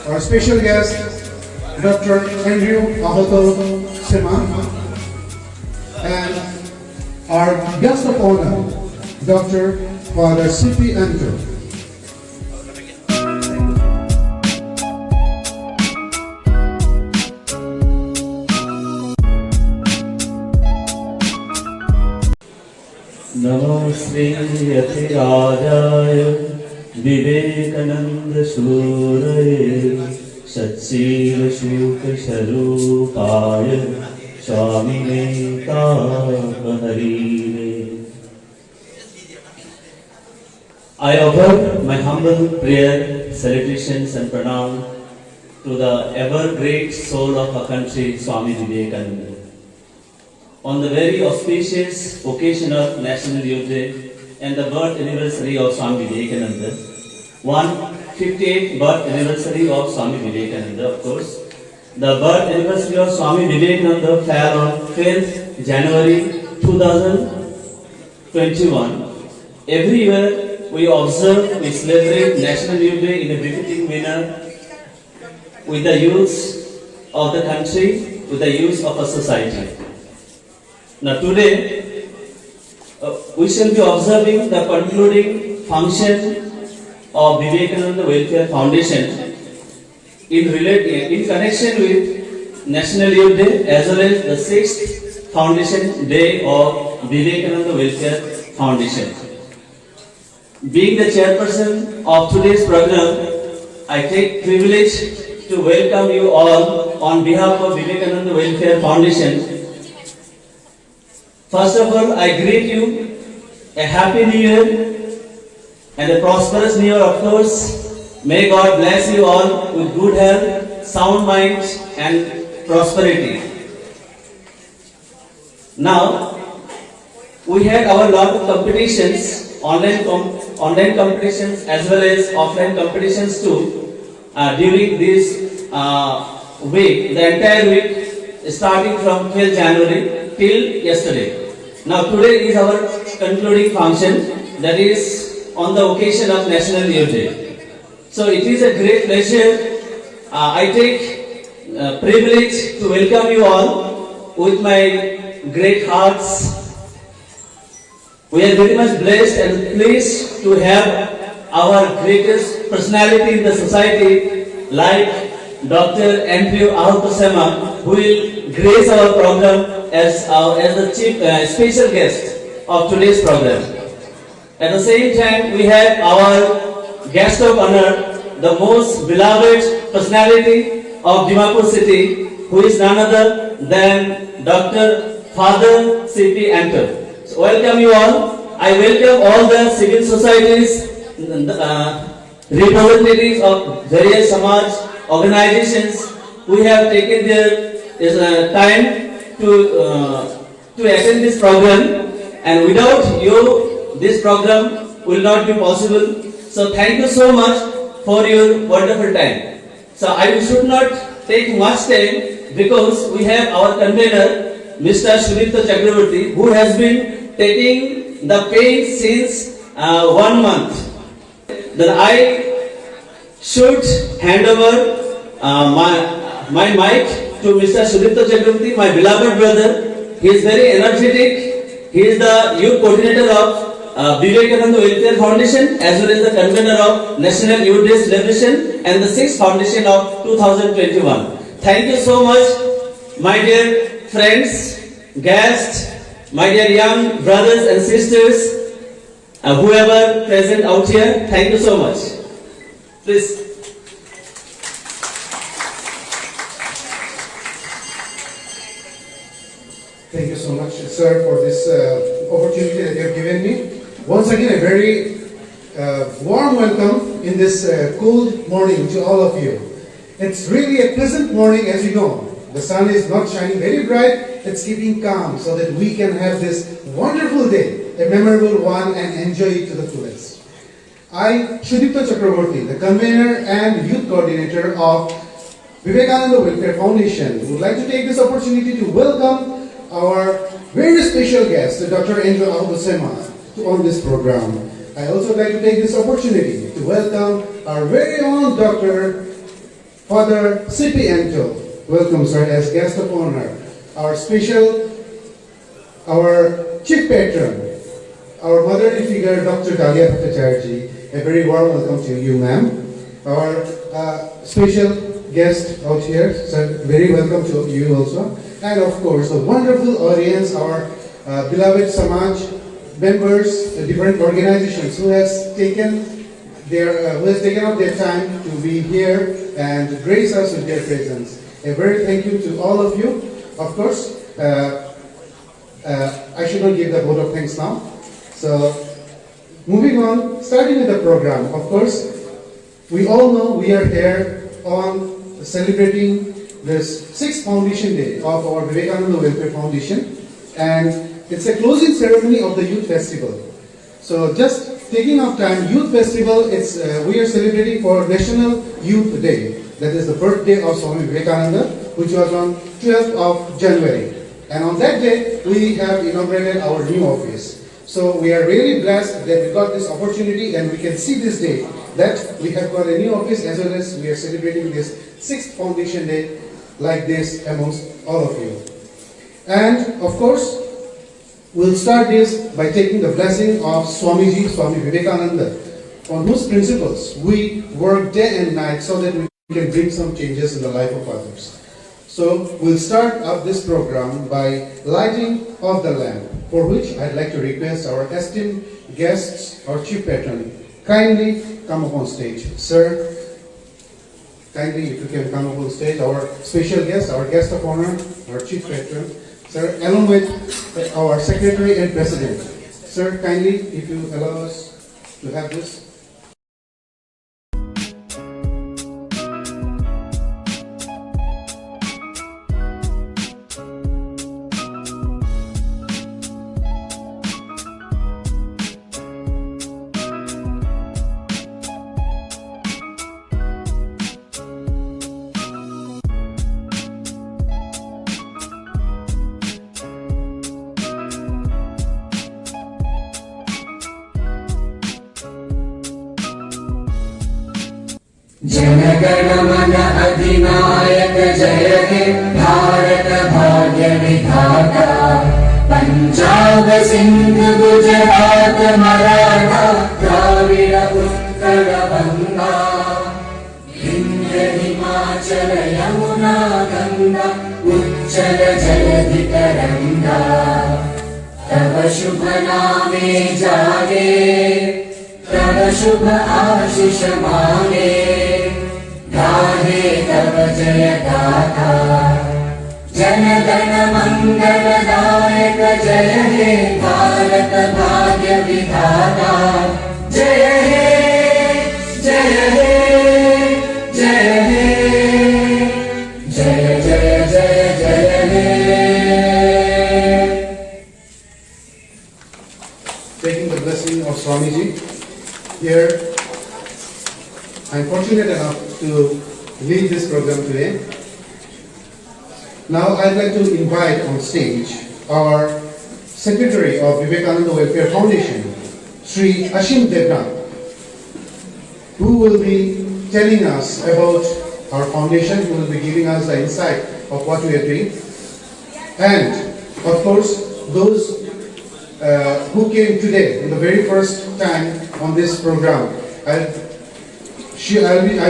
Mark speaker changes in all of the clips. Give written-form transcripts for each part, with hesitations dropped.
Speaker 1: our special guest, Dr. Ahoto, Sema, and our guest of honor, Dr. Father C.P. Anto.
Speaker 2: नमस्ते यतिराजाय Vivekananda सूरये सच्शीलशुकस्वरूपाय स्वामिने तापहरिणे. I offer my humble prayer, salutations and pranam to the ever great soul of our country, Swami Vivekananda. On the very auspicious occasion of National Youth Day and the birth anniversary of Swami Vivekananda, 158th birth anniversary of Swami Vivekananda, of course. The birth anniversary of Swami Vivekananda fell on 12th January 2021. Every year we observe, we celebrate National Youth Day in a befitting manner with the youths of the country, with the youths of our society. Now today, we shall be observing the concluding function of Vivekananda Welfare Foundation in connection with National Youth Day as well as the 6th Foundation Day of Vivekananda Welfare Foundation. Being the chairperson of today's program, I take privilege to welcome you all on behalf of Vivekananda Welfare Foundation. First of all, I greet you a happy new year and a prosperous new year, of course. May God bless you all with good health, sound mind and prosperity. Now, we had our lot of competitions, online competitions as well as offline competitions too during this week, the entire week starting from 12th January till yesterday. Now today is our concluding function, that is on the occasion of National Youth Day. So it is a great pleasure. I take privilege to welcome you all with my great hearts. We are very much blessed and pleased to have our greatest personality in the society like Dr. Anto Sema, who will grace our program as the chief special guest of today's program. At the same time, we have our guest of honor, the most beloved personality of Dimapur city, who is none other than Dr. Father C.P. Anto. So welcome you all. I welcome all the civil societies, representatives of various Samaj organizations who have taken their time to attend this program, and without you this program will not be possible. So thank you so much for your wonderful time. So I should not take much time because we have our convener Mr. Sudipta Chakraborty, who has been taking the pain since 1 month. Then I should hand over my mic to Mr. Sudipta Chakraborty, my beloved brother. He is very energetic. He is the youth coordinator of Vivekananda Welfare Foundation as well as the convener of National Youth Day celebration and the 6th Foundation of 2021. Thank you so much, my dear friends, guests, my dear young brothers and sisters, whoever present out here. Thank you so much. Please.
Speaker 1: Thank you so much, sir, for this opportunity that you have given me. Once again, a very warm welcome in this cool morning to all of you. It's really a pleasant morning, as you know. The sun is not shining very bright, it's keeping calm so that we can have this wonderful day, a memorable one, and enjoy it to the fullest. I, Sudipta Chakraborty, the convener and youth coordinator of Vivekananda Welfare Foundation, would like to take this opportunity to welcome our very special guest, Dr. Ahoto Sema, on this program. I also would like to take this opportunity to welcome our very own Dr. Father C.P. Anto, welcome sir as guest of honor. Our chief patron, our motherly figure, Dr. Dalia Bhattacharya, a very warm welcome to you, ma'am. Our special guest out here, sir, very welcome to you also. And of course, a wonderful audience, our beloved Samaj members, different organizations who has taken out their time to be here and grace us with their presence. A very thank you to all of you. Of course, I should not give the vote of thanks now. So, moving on, starting with the program. Of course, we all know we are here on celebrating this 6th Foundation Day of our Vivekananda Welfare Foundation, and it's a closing ceremony of the Youth Festival. So, just taking up time, Youth Festival, we are celebrating for National Youth Day. That is the birthday of Swami Vivekananda, which was on 12th of January. And on that day, we have inaugurated our new office. So we are really blessed that we got this opportunity and we can see this day that we have got a new office as well as we are celebrating this 6th Foundation Day like this amongst all of you. And of course, we'll start this by taking the blessing of Swamiji, Swami Vivekananda, on whose principles we work day and night so that we can bring some changes in the life of others. So we'll start up this program by lighting of the lamp, for which I'd like to request our esteemed guests, our chief patron, kindly come up on stage. Sir, kindly if you can come up on stage, our special guest, our guest of honor, our chief patron, sir, along with our secretary and president. Sir, kindly if you allow us to have this.
Speaker 3: जनगण मन अधिनायक जय हे भारत भाग्य विधाता पंजाब सिंध गुजरात मराठा द्राविड़ उत्कल बंगा विंध्य हिमाचल यमुना गंगा उच्चल जलधि तरंगा तव शुभ नामे जागे तव शुभ आशीष मांगे गाहे तव जय गाथा जन गण मंगल दायक जय हे भारत भाग्य विधाता जय हे जय हे जय हे जय जय जय जय हे.
Speaker 1: Taking the blessing of Swamiji, here I'm fortunate enough to lead this program today. Now I'd like to invite on stage our Secretary of Vivekananda Welfare Foundation, Sri Ashim Devnath, who will be telling us about our foundation, who will be giving us the insight of what we are doing. And of course, those who came today for the very first time on this program, I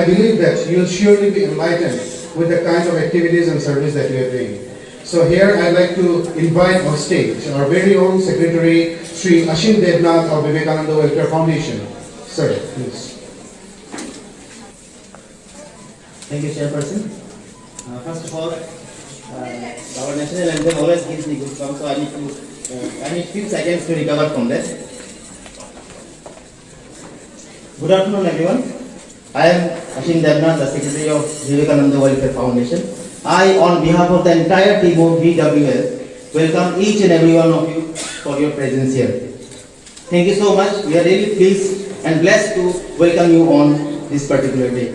Speaker 1: believe that you will surely be enlightened with the kind of activities and service that we are doing. So here I'd like to invite on stage our very own Secretary, Sri Ashim Devnath of Vivekananda Welfare Foundation. Sir, please.
Speaker 2: Thank you, Chairperson. First of all, our national anthem always gives me goosebumps, so I need few seconds to recover from that. Good afternoon, everyone. I am Ashim Devnath, the Secretary of Vivekananda Welfare Foundation. I, on behalf of the entire team of VWF, welcome each and every one of you for your presence here. Thank you so much. We are really pleased and blessed to welcome you on this particular day.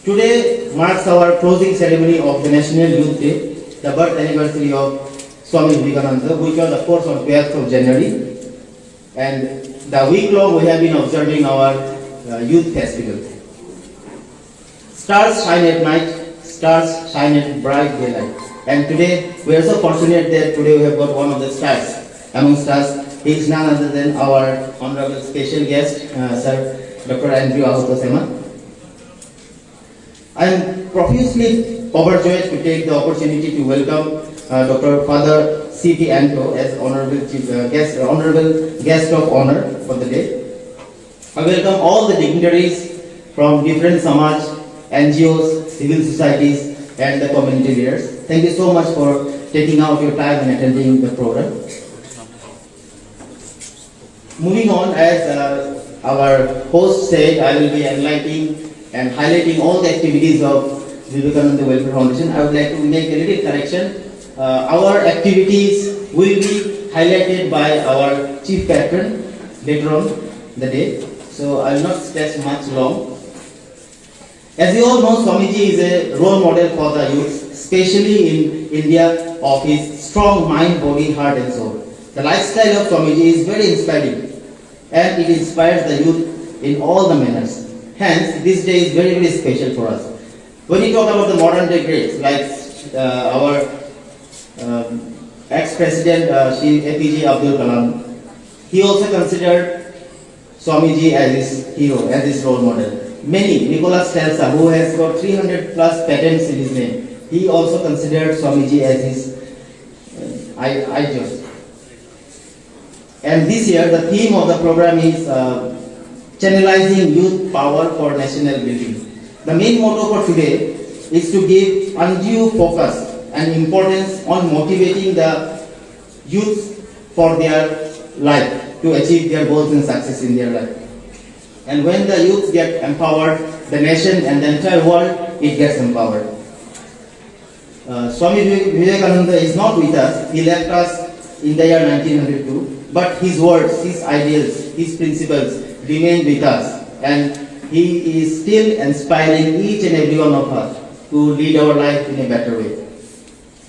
Speaker 2: Today marks our closing ceremony of the National Youth Day, the birth anniversary of Swami Vivekananda, which was of course on 12th of January. And the week long we have been observing our youth festival.
Speaker 4: Stars shine at night, stars shine at bright daylight. And today, we are so fortunate that today we have got one of the stars amongst us. He is none other than our honorable special guest, Sir Dr. Ahoto Sema. I am profusely overjoyed to take the opportunity to welcome Dr. Father C.T. Anto as honorable guest of honor for the day. I welcome all the dignitaries from different Samaj, NGOs, civil societies, and the community leaders. Thank you so much for taking out your time and attending the program. Moving on, as our host said, I will be enlightening and highlighting all the activities of Vivekananda Welfare Foundation. I would like to make a little correction. Our activities will be highlighted by our chief patron later on the day. So I will not stress much long. As you all know, Swamiji is a role model for the youth, especially in India, of his strong mind, body, heart and soul. The lifestyle of Swamiji is very inspiring and it inspires the youth in all the manners. Hence, this day is very, very special for us. When you talk about the modern day greats, like our ex-president Shri APJ Abdul Kalam, he also considered Swamiji as his hero, as his role model. Many, Nicholas Tesla, who has got 300 plus patents in his name, he also considered Swamiji as his idol. And this year, the theme of the program is channelizing youth power for national building. The main motto for today is to give undue focus and importance on motivating the youth for their life, to achieve their goals and success in their life. And when the youth get empowered, the nation and the entire world, it gets empowered. Swami Vivekananda is not with us. He left us in the year 1902. But his words, his ideals, his principles remain with us. And he is still inspiring each and every one of us to lead our life in a better way.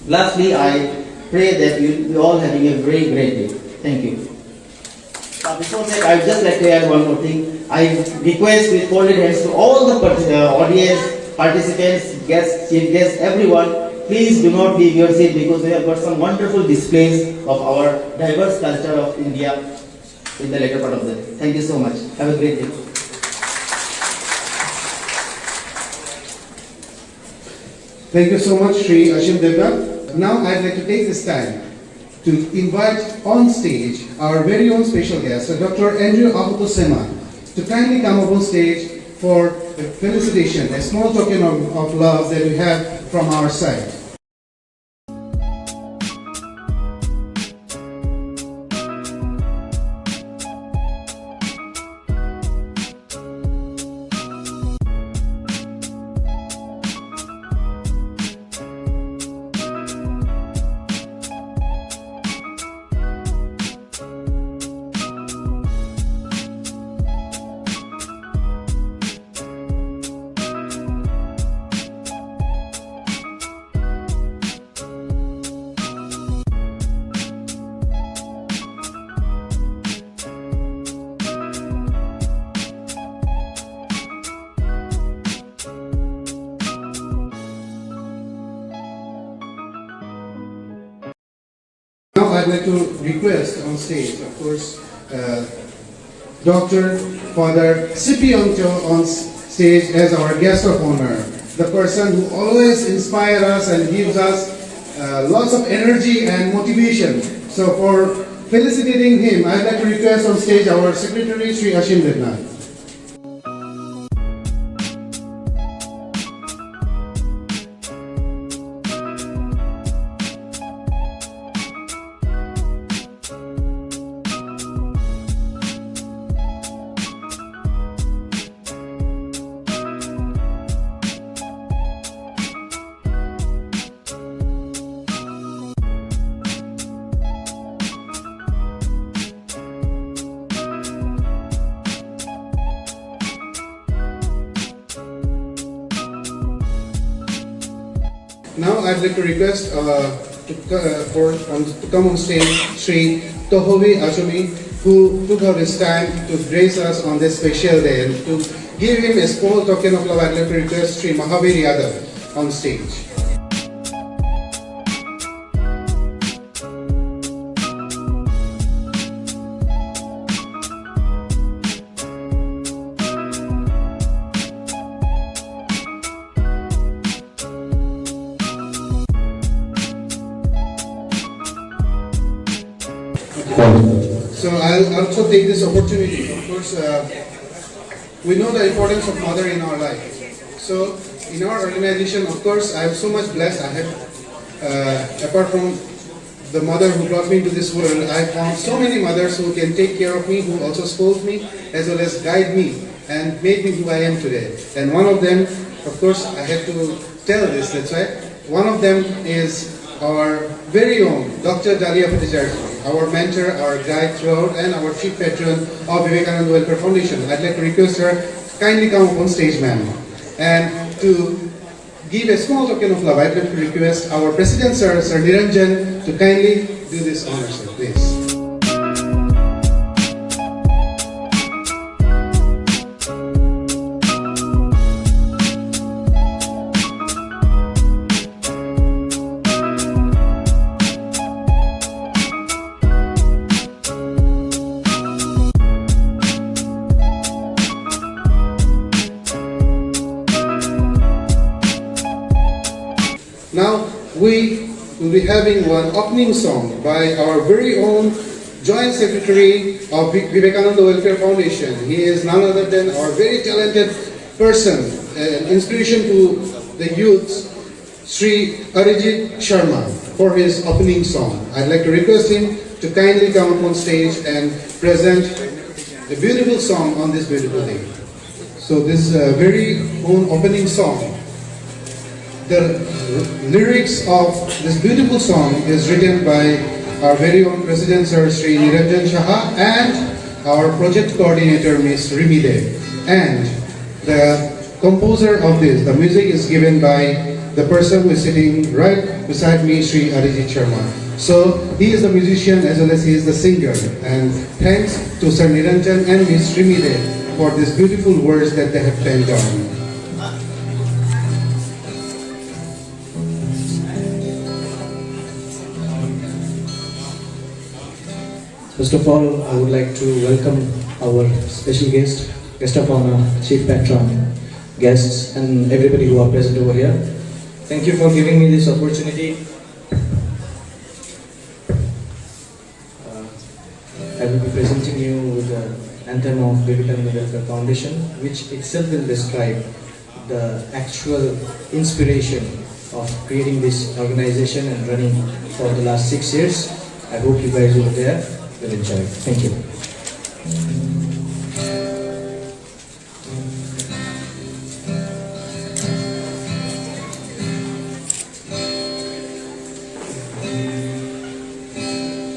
Speaker 4: Lastly, I pray that you will be all having a very great day. Thank you. Before that, I would just like to add one more thing. I request with folded hands to all the audience, participants, guests, chief guests, everyone, please do not leave your seat because we have got some wonderful displays of our diverse culture of India in the later part of the day. Thank you so much. Have a great day.
Speaker 1: Thank you so much, Sri Ashim Devda. Now I'd like to take this time to invite on stage our very own special guest, Dr. Ahoto Sema, to kindly come up on stage for a felicitation, a small token of love that we have from our side. Now I'd like to request on stage, of course, Dr. Father C.P. Anto on stage as our guest of honor. The person who always inspires us and gives us lots of energy and motivation. So for felicitating him, I'd like to request on stage our Secretary, Sri Ashim Devna. Now I'd like to request to come on stage Sri Tohovi Ashumi, who took out his time to grace us on this special day and to give him a small token of love. I'd like to request Sri Mahavir Yadav on stage. So I'll also take this opportunity. Of course, we know the importance of mother in our life. So in our organization, of course, I am so much blessed. I have, apart from the mother who brought me into this world, I found so many mothers who can take care of me, who also scold me, as well as guide me and make me who I am today. And one of them, of course, I have to tell this. That's why one of them is our very own Dr. Dalia Phatijarji, our mentor, our guide throughout, and our chief patron of Vivekananda Welfare Foundation. I'd like to request her kindly come up on stage, ma'am. And to give a small token of love, I'd like to request our president, Sir Niranjan, to kindly do this honor, sir, please. Now we will be having one opening song by our very own Joint Secretary of Vivekananda Welfare Foundation. He is none other than our very talented person, an inspiration to the youth, Sri Arijit Sharma, for his opening song. I'd like to request him to kindly come up on stage and present a beautiful song on this beautiful day. So this very own opening song, the lyrics of this beautiful song is written by our very own President Sir Sri Niranjan Shaha and our project coordinator Ms. Rimide. And the composer of this, the music is given by the person who is sitting right beside me, Sri Arijit Sharma. So he is the musician as well as he is the singer. And thanks to Sir Niranjan and Ms. Rimide for these beautiful words that they have penned down.
Speaker 5: First of all, I would like to welcome our special guest of honor, chief patron, guests, and everybody who are present over here. Thank you for giving me this opportunity. I will be presenting you with the anthem of Vivekananda Welfare Foundation, which itself will describe the actual inspiration of creating this organization and running for the last 6 years. I hope you guys over there will enjoy it. Thank you.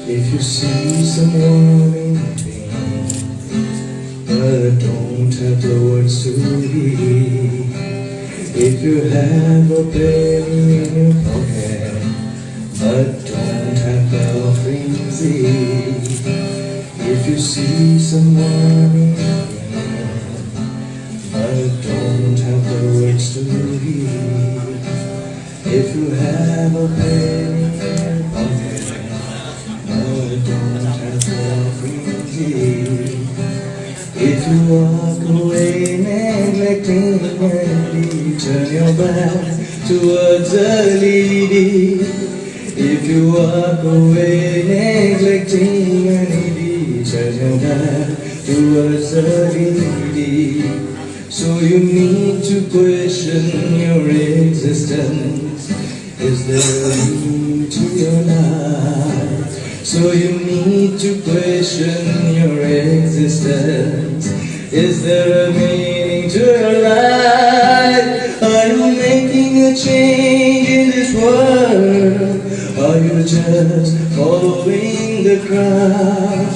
Speaker 5: If you see someone in pain, but don't have the words to give, if you have a penny in your pocket, but don't have the offerings in, if you see someone in pain, but don't have the words to give, if you have a penny in your pocket, don't have the offerings in, if you walk away neglecting the needy, turn your back towards the needy. If you walk away neglecting the needy, turn your back towards the needy. So you need to question your existence. Is there a meaning to your life? So you need to question your existence. Is there a meaning to your life? Are you making a change in this world? Are you just following the crowd?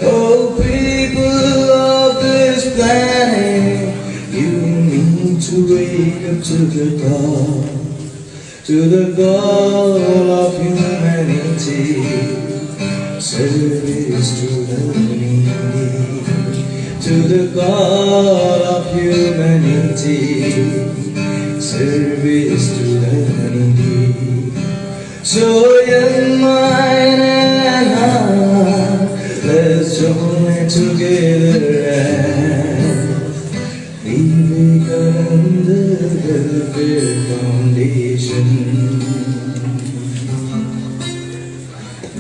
Speaker 5: Oh, people of this planet, you need to wake up to the goal of humanity. Service to the needy, to the God of humanity. service to the needy. So young mind and heart, let's join together and Vivekananda Welfare Foundation.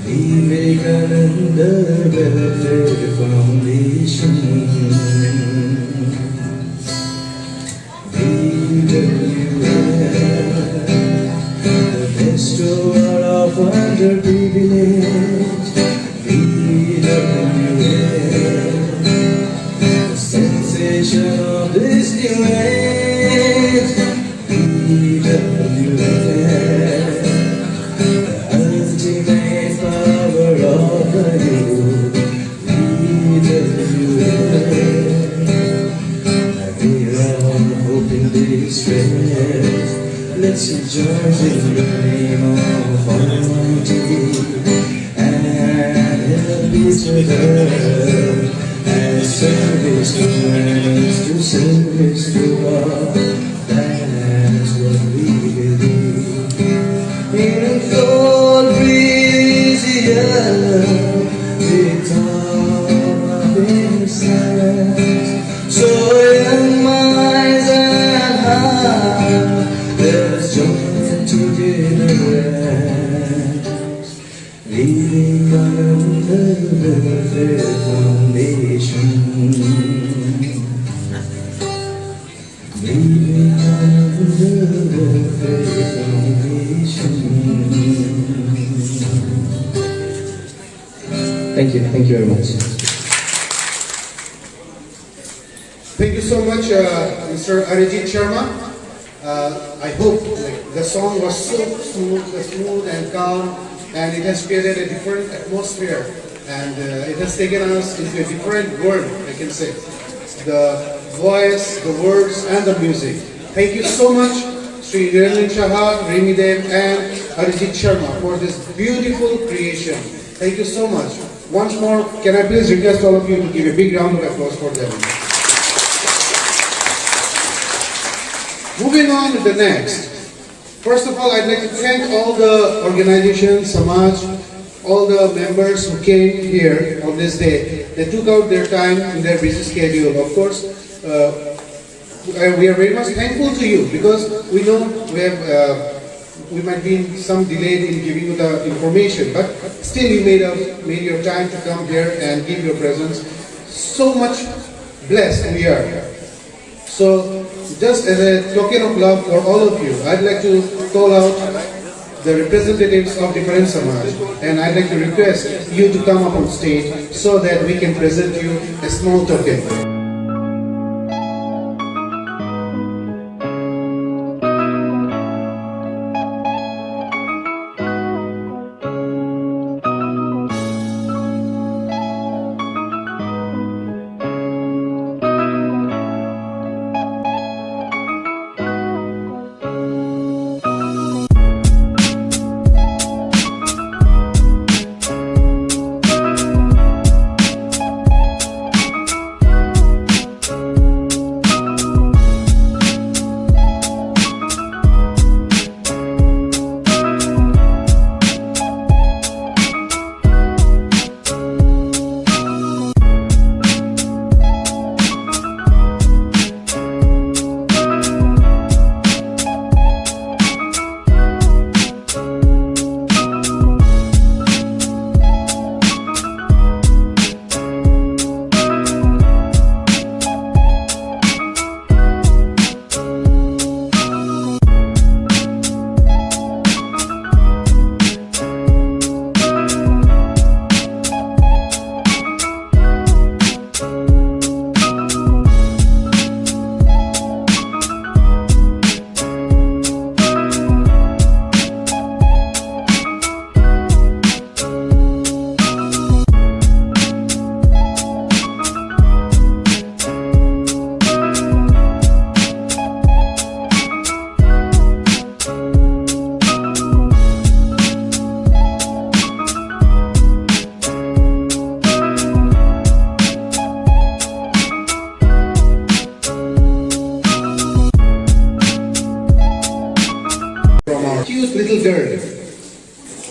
Speaker 5: Vivekananda Welfare Foundation. VWF, the best of underprivileged. VWF, the sensation of this new age. VWF, the ultimate power of the youth. VWF, we are all hoping this stress. Let's rejoice in the name of Almighty and help each other as service to others, to service to God. That's what we will do. In a cold, breezy year, with all of innocence, so young minds and hearts, let's join together as Vivekananda Welfare Foundation. Vivekananda Welfare Foundation. Thank you very much.
Speaker 1: Thank you so much, Mr. Arijit Sharma. I hope the song was so smooth and calm, and it has created a different atmosphere, and it has taken us into a different world, I can say. The voice, the words, and the music. Thank you so much, Sri Nirlin Shaha, Rimi Dev, and Arijit Sharma for this beautiful creation. Thank you so much. Once more, can I please request all of you to give a big round of applause for them. Moving on to the next. First of all, I'd like to thank all the organizations, Samaj, all the members who came here on this day. They took out their time in their busy schedule. Of course, we are very much thankful to you because we know we might be some delayed in giving you the information, but still you made your time to come here and give your presence. So much blessed we are. So, just as a token of love for all of you, I'd like to call out the representatives of different Samaj, and I'd like to request you to come up on stage so that we can present you a small token.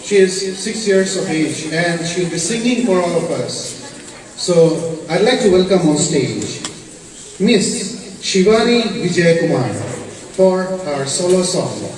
Speaker 1: She is 6 years of age and she'll be singing for all of us. So I'd like to welcome on stage Miss Shivani Vijay Kumar for her solo song.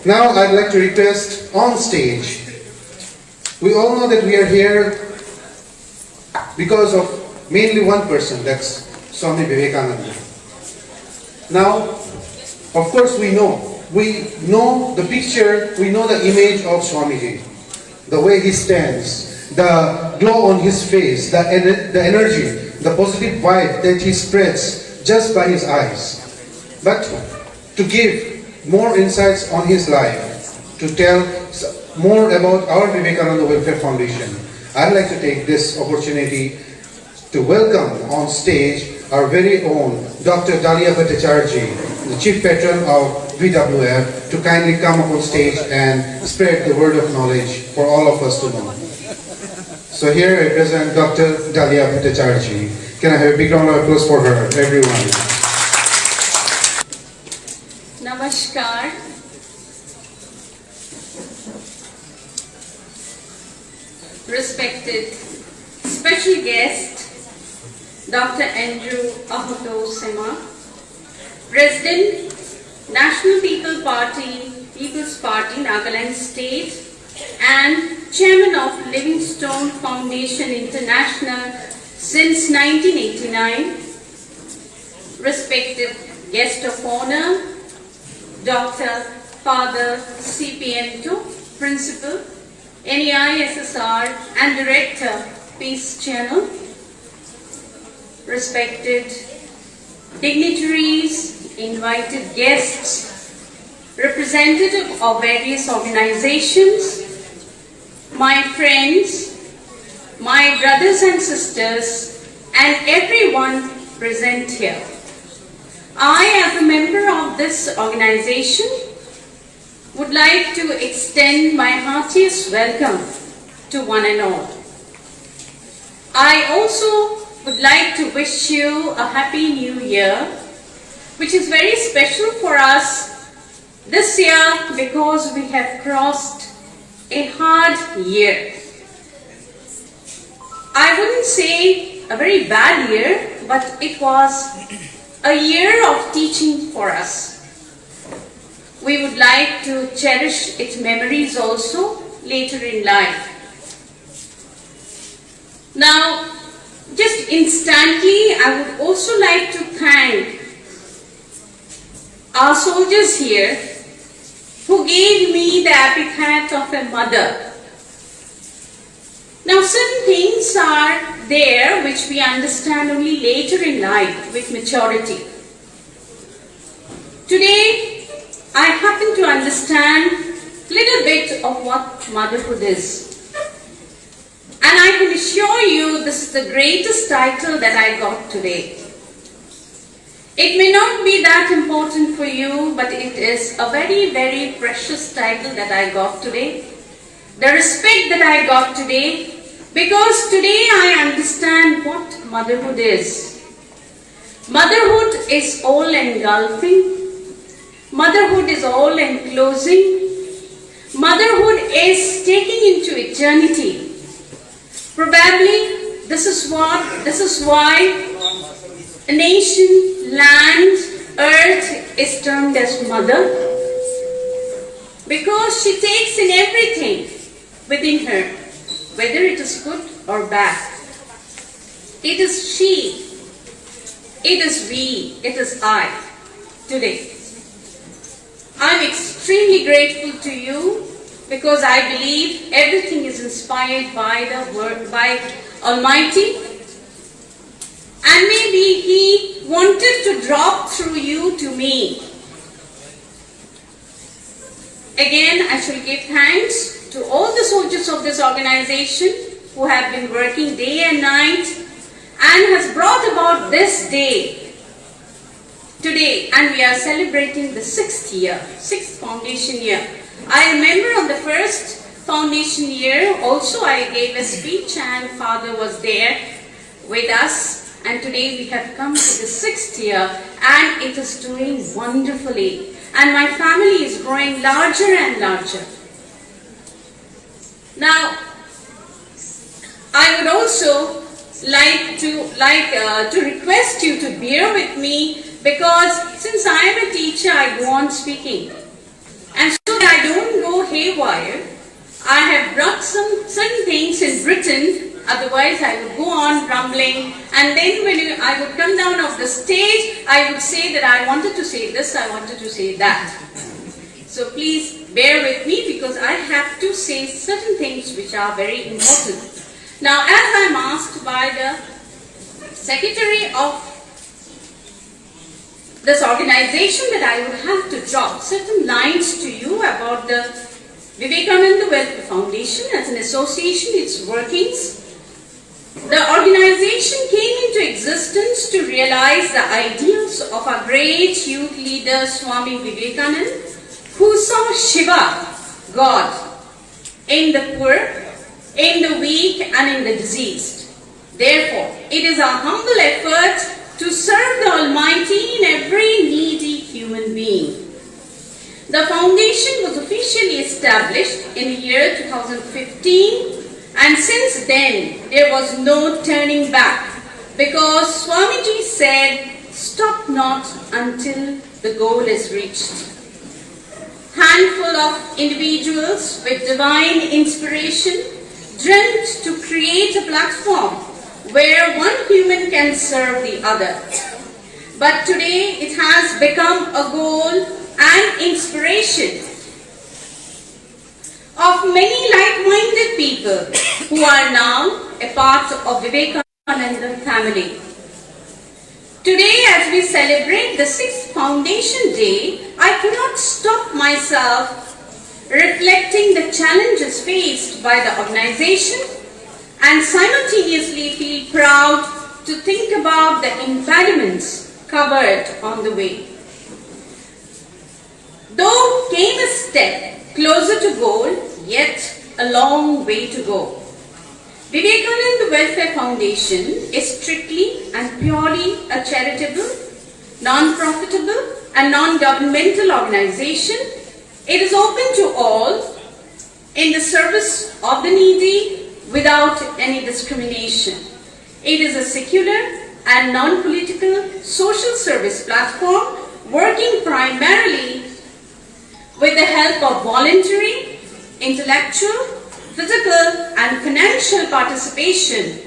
Speaker 1: Now I'd like to request on stage. We all know that we are here because of mainly one person, that's Swami Vivekananda. Now, of course we know the picture, we know the image of Swamiji, the way he stands, the glow on his face, the energy, the positive vibe that he spreads just by his eyes. But to give more insights on his life, to tell more about our Vivekananda Welfare Foundation, I'd like to take this opportunity to welcome on stage our very own Dr. Dalia Bhattacharjee, the Chief Patron of VWF, to kindly come up on stage and spread the word of knowledge for all of us to know. So here I present Dr. Dalia Bhattacharjee. Can I have a big round of applause for her, everyone?
Speaker 6: Namaskar. Respected special guest, Dr. Andrew Ahoto Sema, President, National People's Party, Nagaland State, and Chairman of Livingstone Foundation International since 1989. Respected guest of honor, Dr. Father C.P. Anto, Principal, NEISSR and Director, Peace Channel. Respected dignitaries, invited guests, representatives of various organizations, my friends, my brothers and sisters, and everyone present here. I, as a member of this organization, would like to extend my heartiest welcome to one and all. I also would like to wish you a happy new year, which is very special for us this year because we have crossed a hard year. I wouldn't say a very bad year, but it was a year of teaching for us. We would like to cherish its memories also later in life. Now, just instantly, I would also like to thank our soldiers here who gave me the epithet of a mother. Now, certain things are there which we understand only later in life with maturity. Today, I happen to understand a little bit of what motherhood is. And I can assure you this is the greatest title that I got today. It may not be that important for you, but it is a very, very precious title that I got today. The respect that I got today, because today I understand what motherhood is. Motherhood is all engulfing. Motherhood is all enclosing. Motherhood is taking into eternity. Probably this is why a nation, land, earth is termed as mother, because she takes in everything within her, whether it is good or bad. It is she, it is we, it is I today. I am extremely grateful to you because I believe everything is inspired by the word, by Almighty, and maybe He wanted to drop through you to me. Again, I shall give thanks to all the soldiers of this organization who have been working day and night and has brought about this day today, and we are celebrating the 6th foundation year. I remember on the first foundation year also I gave a speech and Father was there with us, and today we have come to the 6th year and it is doing wonderfully, and my family is growing larger and larger. Now, I would also like to request you to bear with me, because since I am a teacher, I go on speaking. And so so that I don't go haywire, I have brought some certain things in Britain. Otherwise, I would go on rumbling, and then when I would come down off the stage, I would say that I wanted to say this, I wanted to say that. So please bear with me, because I have to say certain things which are very important. Now, as I'm asked by the secretary of this organization that I would have to drop certain lines to you about the Vivekananda Welfare Foundation as an association, its workings. The organization came into existence to realize the ideals of our great youth leader Swami Vivekananda, who saw Shiva, God, in the poor, in the weak and in the diseased. Therefore, it is our humble effort to serve the Almighty in every needy human being. The foundation was officially established in the year 2015, and since then there was no turning back, because Swamiji said, "Stop not until the goal is reached." Handful of individuals with divine inspiration dreamt to create a platform where one human can serve the other. But today it has become a goal and inspiration of many like-minded people who are now a part of Vivekananda family. Today, as we celebrate the 6th Foundation Day, I cannot stop myself reflecting the challenges faced by the organization and simultaneously feel proud to think about the impediments covered on the way. Though came a step closer to goal, yet a long way to go. Vivekananda Welfare Foundation is strictly and purely a charitable, non-profitable and non-governmental organization. It is open to all in the service of the needy without any discrimination. It is a secular and non-political social service platform working primarily with the help of voluntary, intellectual, physical and financial participation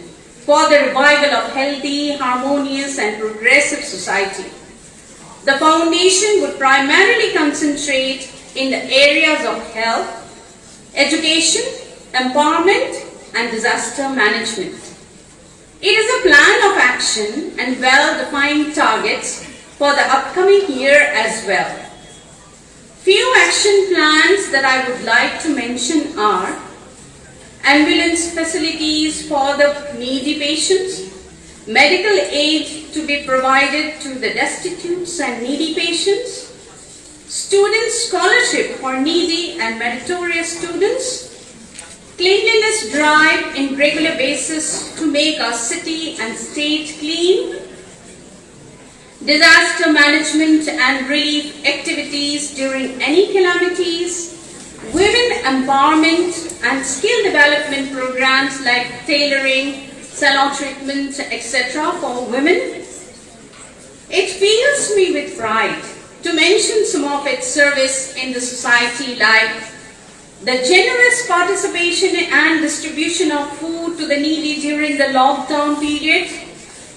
Speaker 6: for the revival of healthy, harmonious and progressive society. The foundation would primarily concentrate in the areas of health, education, empowerment and disaster management. It is a plan of action and well-defined targets for the upcoming year as well. Few action plans that I would like to mention are ambulance facilities for the needy patients, medical aid to be provided to the destitute and needy patients, student scholarship for needy and meritorious students, cleanliness drive in regular basis to make our city and state clean, disaster management and relief activities during any calamities, women empowerment and skill development programs like tailoring, salon treatment, etc. for women. It fills me with pride to mention some of its service in the society, like the generous participation and distribution of food to the needy during the lockdown period.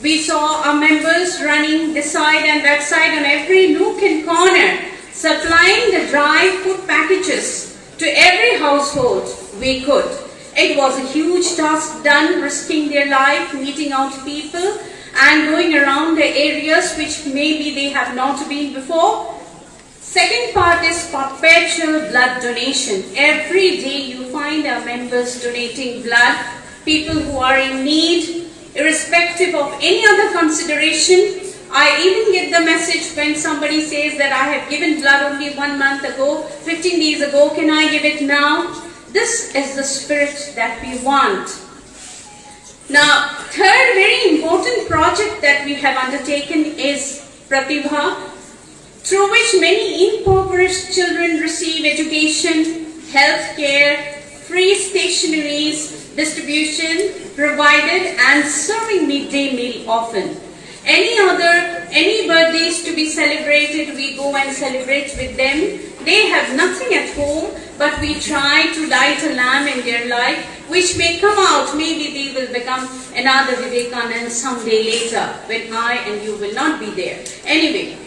Speaker 6: We saw our members running this side and that side on every nook and corner, supplying the dry food packages to every household we could. It was a huge task done, risking their life, meeting out people and going around the areas which maybe they have not been before. Second part is perpetual blood donation. Every day you find our members donating blood, people who are in need, irrespective of any other consideration. I even get the message when somebody says that I have given blood only 1 month ago, 15 days ago, can I give it now? This is the spirit that we want. Now, third very important project that we have undertaken is Pratibha, through which many impoverished children receive education, health care, free stationaries, distribution provided and serving midday meal often. Any birthdays to be celebrated, we go and celebrate with them They have nothing at home, but we try to light a lamp in their life, which may come out. Maybe they will become another Vivekanand someday later, when I and you will not be there. Anyway,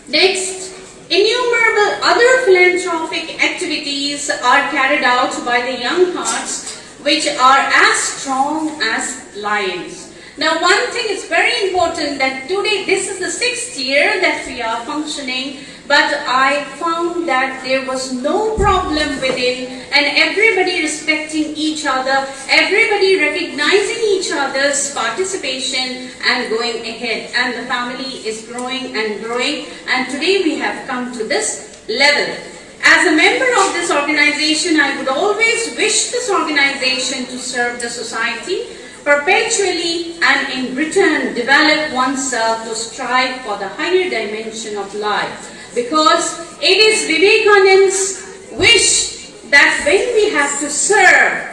Speaker 6: next, innumerable other philanthropic activities are carried out by the young hearts, which are as strong as lions. Now, one thing is very important, that today, this is the 6th year that we are functioning, but I found that there was no problem within, and everybody respecting each other, everybody recognizing each other's participation and going ahead. And the family is growing and growing, and today we have come to this level. As a member of this organization, I would always wish this organization to serve the society perpetually, and in return develop oneself to strive for the higher dimension of life. Because it is Vivekananda's wish that when we have to serve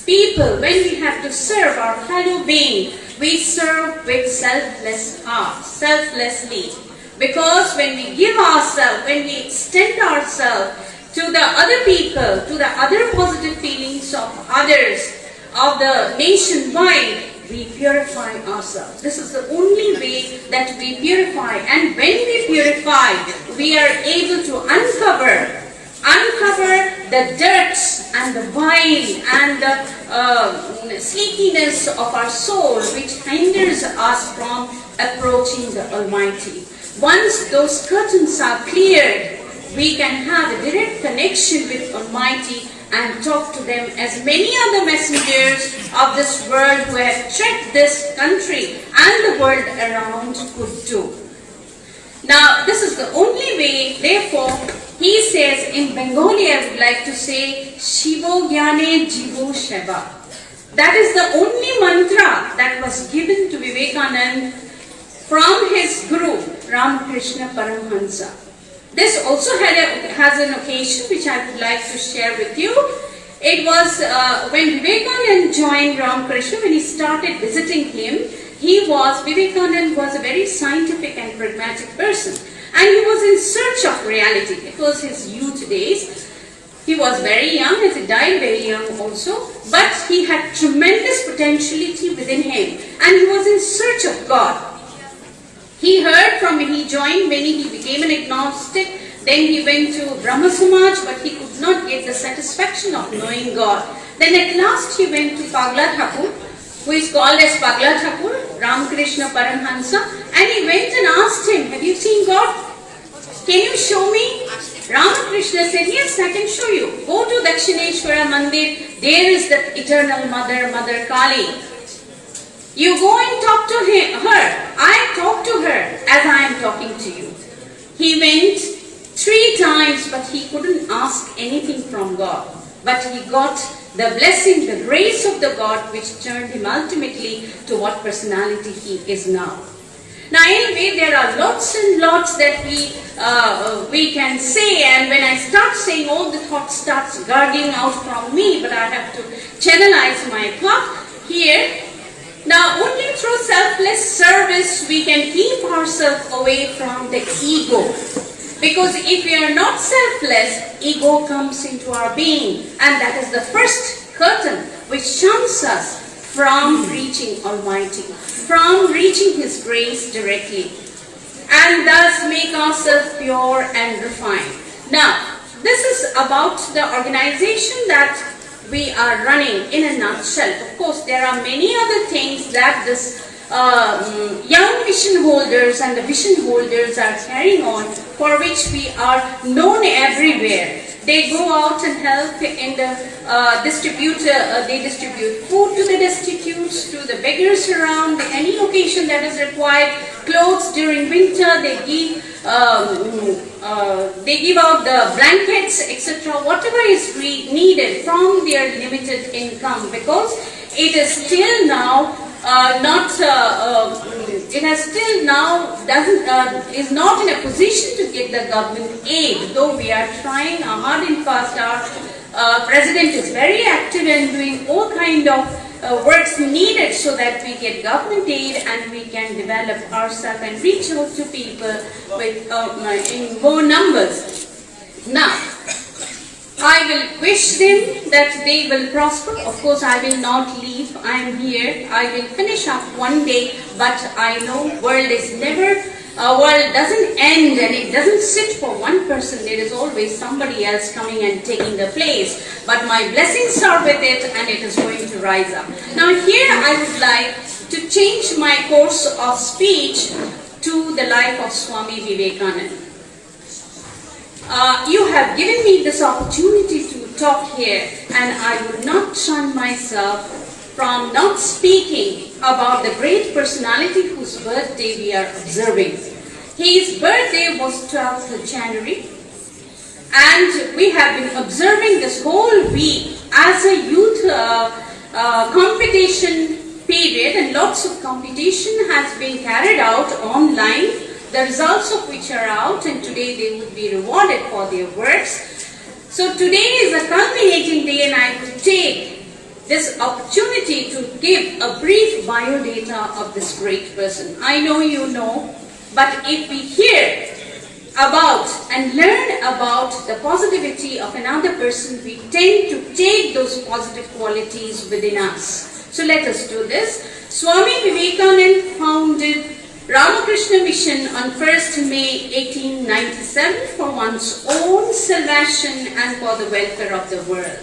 Speaker 6: people, when we have to serve our fellow being, we serve with selfless heart, selflessly. Because when we give ourselves, when we extend ourselves to the other people, to the other positive feelings of others, of the nationwide, we purify ourselves. This is the only way that we purify. And when we purify, we are able to uncover the dirts and the vile and the sleepiness of our soul, which hinders us from approaching the Almighty. Once those curtains are cleared, we can have a direct connection with Almighty and talk to them as many other messengers of this world who have trekked this country and the world around could do. Now, this is the only way. Therefore, he says in Bengali, I would like to say, Shivo Gyane Jivo Sheva. That is the only mantra that was given to Vivekananda from his Guru, Ramakrishna Paramhansa. This also has an occasion which I would like to share with you. It was when Vivekananda joined Ramakrishna, when he started visiting him, Vivekananda was a very scientific and pragmatic person. And he was in search of reality. It was his youth days. He was very young, as he died very young also. But he had tremendous potentiality within him. And he was in search of God. He heard from when he joined, when he became an agnostic, then he went to Brahma Samaj, but he could not get the satisfaction of knowing God. Then at last he went to Pagla Thakur, who is called as Pagla Thakur, Ramakrishna Paramhansa, and he went and asked him, have you seen God? Can you show me? Ramakrishna said, yes, I can show you. Go to Dakshineshwara Mandir, there is the eternal mother, Mother Kali. You go and talk to her. I talk to her as I am talking to you. He went 3 times, but he couldn't ask anything from God. But he got the blessing, the grace of the God, which turned him ultimately to what personality he is now. Now anyway, there are lots and lots that we can say, and when I start saying, all the thoughts starts gurgling out from me, but I have to channelize my thought here. Now, only through selfless service we can keep ourselves away from the ego. Because if we are not selfless, ego comes into our being. And that is the first curtain which shuns us from reaching Almighty, from reaching His grace directly. And thus make ourselves pure and refined. Now, this is about the organization that we are running in a nutshell. Of course, there are many other things that this young vision holders and the vision holders are carrying on, for which we are known everywhere. They go out and help in the they distribute food to the destitutes, to the beggars around, any occasion that is required, clothes during winter, they give out the blankets, etc., whatever is needed from their limited income, because it is still now is not in a position to get the government aid, though we are trying hard and fast. Our President is very active in doing all kind of works needed so that we get government aid and we can develop ourselves and reach out to people with in more numbers. I will wish them that they will prosper. Of course, I will not leave. I am here. I will finish up one day, but I know world doesn't end and it doesn't sit for one person. There is always somebody else coming and taking the place. But my blessings are with it and it is going to rise up. Now here I would like to change my course of speech to the life of Swami Vivekananda. You have given me this opportunity to talk here, and I would not shun myself from not speaking about the great personality whose birthday we are observing. His birthday was 12th of January, and we have been observing this whole week as a youth competition period, and lots of competition has been carried out online, the results of which are out, and today they would be rewarded for their works. So today is a culminating day, and I will take this opportunity to give a brief biodata of this great person. I know you know, but if we hear about and learn about the positivity of another person, we tend to take those positive qualities within us. So let us do this. Swami Vivekananda founded Ramakrishna Mission on 1st May 1897 for one's own salvation and for the welfare of the world.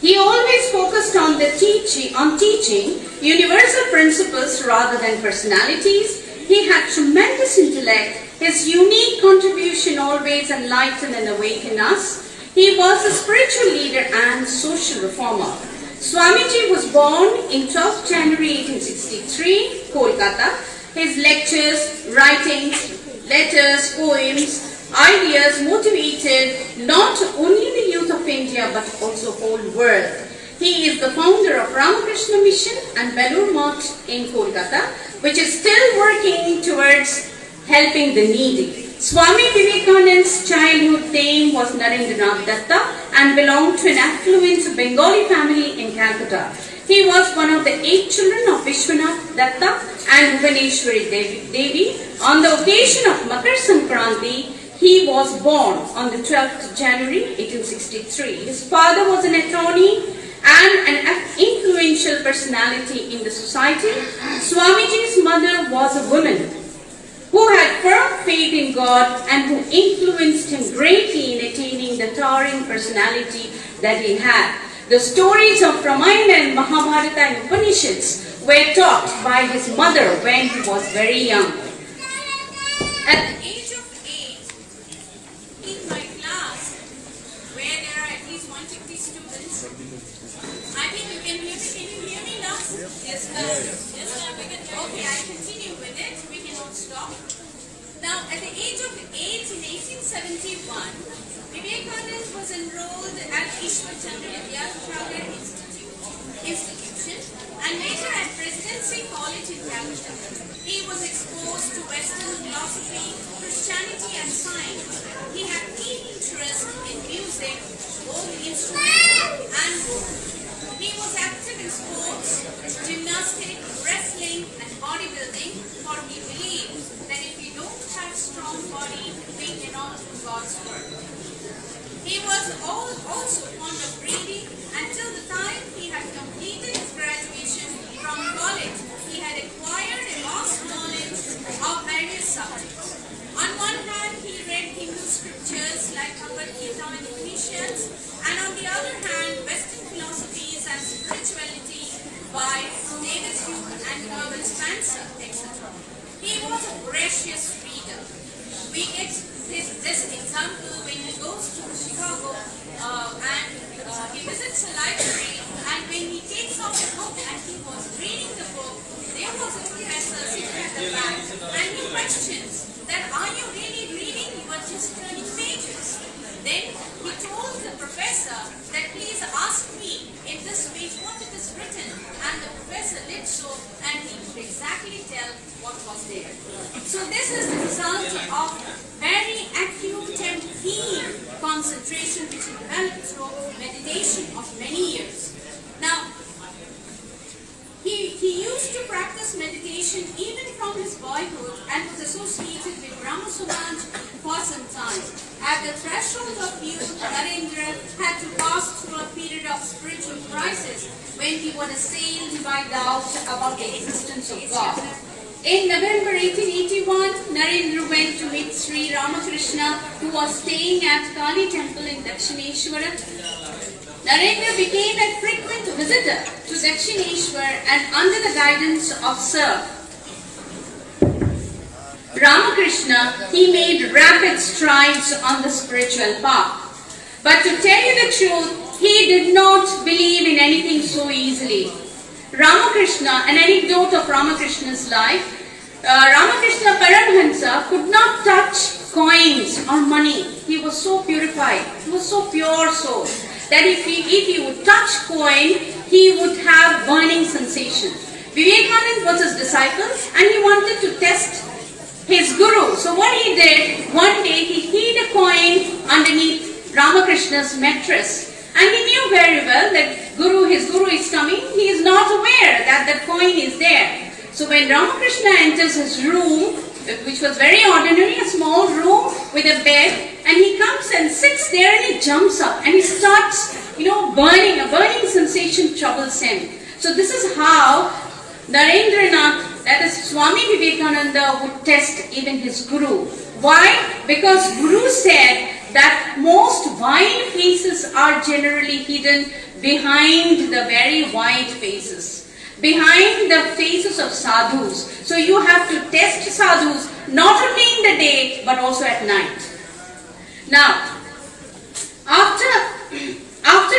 Speaker 6: He always focused on teaching universal principles rather than personalities. He had tremendous intellect. His unique contribution always enlightened and awakened us. He was a spiritual leader and social reformer. Swamiji was born in 12th January 1863, Kolkata. His lectures, writings, letters, poems, ideas motivated not only the youth of India but also whole world. He is the founder of Ramakrishna Mission and Belur Math in Kolkata, which is still working towards helping the needy. Swami Vivekananda's childhood name was Narendranath Datta and belonged to an affluent Bengali family in Calcutta. He was one of the 8 children of Vishwanath Datta and Bhuvaneshwari Devi. On the occasion of Makar Sankranti, he was born on the 12th January 1863. His father was an attorney and an influential personality in the society. Swamiji's mother was a woman who had firm faith in God and who influenced him greatly in attaining the towering personality that he had. The stories of Ramayana and Mahabharata and Upanishads were taught by his mother when he was very young. At the age of 8, in my class, where there are at least 150 students, I think you can hear me. Can you hear me now? Yes, ma'am. Okay, I continue with it. We cannot stop. Now, at the age of 8 in 1871, Vivekananda was enrolled at Ishwar Chandra Vidyasagar Institution and later at Presidency College in Calcutta. He was exposed to Western philosophy, Christianity and science. He had keen interest in music, both instrumental and vocal. He was active in sports, gymnastics, wrestling and bodybuilding, for he believed that if we don't have a strong body, we cannot do God's work. He was also fond of reading until the time he had completed his graduation from college. He had acquired a vast knowledge of various subjects. On one hand, he read Hindu scriptures like Bhagavad Gita and Upanishads, and on the other hand, Western philosophies and spirituality by David Hume and Herbert Spencer, etc. He was a voracious reader. We get this example when he goes to Chicago and he visits a library, and when he takes out a book and he was reading the book, there was a professor sitting at the back and he questions that, are you really reading? You are just turning pages. Then he told the professor that, please ask me in this page what it is written, and the professor did so and he could exactly tell what was there. So this is the result of very acute and keen concentration which he developed through meditation of many years. Now, he used to practice meditation even from his boyhood and was associated with Brahma Samaj for some time. At the threshold of youth, Narendra had to pass through a period of spiritual crisis when he was assailed by doubt about the existence of God. In November 1881, Narendra went to meet Sri Ramakrishna, who was staying at Kali temple in Dakshineshwara. Narendra became a frequent visitor to Dakshineshwar, and under the guidance of Sir Ramakrishna, he made rapid strides on the spiritual path. But to tell you the truth, he did not believe in anything so easily. Ramakrishna, an anecdote of Ramakrishna's life, Ramakrishna Paramhansa could not touch coins or money. He was so purified, he was so pure soul, that if he would touch coin, he would have burning sensation. Vivekananda was his disciple and he wanted to test his guru. So what he did, one day he hid a coin underneath Ramakrishna's mattress. And he knew very well that his guru is coming. He is not aware that the coin is there. So when Ramakrishna enters his room, which was very ordinary, a small room with a bed, and he comes and sits there and he jumps up and he starts, burning. A burning sensation troubles him. So this is how Narendranath, that is Swami Vivekananda, would test even his guru. Why? Because Guru said that most vile faces are generally hidden behind the very white faces, behind the faces of sadhus. So you have to test sadhus not only in the day but also at night. Now, after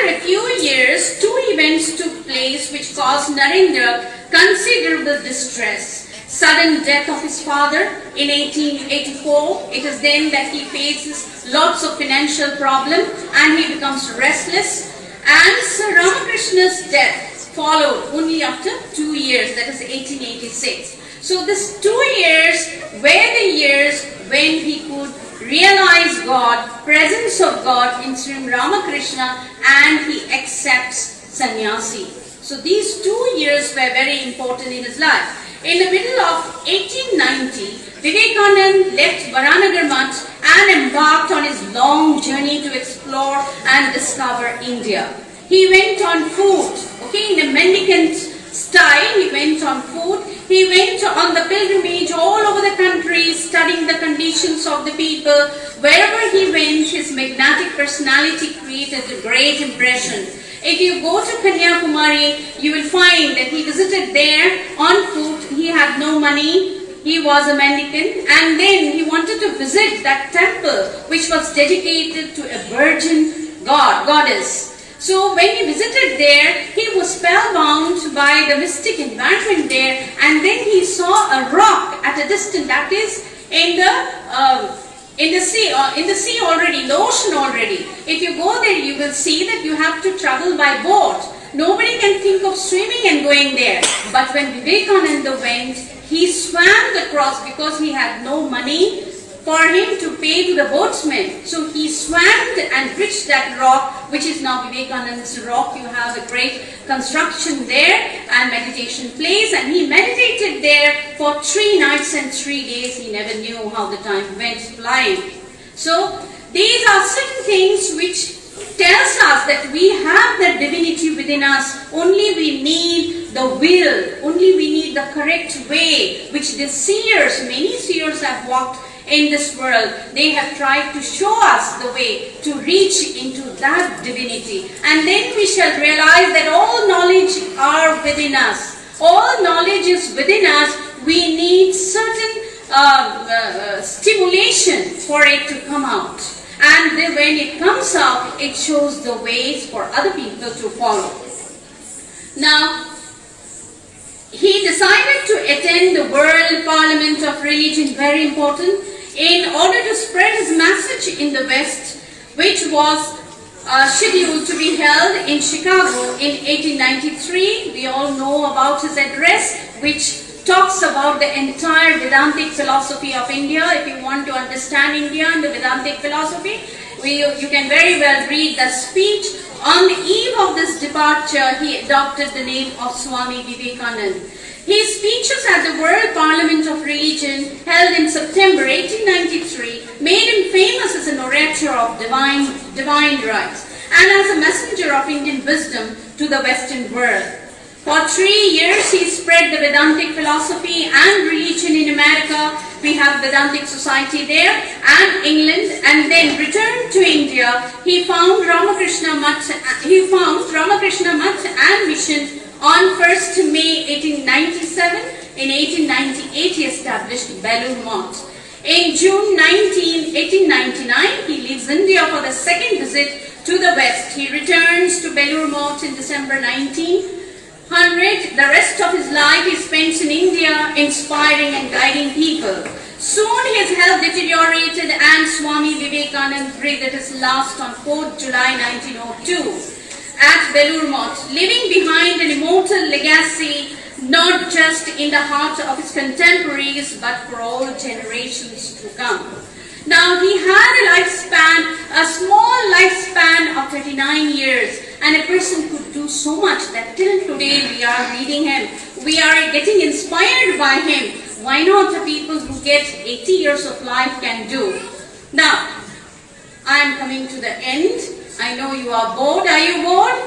Speaker 6: a few years, two events took place which caused Narendra considerable distress. Sudden death of his father in 1884. It is then that he faces lots of financial problem and he becomes restless. And Sir Ramakrishna's death followed only after 2 years, that is 1886. So these 2 years were the years when he could realize God, presence of God in Sri Ramakrishna, and he accepts sannyasi. So these 2 years were very important in his life. In the middle of 1890, Vivekananda left Varanagar Mutt and embarked on his long journey to explore and discover India. He went on foot, in a mendicant style, he went on foot. He went on the pilgrimage all over the country, studying the conditions of the people. Wherever he went, his magnetic personality created a great impression. If you go to Kanyakumari, you will find that he visited there on foot. He had no money. He was a mendicant. And then he wanted to visit that temple which was dedicated to a virgin goddess. So when he visited there, he was spellbound by the mystic environment there. And then he saw a rock at a distance, that is in the sea already, the ocean already. If you go there, you will see that you have to travel by boat. Nobody can think of swimming and going there. But when Vivekananda went, he swam across because he had no money for him to pay to the boatsmen. So he swam and reached that rock, which is now Vivekananda's rock. You have a great construction there and meditation place. And he meditated there for 3 nights and 3 days. He never knew how the time went flying. So these are certain things which tells us that we have the divinity within us. Only we need the will. Only we need the correct way, which the seers, many seers have walked in this world. They have tried to show us the way to reach into that divinity. And then we shall realize that all knowledge are within us. All knowledge is within us. We need certain stimulation for it to come out. And then when it comes out, it shows the ways for other people to follow. Now, he decided to attend the World Parliament of Religion, very important, in order to spread his message in the West, which was scheduled to be held in Chicago in 1893. We all know about his address, which talks about the entire Vedantic philosophy of India. If you want to understand India and the Vedantic philosophy, you can very well read the speech. On the eve of this departure, he adopted the name of Swami Vivekananda. His speeches at the World Parliament of Religion held in September 1893 made him famous as an orator of divine rights and as a messenger of Indian wisdom to the Western world. For 3 years, he spread the Vedantic philosophy and religion in America. We have Vedantic Society there and England, and then returned to India. He found Ramakrishna Math and Mission on 1st May 1897. In 1898, he established Belur Math. In June 1899, he leaves India for the second visit to the West. He returns to Belur Math in December 1900. The rest of his life he spends in India, inspiring and guiding people. Soon his health deteriorated and Swami Vivekananda breathed his last on 4th July 1902 at Belur Math, leaving behind an immortal legacy not just in the heart of his contemporaries but for all generations to come. Now he had a small lifespan of 39 years, and a person could do so much that till today we are reading him. We are getting inspired by him. Why not the people who get 80 years of life can do? Now, I am coming to the end. I know you are bored. Are you bored?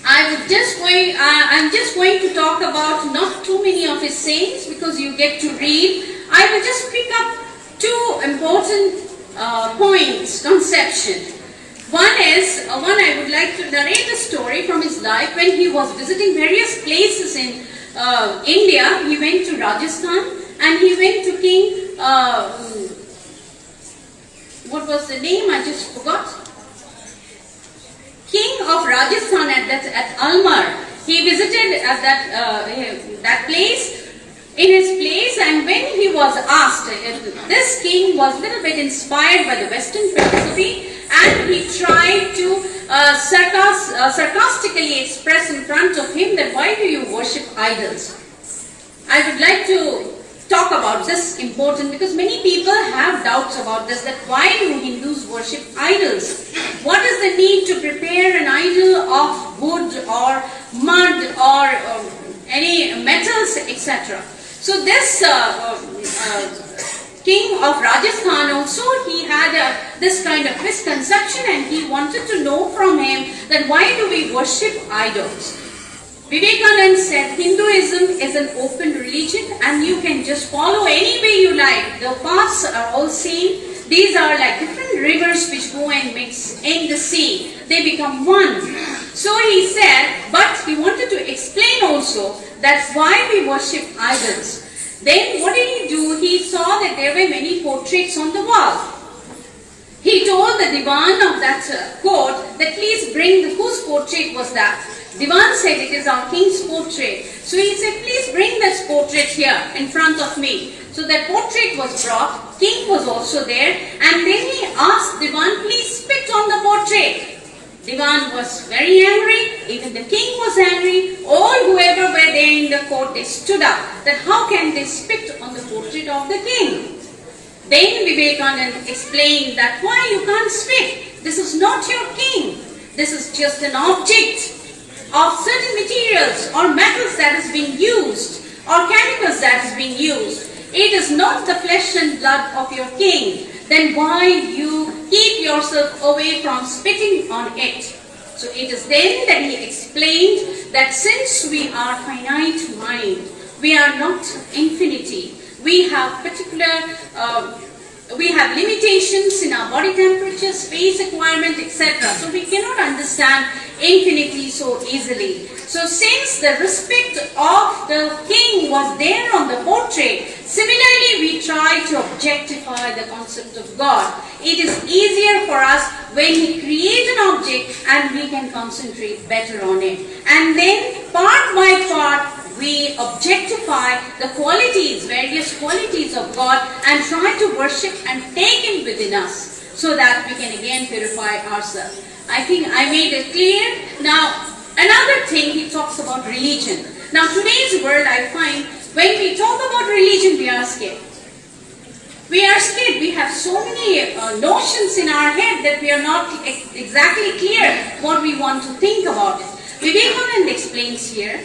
Speaker 6: I'm just going to talk about not too many of his sayings because you get to read. I will just pick up two important points, conception. One I would like to narrate a story from his life when he was visiting various places in India. He went to Rajasthan and he went to King, what was the name? I just forgot. King of Rajasthan at Almar. He visited at that place. In his place, and when he was asked, this king was a little bit inspired by the Western philosophy, and he tried to sarcastically express in front of him that why do you worship idols? I would like to talk about this important because many people have doubts about this, that why do Hindus worship idols? What is the need to prepare an idol of wood or mud or any metals, etc.? So this king of Rajasthan also, he had this kind of misconception and he wanted to know from him that why do we worship idols? Vivekananda said Hinduism is an open religion and you can just follow any way you like. The paths are all same. These are like different rivers which go and mix in the sea. They become one. So he said, but he wanted to explain also that's why we worship idols. Then what did he do? He saw that there were many portraits on the wall. He told the Diwan of that court that please bring whose portrait was that? Diwan said it is our king's portrait. So he said please bring this portrait here in front of me. So that portrait was brought. King was also there. And then he asked Diwan, please spit on the portrait. Diwan was very angry, even the king was angry, all whoever were there in the court, they stood up, that how can they spit on the portrait of the king? Then Vivekananda explained that why you can't spit, this is not your king, this is just an object of certain materials or metals that is being used, or chemicals that is being used. It is not the flesh and blood of your king. Then why you keep yourself away from spitting on it? So it is then that he explained that since we are finite mind, we are not infinity. We have we have limitations in our body temperature, space requirement, etc. So we cannot understand infinity so easily. So since the respect of the king was there on the portrait, similarly we try to objectify the concept of God. It is easier for us when we create an object and we can concentrate better on it. And then part by part we objectify the qualities, various qualities of God and try to worship and take Him within us so that we can again purify ourselves. I think I made it clear. Now, another thing, he talks about religion. Now, today's world, I find, when we talk about religion, we are scared. We are scared. We have so many notions in our head that we are not exactly clear what we want to think about it. Vivekananda explains here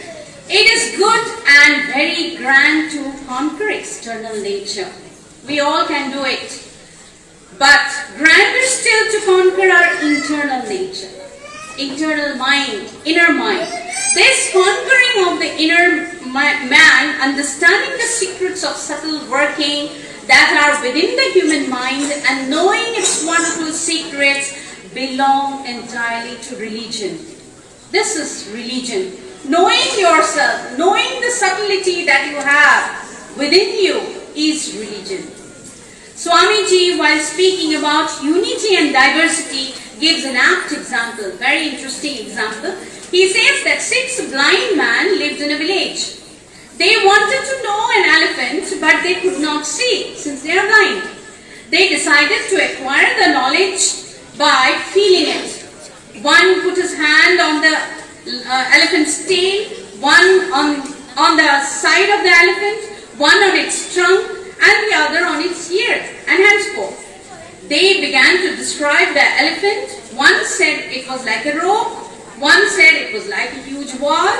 Speaker 6: It is good and very grand to conquer external nature. We all can do it. But grander still to conquer our internal nature, internal mind, inner mind. This conquering of the inner man, understanding the secrets of subtle working that are within the human mind and knowing its wonderful secrets belong entirely to religion. This is religion. Knowing yourself, knowing the subtlety that you have within you is religion. Swamiji, while speaking about unity and diversity, gives an apt example, very interesting example. He says that 6 blind men lived in a village. They wanted to know an elephant, but they could not see since they are blind. They decided to acquire the knowledge by feeling it. One put his hand on the elephant's tail, one on the side of the elephant, one on its trunk, and the other on its ear, and henceforth. They began to describe the elephant. One said it was like a rope, one said it was like a huge wall,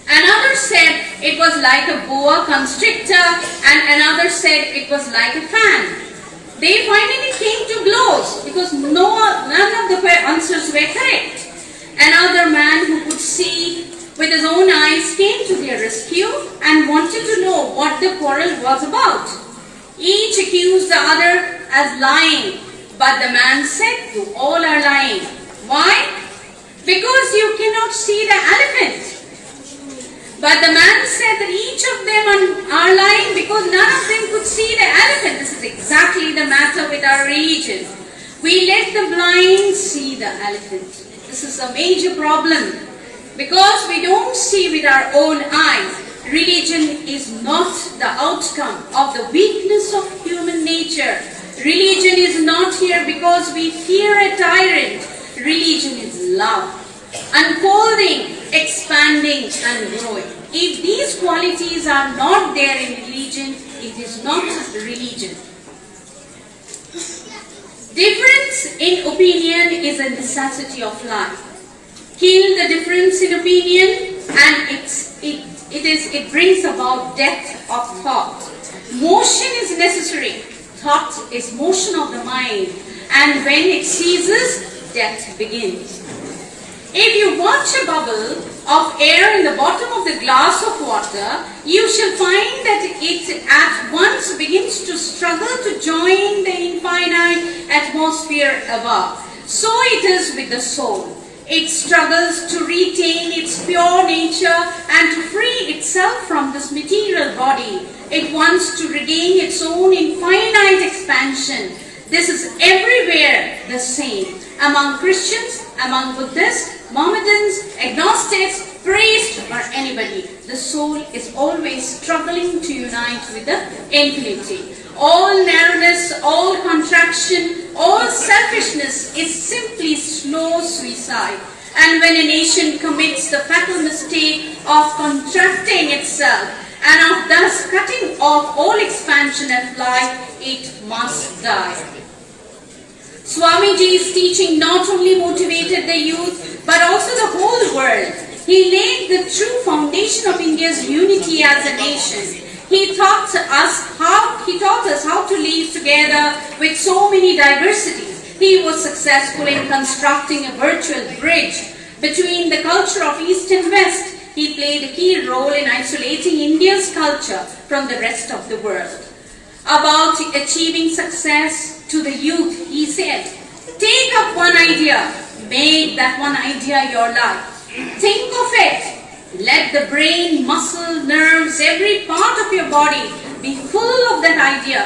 Speaker 6: another said it was like a boa constrictor, and another said it was like a fan. They finally came to blows because none of the answers were correct. Another man who could see with his own eyes came to their rescue and wanted to know what the quarrel was about. Each accused the other as lying, but the man said, "You all are lying." Why? Because you cannot see the elephant. But the man said that each of them are lying because none of them could see the elephant. This is exactly the matter with our religion. We let the blind see the elephant. This is a major problem. Because we don't see with our own eyes, religion is not the outcome of the weakness of human nature. Religion is not here because we fear a tyrant. Religion is love, unfolding, expanding and growing. If these qualities are not there in religion, it is not religion. Difference in opinion is a necessity of life. Kill the difference in opinion and it brings about depth of thought. Motion is necessary. Thought is motion of the mind, and when it ceases, death begins. If you watch a bubble of air in the bottom of the glass of water, you shall find that it at once begins to struggle to join the infinite atmosphere above. So it is with the soul. It struggles to retain its pure nature and to free itself from this material body. It wants to regain its own infinite expansion. This is everywhere the same. Among Christians, among Buddhists, Mohammedans, agnostics, priests, or anybody, the soul is always struggling to unite with the infinity. All narrowness, all contraction, all selfishness is simply slow suicide. And when a nation commits the fatal mistake of contracting itself and of thus cutting off all expansion of life, it must die. Swamiji's teaching not only motivated the youth, but also the whole world. He laid the true foundation of India's unity as a nation. He taught us how to live together with so many diversities. He was successful in constructing a virtual bridge between the culture of East and West. He played a key role in isolating India's culture from the rest of the world. About achieving success to the youth, he said, take up one idea, make that one idea your life. Think of it. Let the brain, muscle, nerves, every part of your body be full of that idea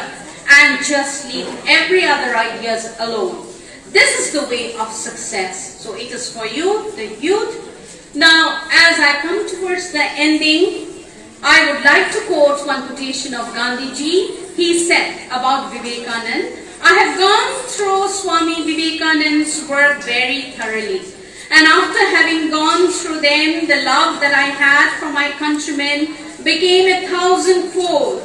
Speaker 6: and just leave every other ideas alone. This is the way of success. So it is for you, the youth. Now, as I come towards the ending, I would like to quote one quotation of Gandhiji. He said about Vivekananda, I have gone through Swami Vivekananda's work very thoroughly. And after having gone through them, the love that I had for my countrymen became 1,000-fold.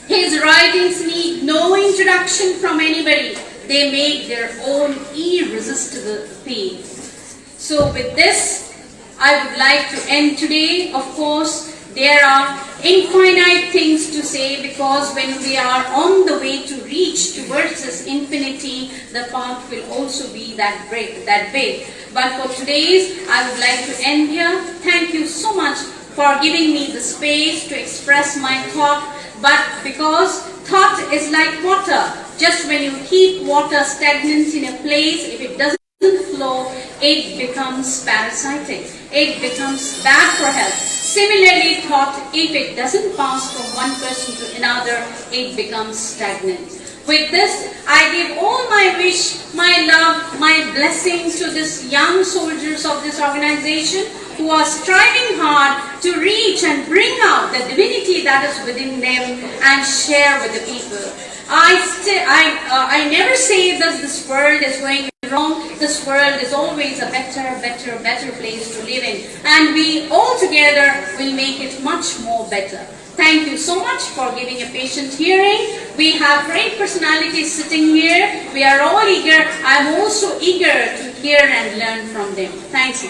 Speaker 6: His writings need no introduction from anybody. They make their own irresistible appeal. So with this, I would like to end today. Of course, there are infinite things to say, because when we are on the way to reach towards this infinity, the path will also be that big. But for today's, I would like to end here. Thank you so much for giving me the space to express my thought. But because thought is like water, just when you keep water stagnant in a place, if it doesn't flow, it becomes parasitic. It becomes bad for health. Similarly, thought, if it doesn't pass from one person to another, it becomes stagnant. With this, I give all my wish, my love, my blessings to these young soldiers of this organization who are striving hard to reach and bring out the divinity that is within them and share with the people. I never say that this world is going wrong. This world is always a better place to live in, and we all together will make it much more better. Thank you so much for giving a patient hearing. We have great personalities sitting here. We are all eager. I am also eager to hear and learn from them. Thank you.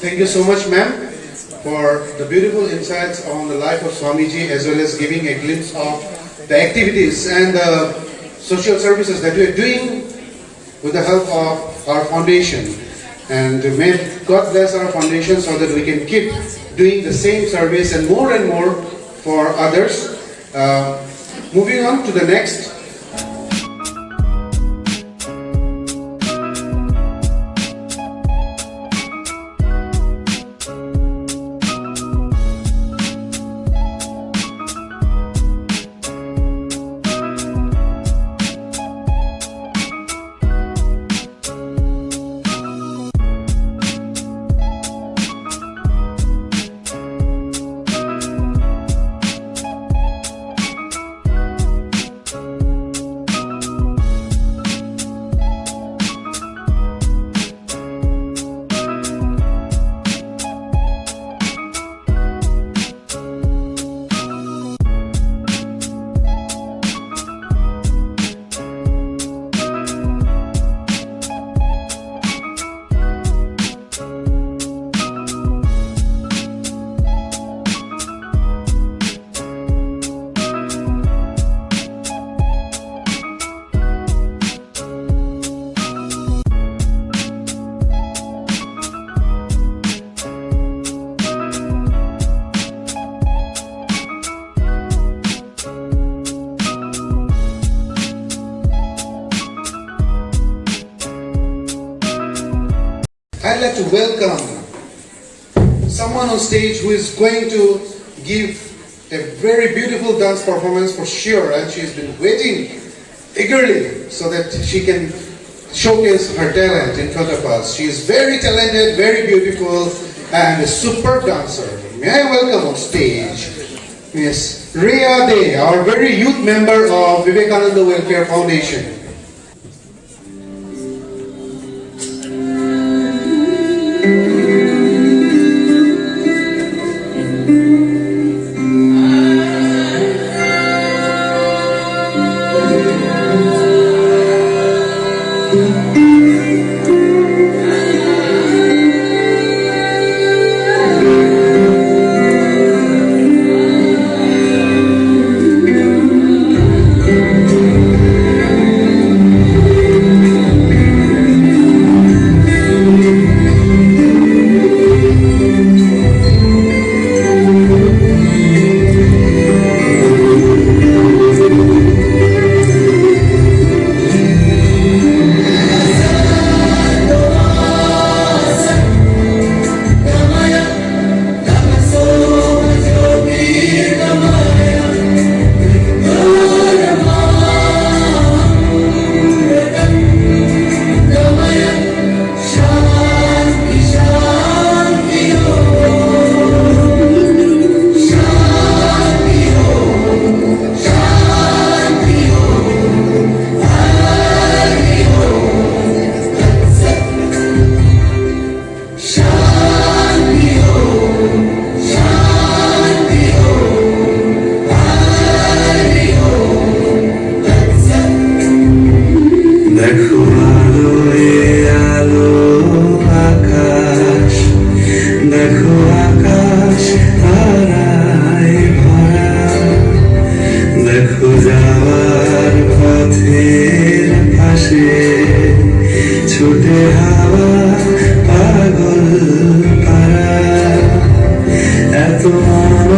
Speaker 1: Thank you so much, ma'am, for the beautiful insights on the life of Swamiji, as well as giving a glimpse of the activities and the social services that we are doing with the help of our foundation. And may God bless our foundation so that we can keep doing the same service and more for others. Moving on to the next. I'd like to welcome someone on stage who is going to give a very beautiful dance performance for sure, and she's been waiting eagerly so that she can showcase her talent in front of us. She is very talented, very beautiful, and a superb dancer. May I welcome on stage Miss Rhea Day, our very youth member of Vivekananda Welfare Foundation.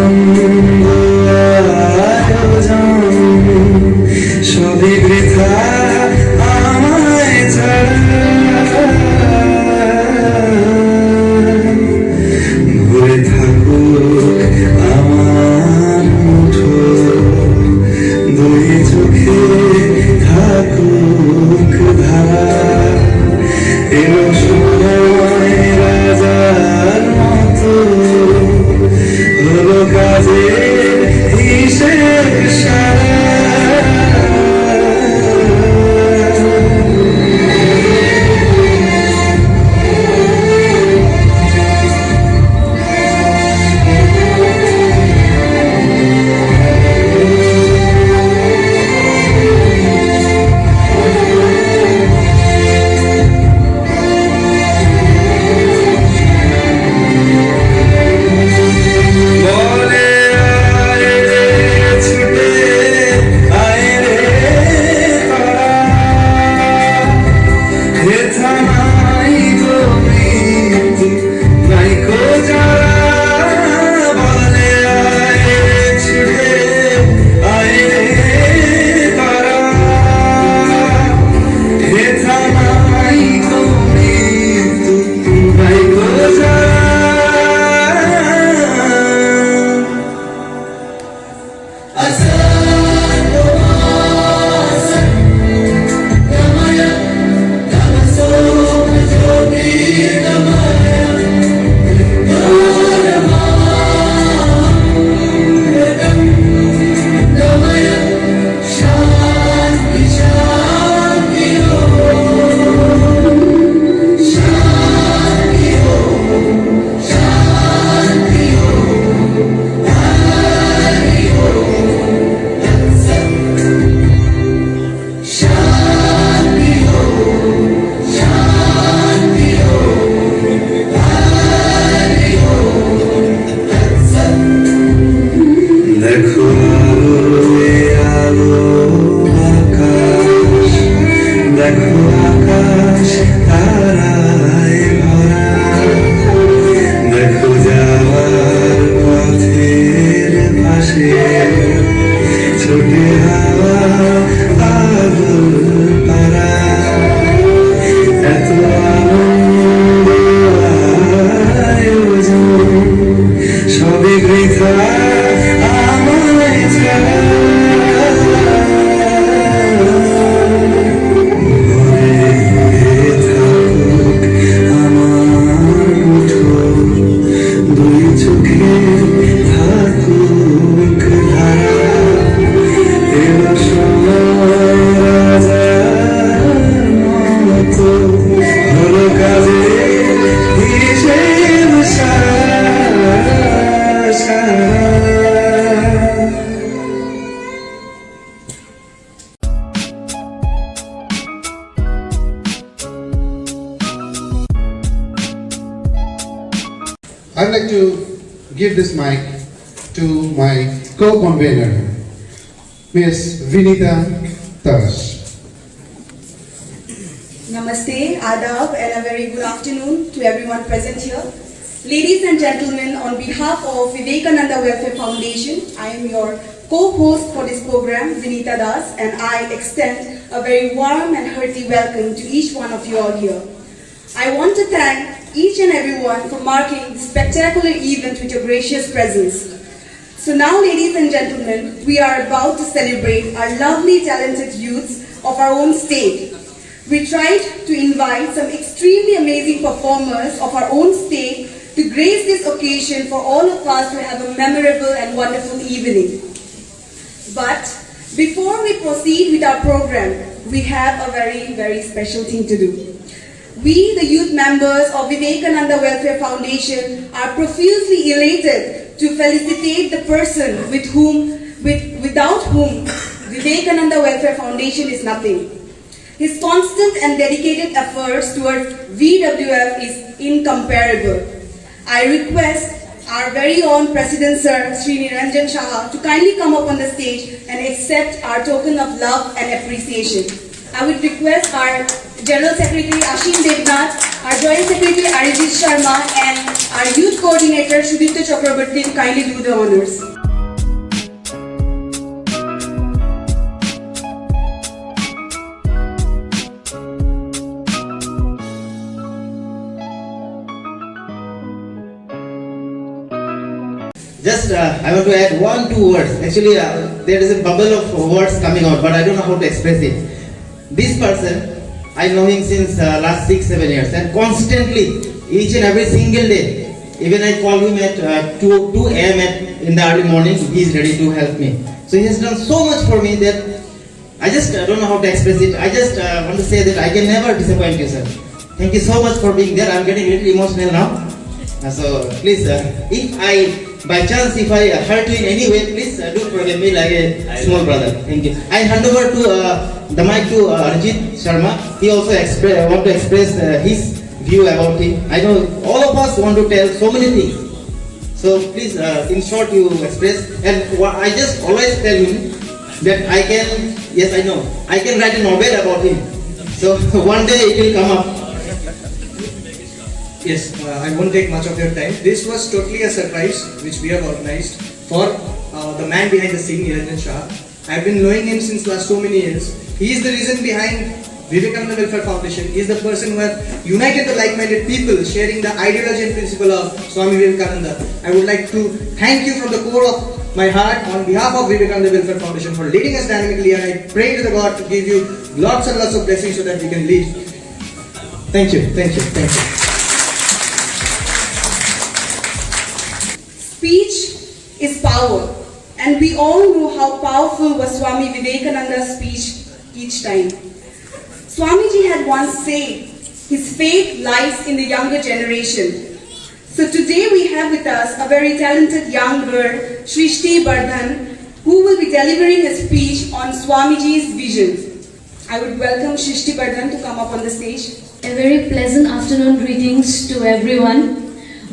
Speaker 5: আনন্দ আয়োজন সবই বৃথা আমায় ছাড়া ভরে থাকুক আমার মুঠো দুই চোখে থাকুক ধারা এলো সময় রাজার মতো হলো কাজের হিসেব সারা বলে আয় রে ছুটে আয় রে তারা হেথা নাই গো মৃত্যু নাই গো যারা বলে আয় রে ছুটে আয় রে তারা হেথা নাই গো মৃত্যু নাই গো যারা দেখো আলোয় আলো আকাশ দেখো আকাশ তারায় ভরা দেখো যাওয়ার পথের পাশে ছোটে হাওয়া আলোর পারা এত আনন্দ আয়োজন সবই বৃথা আমায় ছাড়া ভরে থাকুক আমার মুঠো দুই চোখে থাকুক ধারা এলো সময় রাজার মতো হলো কাজে হিসেব সারা সারা
Speaker 1: I'd like to give this mic to my co-convener, Ms. Vinita Taras.
Speaker 7: Namaste, Adab, and a very good afternoon to everyone present here. Ladies and gentlemen, on behalf of Vivekananda Welfare Foundation, I am your co-host for this program, Vinita Das, and I extend a very warm and hearty welcome to each one of you all here. I want to thank each and everyone for marking this spectacular event with your gracious presence. So now, ladies and gentlemen, we are about to celebrate our lovely talented youths of our own state. We tried to invite some extremely amazing performers of our own state to grace this occasion for all of us to have a memorable and wonderful evening. But before we proceed with our program, we have a very special thing to do. We, the youth members of Vivekananda Welfare Foundation, are profusely elated to felicitate the person without whom Vivekananda Welfare Foundation is nothing. His constant and dedicated efforts towards VWF is incomparable. I request our very own President Sir, Sri Niranjan Shah, to kindly come up on the stage and accept our token of love and appreciation. I would request our General Secretary Ashim Devnath, our Joint Secretary Arijit Sharma, and our youth coordinator Sudipta Chakrabarti to kindly do the honors.
Speaker 4: Just I want to add 1-2 words. Actually, there is a bubble of words coming out, but I don't know how to express it. This person, I know him since last 6-7 years, and constantly, each and every single day, even I call him at 2 a.m. in the early morning, he is ready to help me. So he has done so much for me that I just don't know how to express it. I just want to say that I can never disappoint you, sir. Thank you so much for being there. I'm getting a little emotional now. So please, if by chance if I hurt you in any way, please don't forget me like a small brother. Thank you. I hand over to the mic to Arjit Sharma. He also want to express his view about him. I know all of us want to tell so many things. So please, in short, you express. And I just always tell him that I can. Yes, I know. I can write a novel about him. So one day it will come up.
Speaker 5: Yes, I won't take much of your time. This was totally a surprise which we have organized for the man behind the scene, Niranjan Shah. I've been knowing him since last so many years. He is the reason behind Vivekananda Welfare Foundation. He is the person who has united the like-minded people sharing the ideology and principle of Swami Vivekananda. I would like to thank you from the core of my heart on behalf of Vivekananda Welfare Foundation for leading us dynamically, and I pray to the God to give you lots and lots of blessings so that we can lead. Thank you, thank you, thank you.
Speaker 7: Speech is power, and we all know how powerful was Swami Vivekananda's speech each time. Swamiji had once said, his faith lies in the younger generation. So today we have with us a very talented young girl, Shrishti Bardhan, who will be delivering a speech on Swamiji's vision. I would welcome Shrishti Bardhan to come up on the stage.
Speaker 8: A very pleasant afternoon greetings to everyone.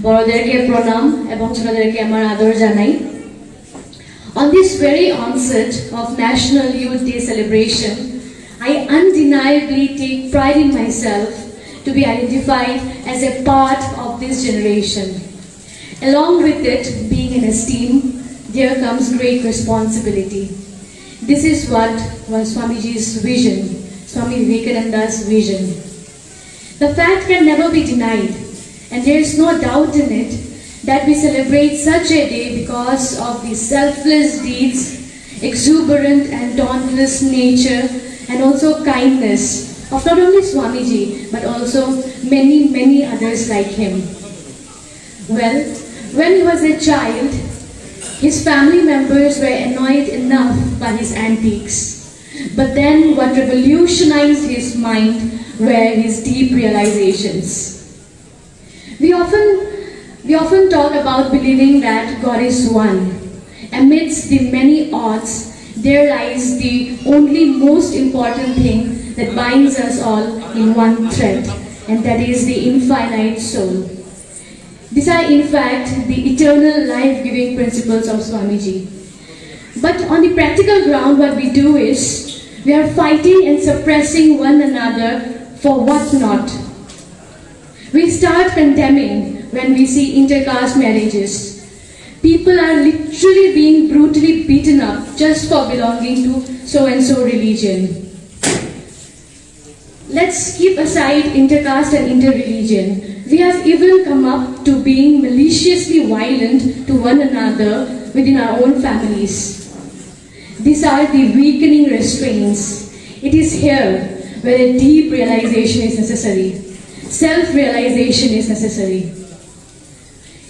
Speaker 8: বড়দেরকে প্রণাম এবং ছোটদেরকে আমার আদর জানাই। On this very onset of National Youth Day celebration, I undeniably take pride in myself to be identified as a part of this generation. Along with it being an esteem, there comes great responsibility. This is what was Swamiji's vision, Swami Vivekananda's vision. The fact can never be denied. And there is no doubt in it that we celebrate such a day because of the selfless deeds, exuberant and dauntless nature, and also kindness of not only Swamiji, but also many, many others like him. Well, when he was a child, his family members were annoyed enough by his antics. But then what revolutionized his mind were his deep realizations. We often talk about believing that God is one. Amidst the many odds, there lies the only most important thing that binds us all in one thread, and that is the infinite soul. These are in fact the eternal life-giving principles of Swamiji. But on the practical ground, what we do is, we are fighting and suppressing one another for what not. We start condemning when we see intercaste marriages. People are literally being brutally beaten up just for belonging to so-and-so religion. Let's keep aside intercaste and interreligion. We have even come up to being maliciously violent to one another within our own families. These are the weakening restraints. It is here where a deep realization is necessary. Self-realization is necessary.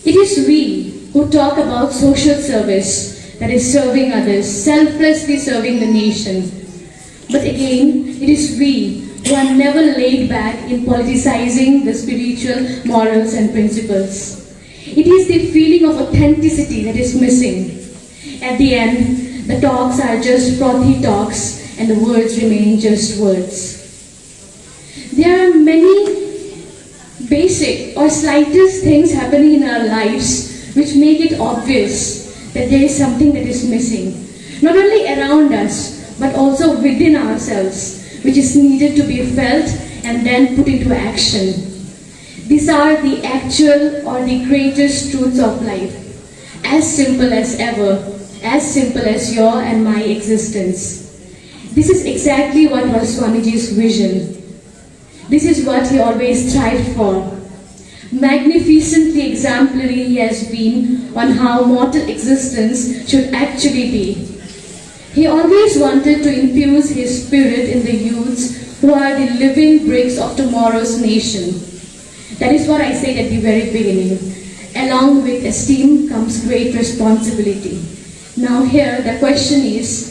Speaker 8: It is we who talk about social service, that is serving others, selflessly serving the nation. But again, it is we who are never laid back in politicizing the spiritual morals and principles. It is the feeling of authenticity that is missing. At the end, the talks are just frothy talks and the words remain just words. There are many basic or slightest things happening in our lives which make it obvious that there is something that is missing, not only around us but also within ourselves, which is needed to be felt and then put into action. These are the actual or the greatest truths of life. As simple as ever, as simple as your and my existence. This is exactly what was Swamiji's vision. This is what he always strived for. Magnificently exemplary he has been on how mortal existence should actually be. He always wanted to infuse his spirit in the youths who are the living bricks of tomorrow's nation. That is what I said at the very beginning. Along with esteem comes great responsibility. Now here the question is,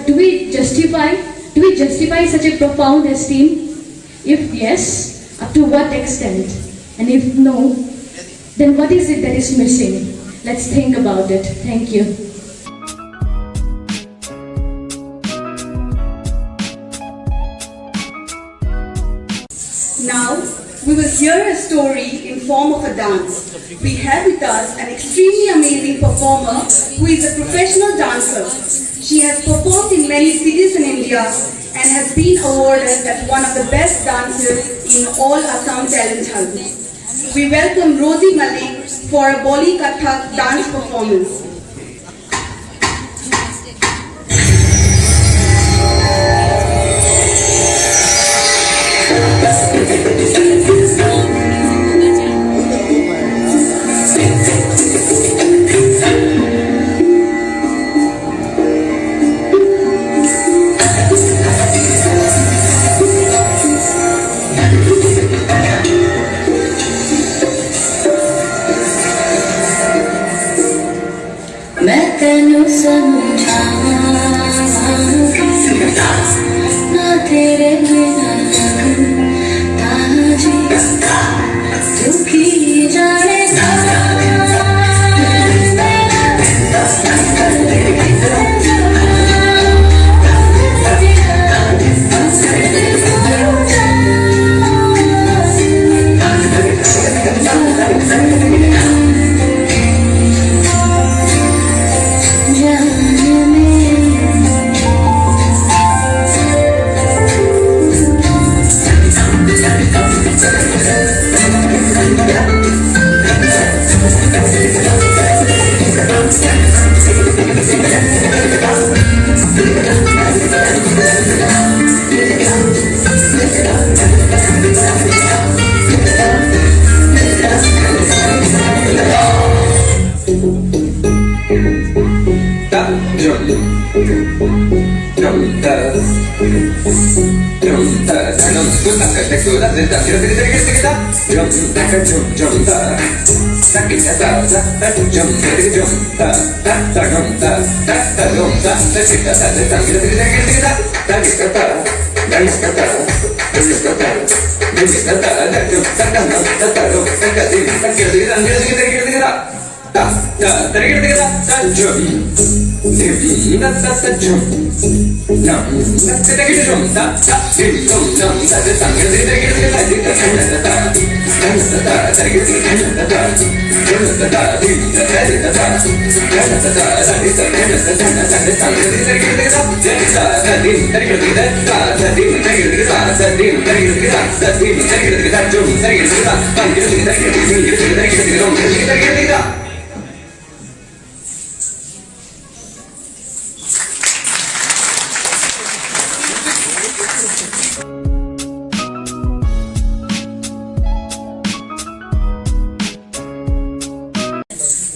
Speaker 8: do we justify such a profound esteem? If yes, up to what extent? And if no, then what is it that is missing? Let's think about it. Thank you.
Speaker 7: Now, we will hear a story in form of a dance. We have with us an extremely amazing performer who is a professional dancer. She has performed in many cities in India and has been awarded as one of the best dancers in all Assam talent hunts. We welcome Rosie Malik for a Bolly Kathak dance performance.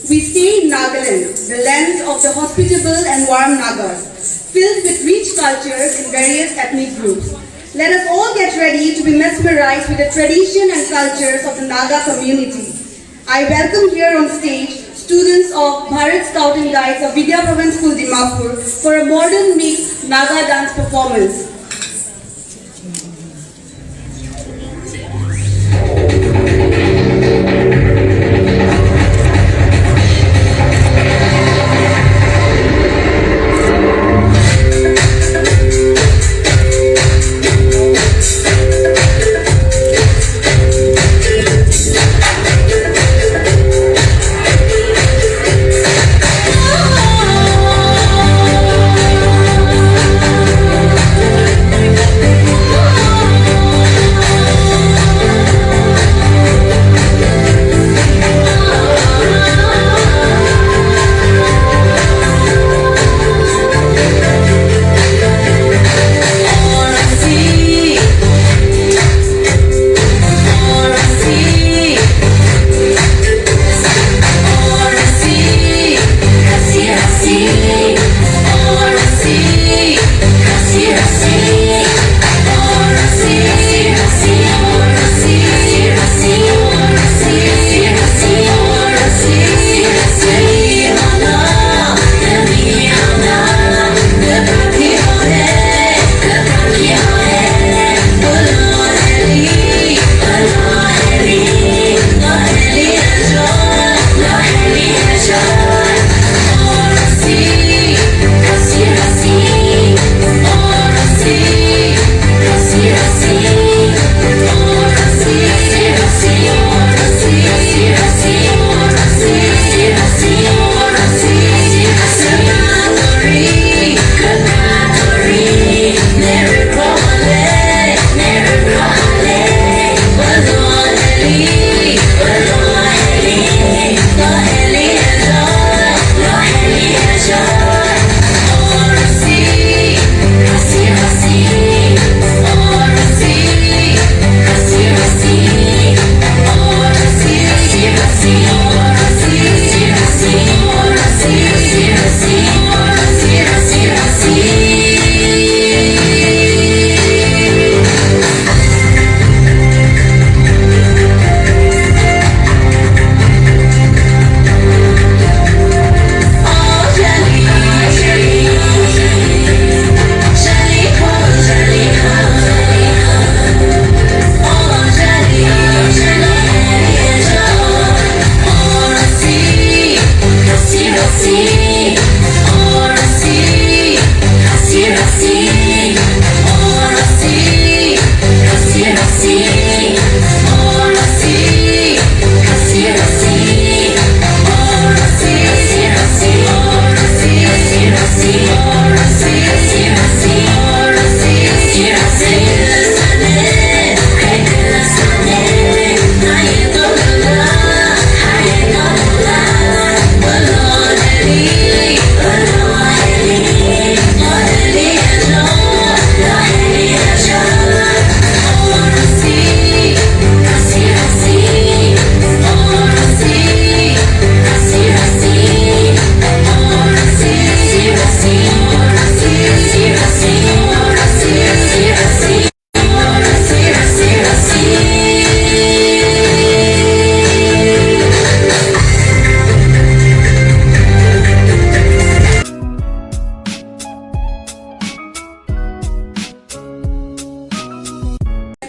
Speaker 7: We stay in Nagaland, the land of the hospitable and warm Nagas, filled with rich cultures in various ethnic groups. Let us all get ready to be mesmerized with the tradition and cultures of the Naga community. I welcome here on stage students of Bharat Scout and Guides of Vidya Bhavan School, Dimapur for a modern mixed Naga dance performance.
Speaker 3: Jai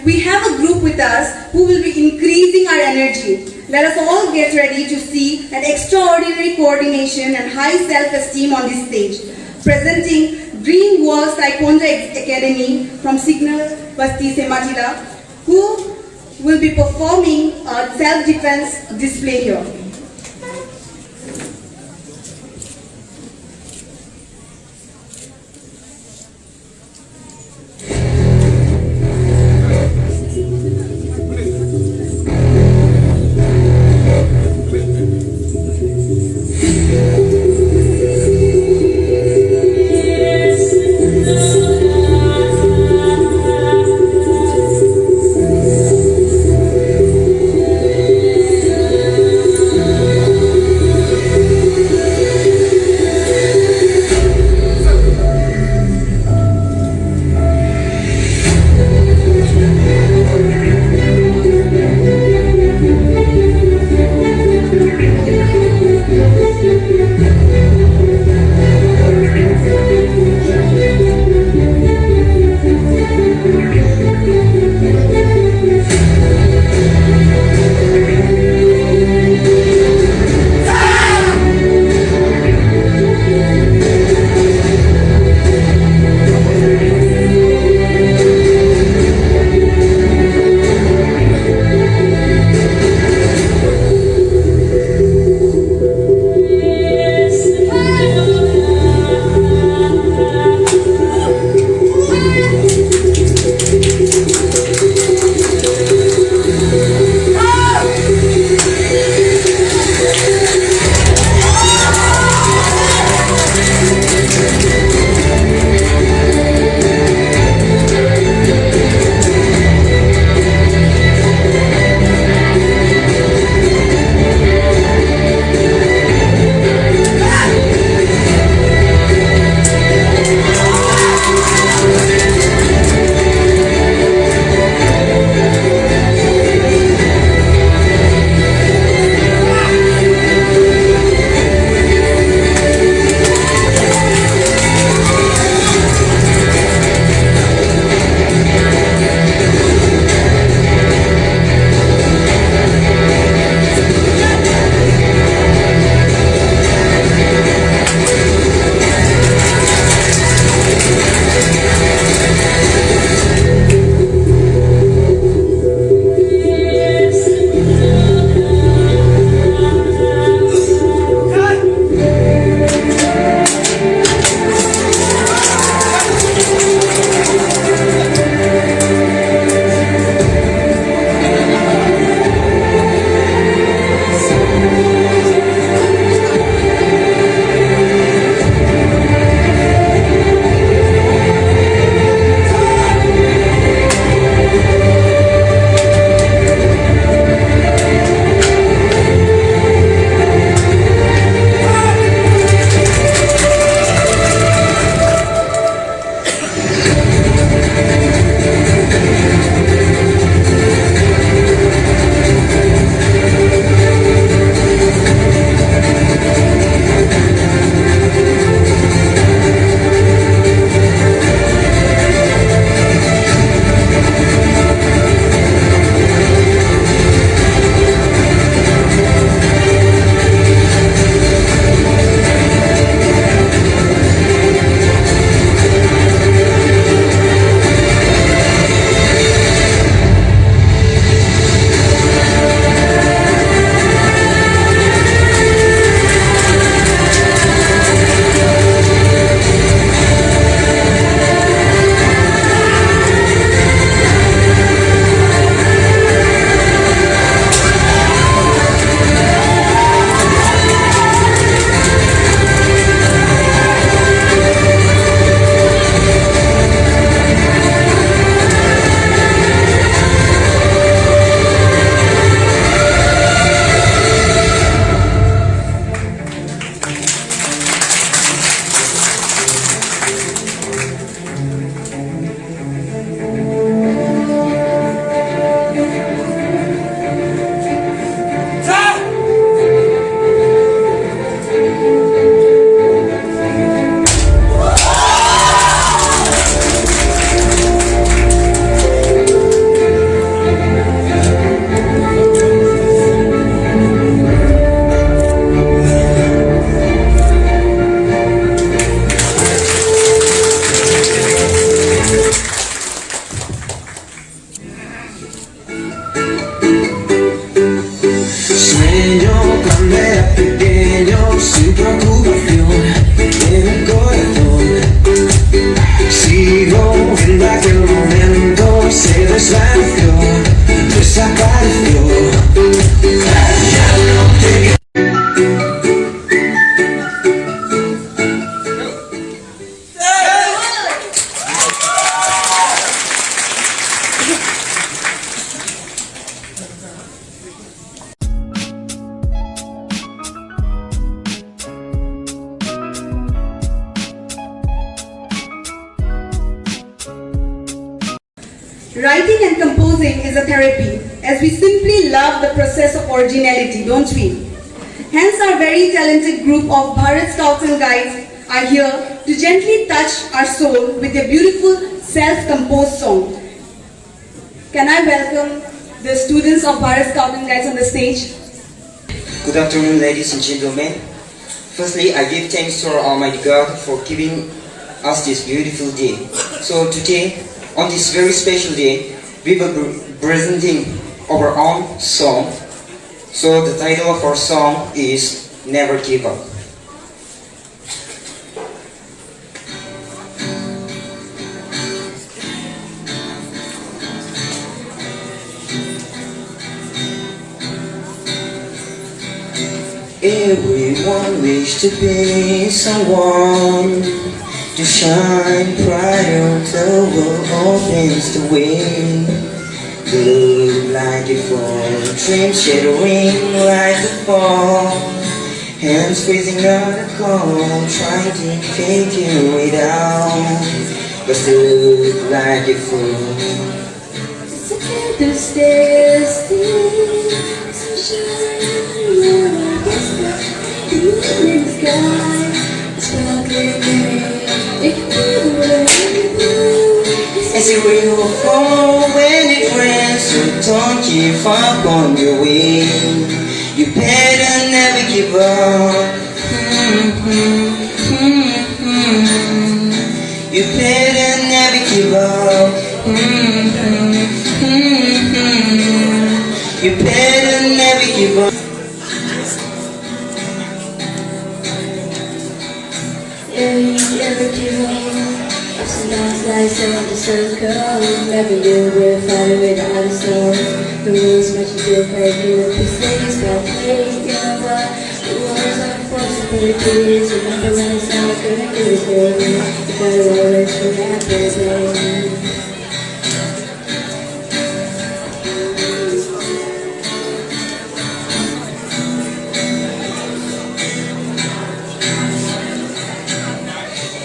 Speaker 7: We have a group with us who will be increasing our energy. Let us all get ready to see an extraordinary coordination and high self-esteem on this stage. Presenting Green Walls Taekwondo Academy from Signal Basti Sema, who will be performing a self-defense display here. Writing and composing is a therapy, as we simply love the process of originality, don't we? Hence, our very talented group of Bharat Scouts and Guides are here to gently touch our soul with their beautiful self-composed song. Can I welcome the students of Bharat Scouts and Guides on the stage?
Speaker 9: Good afternoon, ladies and gentlemen. Firstly, I give thanks to our Almighty God for giving us this beautiful day. So today, on this very special day, we will be presenting our own song. So the title of our song is Never Give Up. Everyone wish to be someone, to shine brighter till the world opens the way. Look like a fall, dreams shattering like the fall. Hands squeezing out the cold, trying to take your way down. But still look like a fool.
Speaker 8: It's okay to stay still, so shine like the sky, the moon in the sky, sparkling it will
Speaker 9: As it will fall when it rains, so don't give up on your way. You better never give up. You better never give up. You better never give up.
Speaker 8: Never give up. Ups and downs, lies around the circle. Never knew we're fighting without a soul. The rules much different, you know, these days, but hey, you know what? The wars are possibilities. Remember when it's not gonna do it for me. You gotta always remember, baby.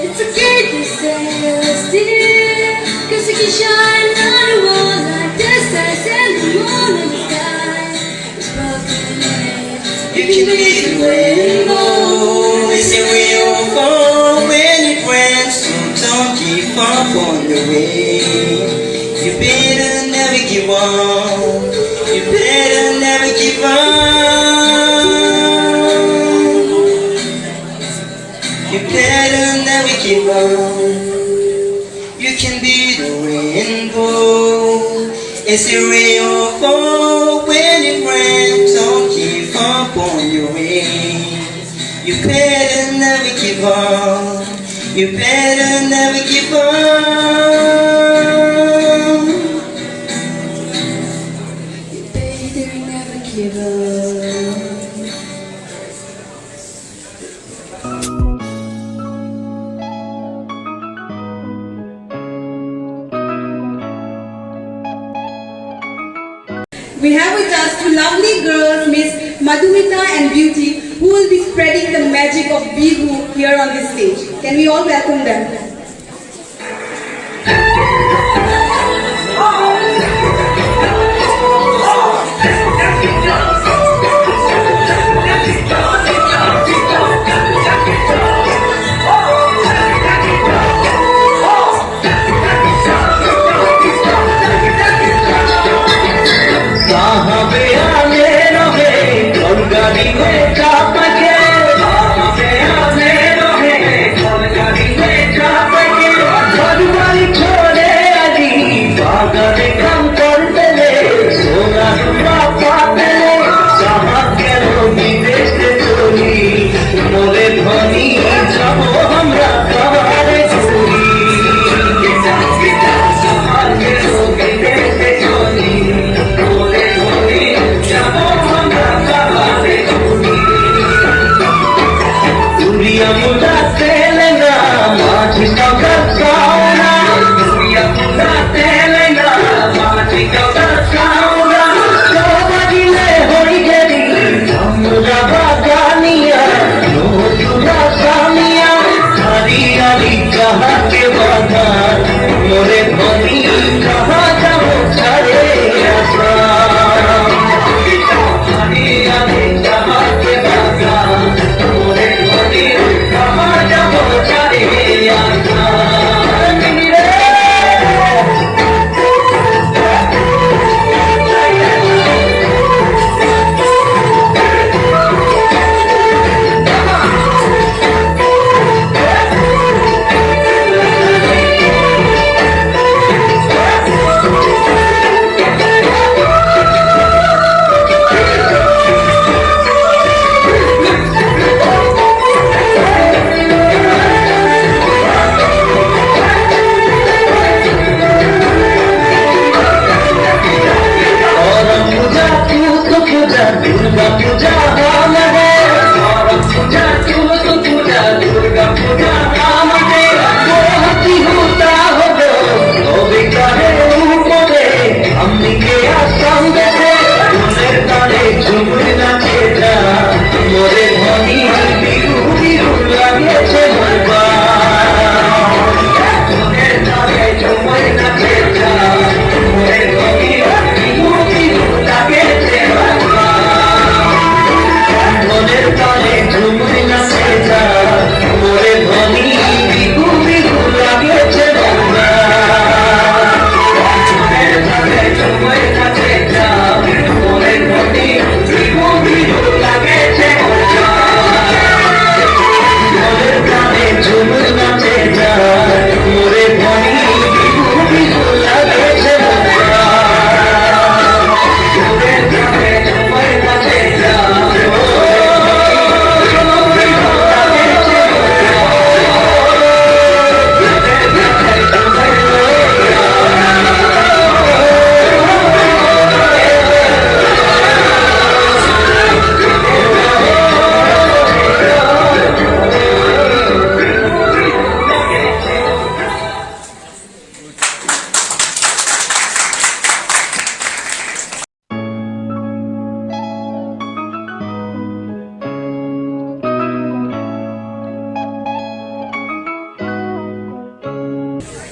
Speaker 8: It's okay to stay still, 'cause you can shine on the wall like the stars and the moon in the sky. It's broken.
Speaker 9: You can be the rainbow. It's a real fall when it rains, so don't give up on the way. You better never give up. You better never give up. You better never give up. You can be the rainbow. It's a ray of fall when it rains. Don't give up on your way. You better never give up. You better never give up.
Speaker 8: You better never give up.
Speaker 7: We have with us two lovely girls, Miss Madhumita and Beauty, who will be spreading the magic of Bihu here on this stage. Can we all welcome them?
Speaker 3: Chapa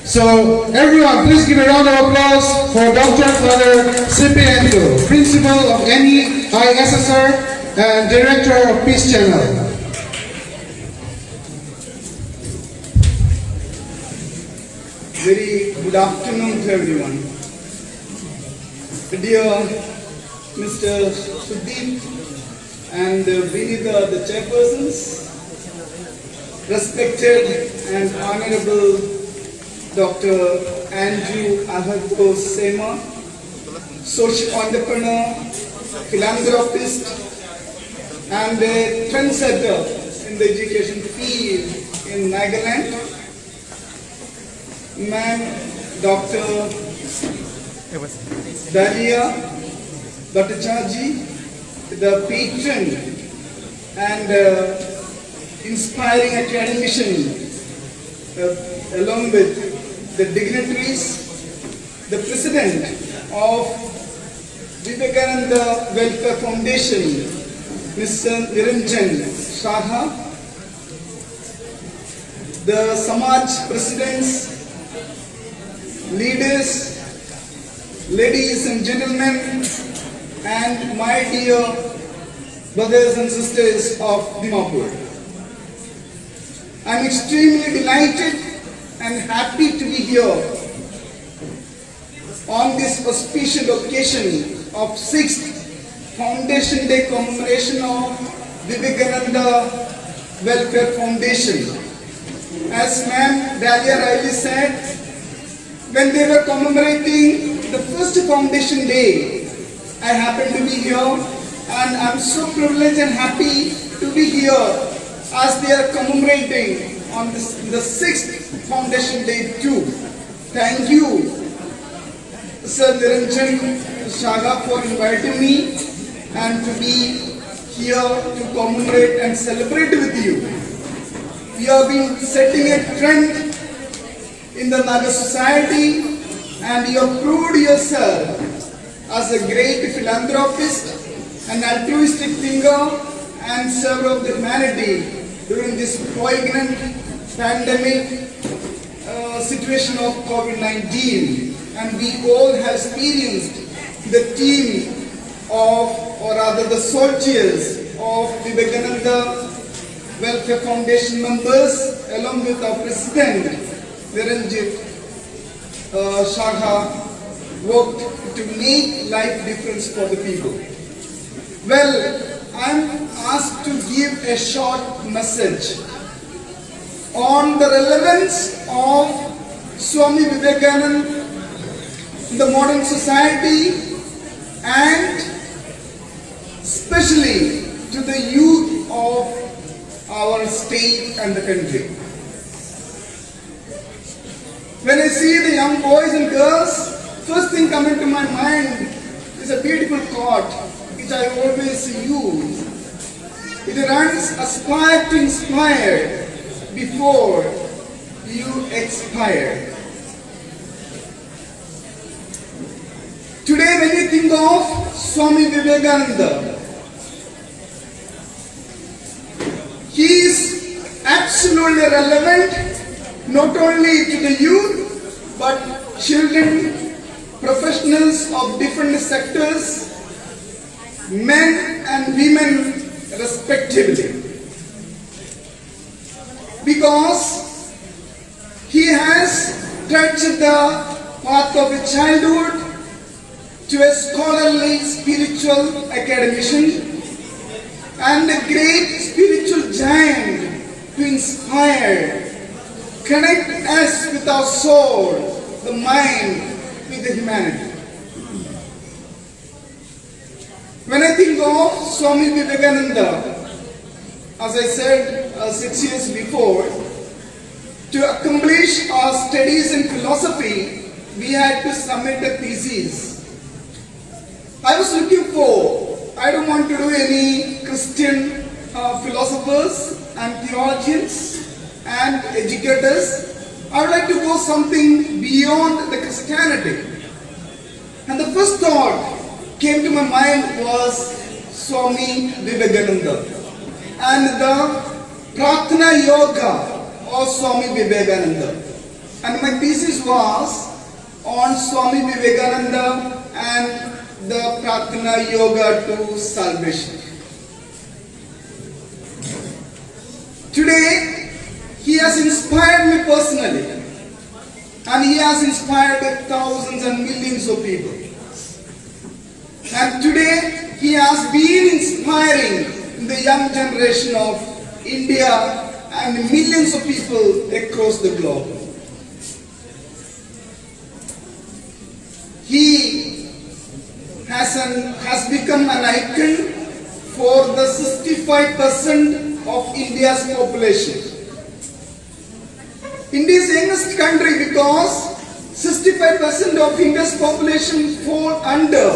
Speaker 1: So everyone, please give a round of applause for Dr. Father Anto, Principal of NEISSR and Director of Peace Channel.
Speaker 10: Very good afternoon to everyone. Dear Mr. Sudeep and Vinita, the chairpersons, respected and honorable Dr. Ahoto, Sema, social entrepreneur, philanthropist, and a trendsetter in the education field in Nagaland, Ma'am Dr. Dalia Bhattacharjee, the patron and inspiring academician, along with the dignitaries, the president of Vivekananda Welfare Foundation, Mr. Niranjan Saha, the Samaj presidents, leaders, ladies and gentlemen, and my dear brothers and sisters of Dimapur. I am extremely delighted and happy to be here on this auspicious occasion of 6th Foundation Day commemoration of Vivekananda Welfare Foundation. As Ma'am Dalia rightly said, when they were commemorating the first Foundation Day, I happened to be here, and I'm so privileged and happy to be here as they are commemorating on the 6th Foundation Day too. Thank you, Sir Niranjan Saga, for inviting me and to be here to commemorate and celebrate with you. We have been setting a trend in the Naga society, and you have proved yourself as a great philanthropist, an altruistic thinker, and server of the humanity during this poignant pandemic situation of COVID-19. And we all have experienced the team of, or rather the soldiers of Vivekananda Welfare Foundation members, along with our president, Niranjan Saha, worked to make life difference for the people. Well, I am asked to give a short message on the relevance of Swami Vivekananda in the modern society, and especially to the youth of our state and the country. When I see the young boys and girls, first thing coming to my mind is a beautiful quote which I always use. It runs, aspire to inspire before you expire. Today when you think of Swami Vivekananda, he is absolutely relevant not only to the youth but children, professionals of different sectors, men and women respectively. Because he has touched the path of a childhood to a scholarly spiritual academician and a great spiritual giant to inspire, connect us with our soul, the mind, with the humanity. When I think of Swami Vivekananda, as I said 6 years before, to accomplish our studies in philosophy, we had to submit a thesis. I was looking for, I don't want to do any Christian philosophers and theologians and educators. I would like to go something beyond the Christianity. And the first thought came to my mind was Swami Vivekananda and the Pratna Yoga of Swami Vivekananda. and my thesis was on Swami Vivekananda and the Pratna Yoga to Salvation. Today, he has inspired me personally, and he has inspired thousands and millions of people. And today, he has been inspiring the young generation of India and millions of people across the globe. He has become an icon for the 65% of India's population. India is the youngest country because 65% of India's population fall under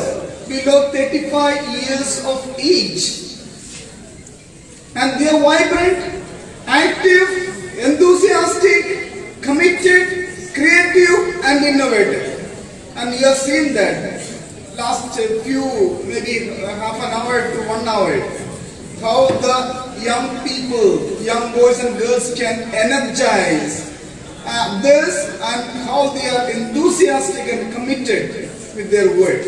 Speaker 10: below 35 years of age. And they are vibrant, active, enthusiastic, committed, creative and innovative. And you have seen that last few, maybe half an hour to 1 hour, how the young people, young boys and girls can energize this and how they are enthusiastic and committed with their work.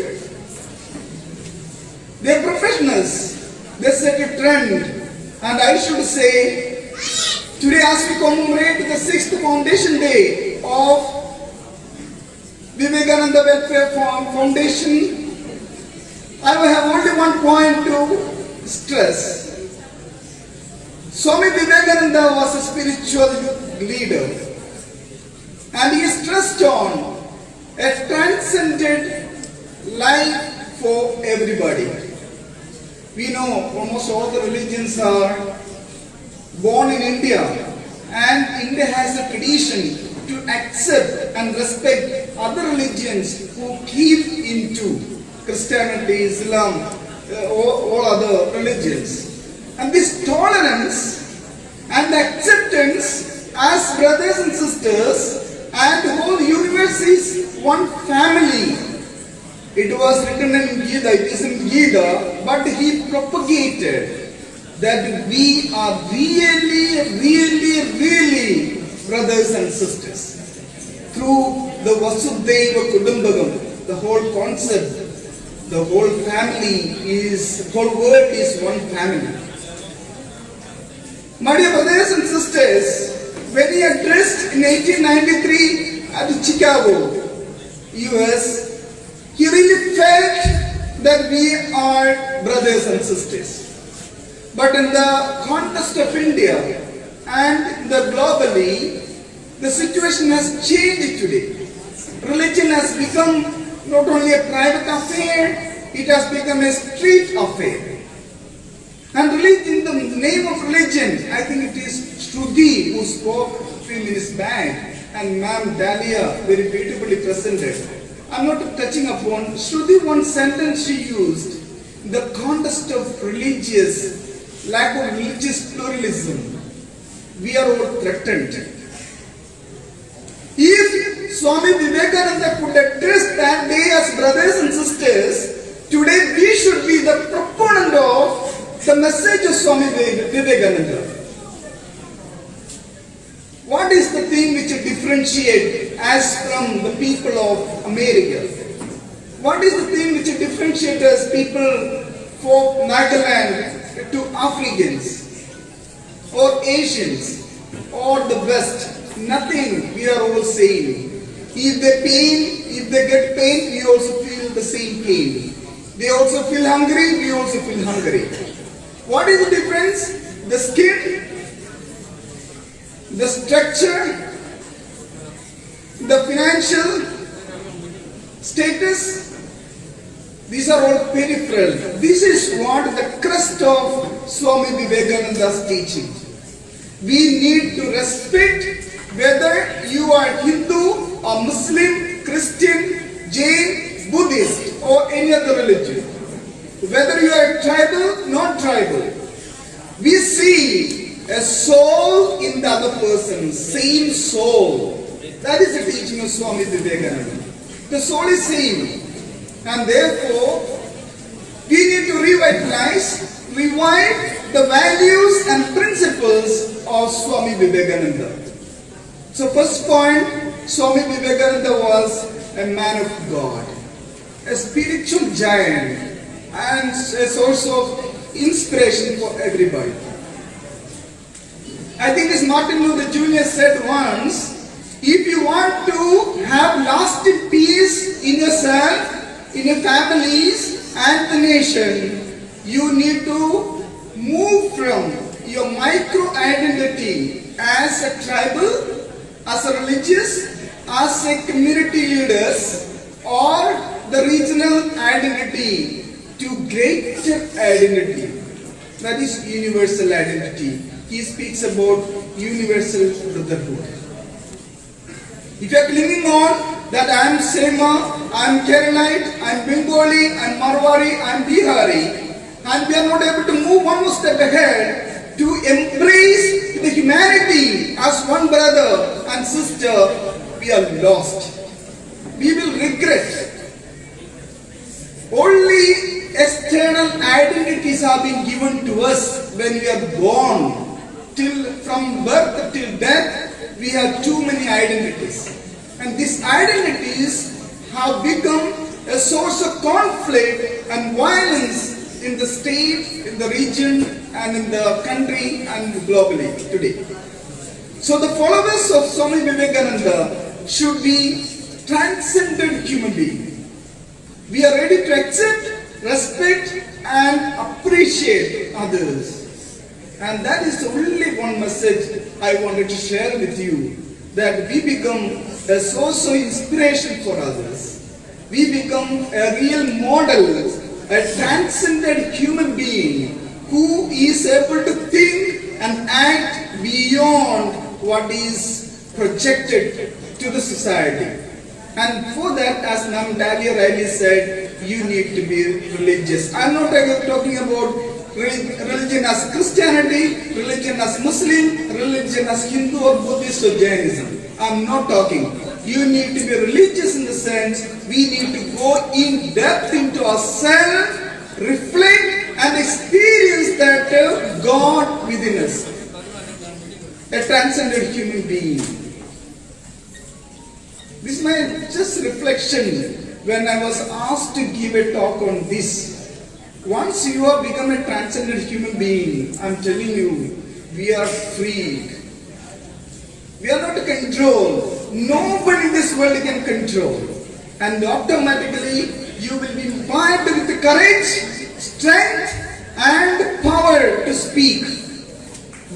Speaker 10: They are professionals. They set a trend. And I should say, today as we commemorate the 6th Foundation Day of Vivekananda Welfare Foundation, I will have only one point to stress. Swami Vivekananda was a spiritual leader, and he stressed on a transcendent life for everybody. We know almost all the religions are born in India, and India has a tradition to accept and respect other religions who keep into Christianity, Islam, all other religions. And this tolerance and acceptance as brothers and sisters and the whole universe is one family. It was written in Gita, it is in Gita, but he propagated that we are really, really, really brothers and sisters. Through the Vasudhaiva Kudumbakam, the whole concept, the whole family is, whole world is one family. My dear brothers and sisters, when he addressed in 1893 at Chicago, US, he really felt that we are brothers and sisters. But in the context of India and globally, the situation has changed today. Religion has become not only a private affair, it has become a street affair. And religion, in the name of religion, I think it is Shruti who spoke a few minutes back, and Ma'am Dahlia very beautifully presented. I'm not touching upon Shruti, one sentence she used, in the context of lack of religious pluralism, we are all threatened. If Swami Vivekananda could address that day as brothers and sisters, today we should be the proponent of the message of Swami Vivekananda. What is the thing which differentiates us from the people of America? What is the thing which differentiates us people from Nagaland to Africans or Asians or the West? Nothing. We are all same. If they get pain, we also feel the same pain. They also feel hungry, we also feel hungry. What is the difference? The skin, the structure, the financial status, these are all peripheral. This is what the crust of Swami Vivekananda's teaching. We need to respect whether you are Hindu or Muslim, Christian, Jain, Buddhist or any other religion. Whether you are tribal, not tribal. We see a soul in the other person, same soul. That is the teaching of Swami Vivekananda. The soul is same. And therefore, we need to revive the values and principles of Swami Vivekananda. So first point, Swami Vivekananda was a man of God, a spiritual giant, and a source of inspiration for everybody. I think as Martin Luther Jr. said once, if you want to have lasting peace in yourself, in your families and the nation, you need to move from your micro identity as a tribal, as a religious, as a community leaders, or the regional identity to greater identity. That is universal identity. He speaks about universal brotherhood. If you are clinging on that I am Sema, I am Keralite, I am Bengali, I am Marwari, I am Bihari, and we are not able to move one more step ahead to embrace the humanity as one brother and sister, we are lost. We will regret. Only external identities have been given to us when we are born. From birth till death, we have too many identities. And these identities have become a source of conflict and violence in the state, in the region, and in the country and globally today. So the followers of Swami Vivekananda should be transcendent human beings. We are ready to accept, respect, and appreciate others. And that is only one message I wanted to share with you, that we become a source of inspiration for others. We become a real model, a transcendent human being who is able to think and act beyond what is projected to the society. And for that, as Nam Dalia rightly said, you need to be religious. I am not talking about religion as Christianity, religion as Muslim, religion as Hindu or Buddhist or Jainism. I am not talking. You need to be religious in the sense we need to go in depth into ourselves, reflect and experience that God within us. A transcendent human being. This is my just reflection when I was asked to give a talk on this. Once you have become a transcendent human being, I am telling you, we are free. We are not to control. Nobody in this world can control. And automatically you will be imbibed with the courage, strength and power to speak.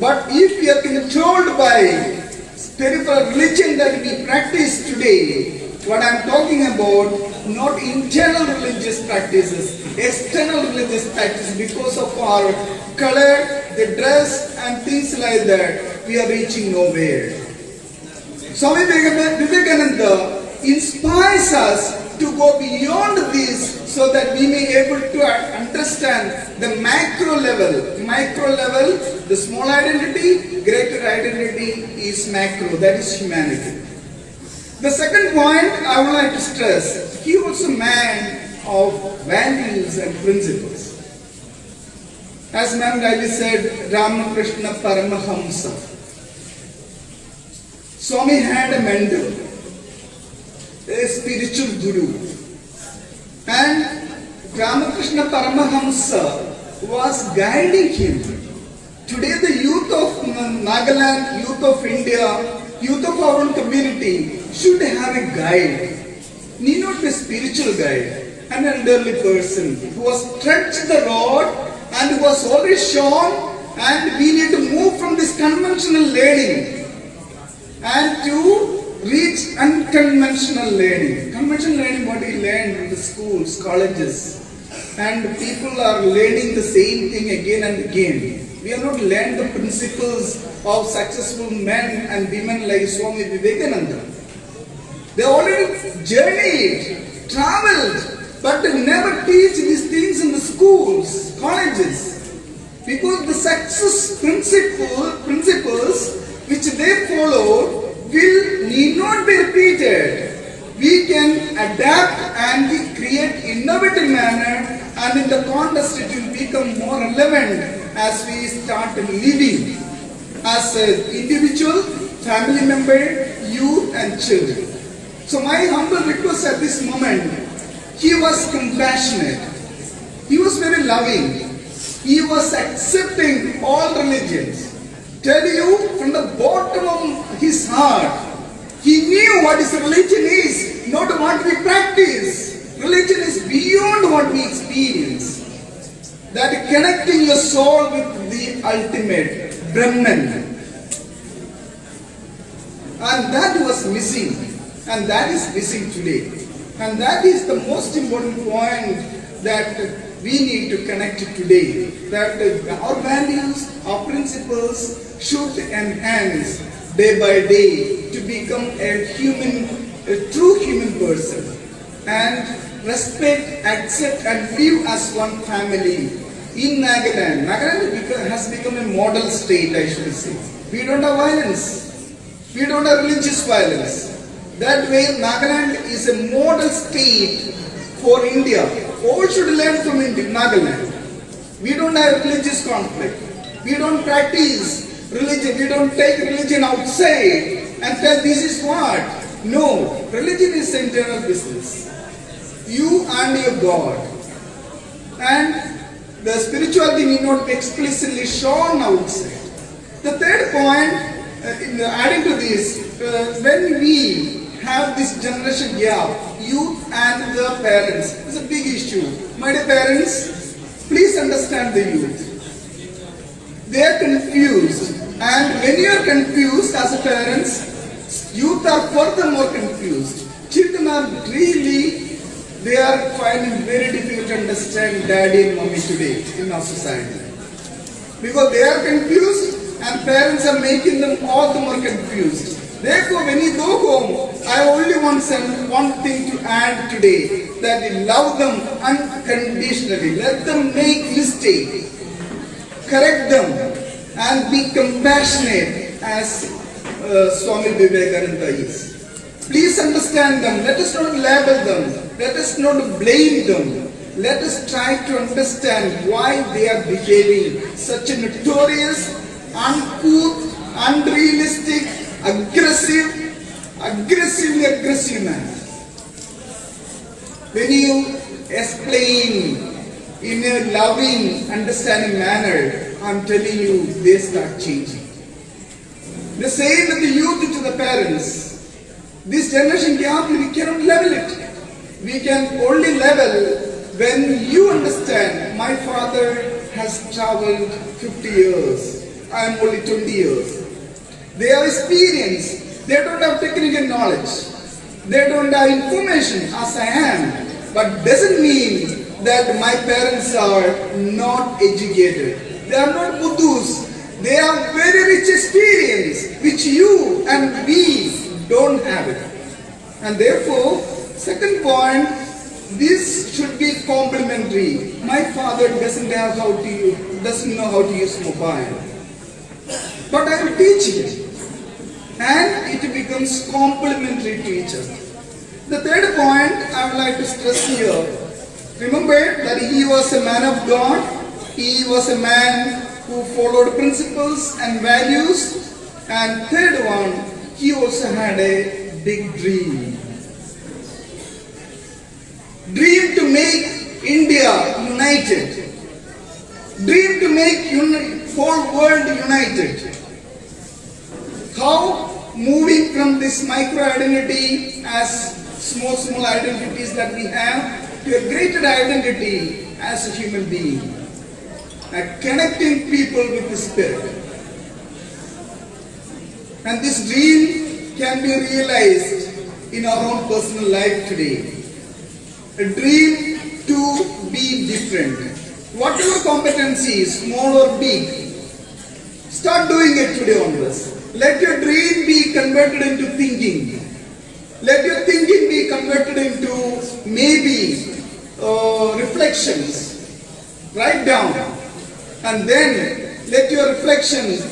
Speaker 10: But if we are controlled by spiritual religion that we practice today, what I am talking about, not internal religious practices, external religious practices, because of our color, the dress and things like that, we are reaching nowhere. Swami Vivekananda inspires us to go beyond this so that we may able to understand the macro level. Micro level, the small identity, greater identity is macro, that is humanity. The second point I would like to stress, he was a man of values and principles. As Ma'am rightly said, Ramakrishna Paramahamsa. Swami had a mentor, a spiritual guru. And Ramakrishna Paramahamsa was guiding him. Today the youth of Nagaland, youth of India, youth of our own community should have a guide. Need not be a spiritual guide, an elderly person who has treads the road and who has already shown, and we need to move from this conventional learning and to reach unconventional learning. Conventional learning, what we learn in the schools, colleges, and people are learning the same thing again and again. We have not learned the principles of successful men and women like Swami Vivekananda. They already journeyed, traveled, but they never teach these things in the schools, colleges. Because the success principles which they followed need not be repeated. We can adapt and create innovative manner, and in the context it will become more relevant as we start living as an individual, family member, youth and children. So my humble request at this moment, he was compassionate, he was very loving, he was accepting all religions. Tell you from the bottom of his heart, he knew what his religion is, not what we practice. Religion is beyond what we experience. That connecting your soul with the ultimate, Brahman. And that was missing. And that is missing today. And that is the most important point that we need to connect today. That our values, our principles should enhance day by day to become a true human person. And respect, accept and live as one family. In Nagaland, Nagaland has become a model state, I should say. We don't have violence. We don't have religious violence. That way, Nagaland is a model state for India. All should learn from Nagaland. We don't have religious conflict. We don't practice religion. We don't take religion outside and tell this is what. No, religion is internal business. You and your God. And the spirituality need not be explicitly shown outside. The third point, adding to this, when we have this generation gap, youth and the parents, it's a big issue. My dear parents, please understand the youth. They are confused, and when you are confused as a parents, youth are furthermore confused. Children are really, they are finding very difficult to understand daddy and mommy today in our society. Because they are confused and parents are making them all the more confused. Therefore, when you go home, I only want one thing to add today, that you love them unconditionally. Let them make mistakes. Correct them and be compassionate as Swami Vivekananda is. Please understand them. Let us not label them. Let us not blame them. Let us try to understand why they are behaving such a notorious, uncouth, unrealistic, aggressively aggressive manner. When you explain in a loving, understanding manner, I'm telling you, they start changing. The same with the youth to the parents. This generation gap, we cannot level it. We can only level when you understand, my father has traveled 50 years, I am only 20 years. They have experience, they don't have technical knowledge, they don't have information as I am, but doesn't mean that my parents are not educated. They are not Buddhas. They have very rich experience which you and we don't have it. And therefore, second point, this should be complementary. My father doesn't know how to use mobile, but I will teach him, and it becomes complementary to each other. The third point I would like to stress here. Remember that he was a man of God. He was a man who followed principles and values. And third one, he also had a big dream. Dream to make India united. Dream to make whole world united. How moving from this micro identity as small identities that we have to a greater identity as a human being. And connecting people with the spirit. And this dream can be realized in our own personal life today. A dream to be different. Whatever competencies, small or big, start doing it today onwards. Let your dream be converted into thinking. Let your thinking be converted into maybe reflections. Write down. And then let your reflections,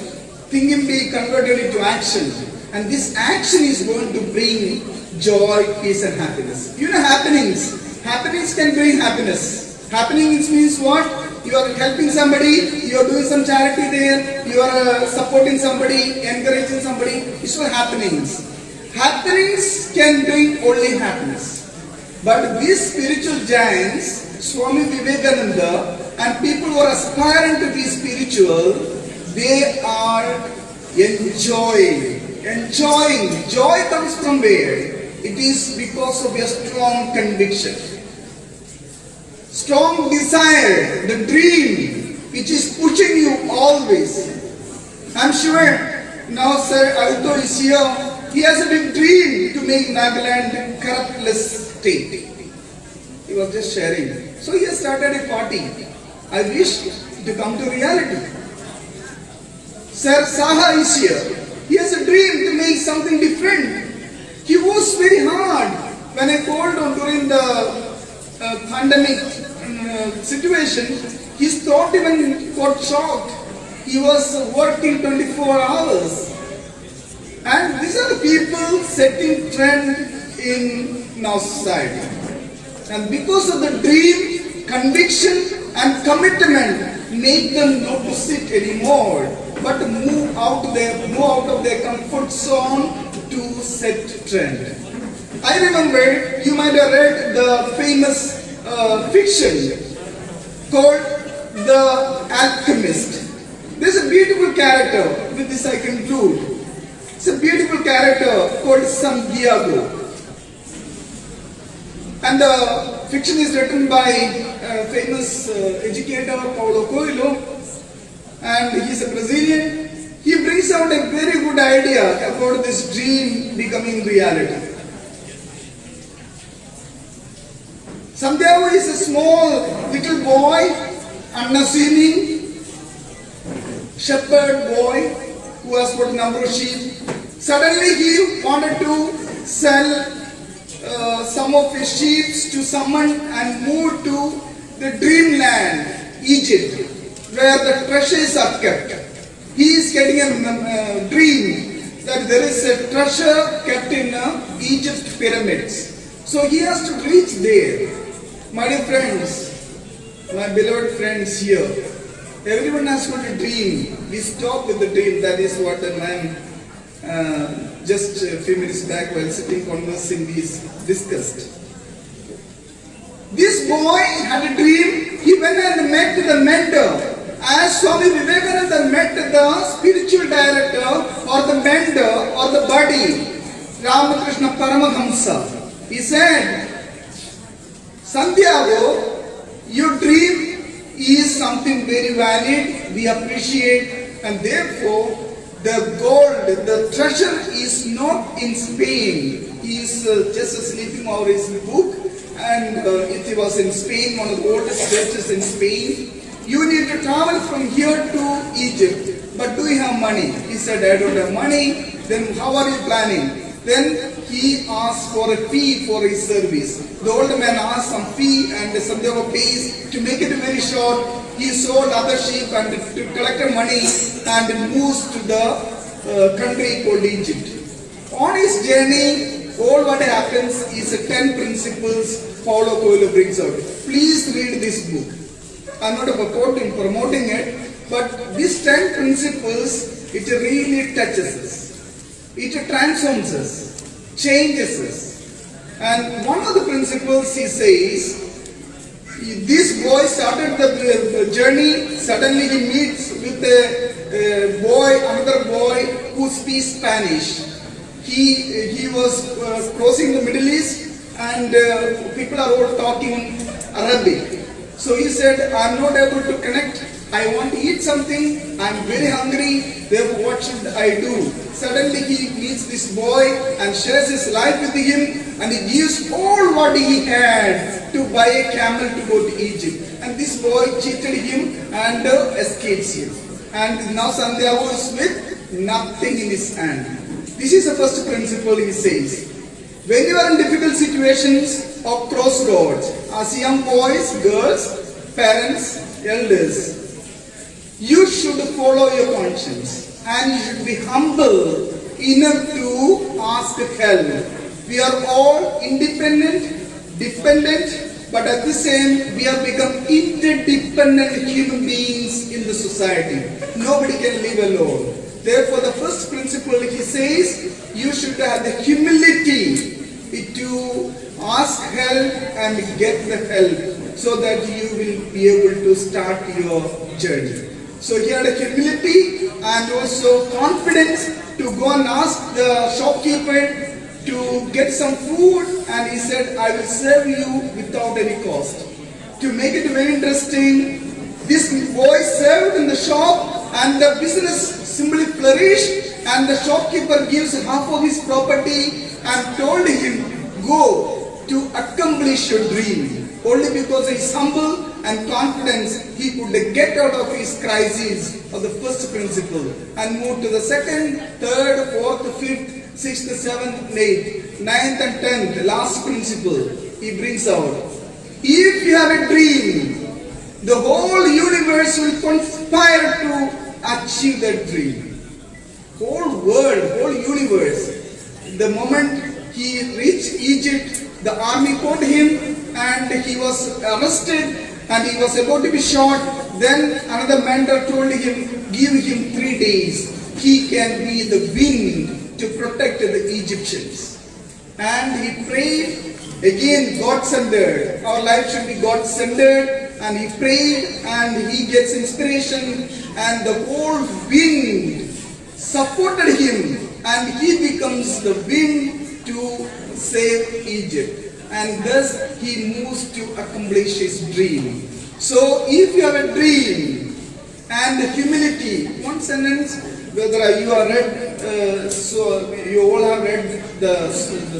Speaker 10: thinking be converted into action. And this action is going to bring joy, peace and happiness. You know happenings. Happenings can bring happiness. Happenings means what? You are helping somebody, you are doing some charity there, you are supporting somebody, encouraging somebody. It's all happenings. Happenings can bring only happiness. But these spiritual giants, Swami Vivekananda, and people who are aspiring to be spiritual, they are enjoying. Joy comes from where? It is because of your strong conviction. Strong desire, the dream, which is pushing you always. I'm sure now Sir Anto is here. He has a big dream to make Nagaland corruptless state. He was just sharing. So he has started a party. I wish to come to reality. Sir Saha is here. He has a dream to make something different. He was very hard when I called on during the pandemic situation. His thought even got shocked. He was working 24 hours. And these are the people setting trend in our society. And because of the dream, conviction and commitment, make them not to sit anymore, but move out of their comfort zone to set trend. I remember, you might have read the famous fiction called The Alchemist. There's a beautiful character, with this I conclude. It's a beautiful character called Santiago. And the fiction is written by a famous educator, Paulo Coelho, and he's a Brazilian. He brings out a very good idea about this dream becoming reality. Santiago is a small little boy, unassuming shepherd boy who has got a number of sheep. Suddenly he wanted to sell some of his sheep to someone and move to the dreamland, Egypt, where the treasures are kept. He is getting a dream that there is a treasure kept in Egypt pyramids. So he has to reach there. My dear friends, my beloved friends here, everyone has got a dream. We stop with the dream. That is what the man just a few minutes back while sitting conversing discussed. This boy had a dream. He went and met the mentor. As Swami Vivekananda met the spiritual director or the mentor or the buddy, Ramakrishna Paramahamsa, he said, Santiago, your dream is something very valid, we appreciate, and therefore the gold, the treasure is not in Spain. He is just sleeping over his book, and it was in Spain, one of the oldest churches in Spain. You need to travel from here to Egypt, but do you have money? He said, I don't have money. Then how are you planning? Then he asked for a fee for his service. The old man asked some fee and Santiago pays. To make it very short, he sold other sheep and to collect money and moves to the country called Egypt. On his journey, all what happens is 10 principles Paulo Coelho brings out. Please read this book. I'm not promoting it, but these 10 principles, it really touches us. It transforms us, changes us. And one of the principles he says, this boy started the journey, suddenly he meets with another boy who speaks Spanish. He was crossing the Middle East and people are all talking Arabic. So he said, I'm not able to connect. I want to eat something. I'm very hungry. Therefore, what should I do? Suddenly he meets this boy and shares his life with him, and he gives all what he had to buy a camel to go to Egypt. And this boy cheated him and escapes him. And now Santiago is with nothing in his hand. This is the first principle he says. When you are in difficult situations or crossroads, as young boys, girls, parents, elders, you should follow your conscience and you should be humble enough to ask help. We are all independent, dependent, but at the same, we have become interdependent human beings in the society. Nobody can live alone. Therefore, the first principle he says, you should have the humility to ask help and get the help so that you will be able to start your journey. So he had a humility and also confidence to go and ask the shopkeeper to get some food, and he said, I will serve you without any cost. To make it very interesting, this boy served in the shop and the business simply flourished, and the shopkeeper gives half of his property and told him, go to accomplish your dream. Only because he is humble and confidence, he could get out of his crisis of the first principle and move to the second, third, fourth, fifth, 6th, 7th, 8th, 9th and 10th, the last principle he brings out. If you have a dream, the whole universe will conspire to achieve that dream. Whole world, whole universe. The moment he reached Egypt, the army caught him and he was arrested and he was about to be shot. Then another mentor told him, give him 3 days. He can be the wind to protect the Egyptians. And he prayed, again God-centered. Our life should be God-centered. And he prayed and he gets inspiration and the whole wind supported him and he becomes the wind to save Egypt. And thus he moves to accomplish his dream. So if you have a dream and humility, one sentence, whether you are read, so you all have read the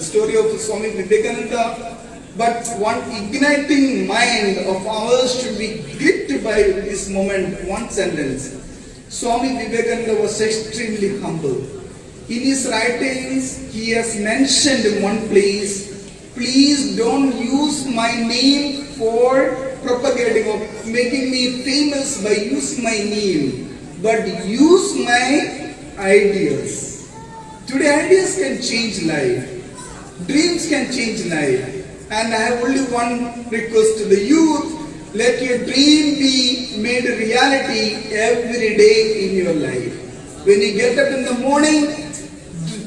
Speaker 10: story of Swami Vivekananda, but one igniting mind of ours should be gripped by this moment, one sentence. Swami Vivekananda was extremely humble. In his writings, he has mentioned in one place, please don't use my name for propagating or making me famous by using my name, but use my ideas. Today ideas can change life. Dreams can change life. And I have only one request to the youth, let your dream be made a reality every day in your life. When you get up in the morning,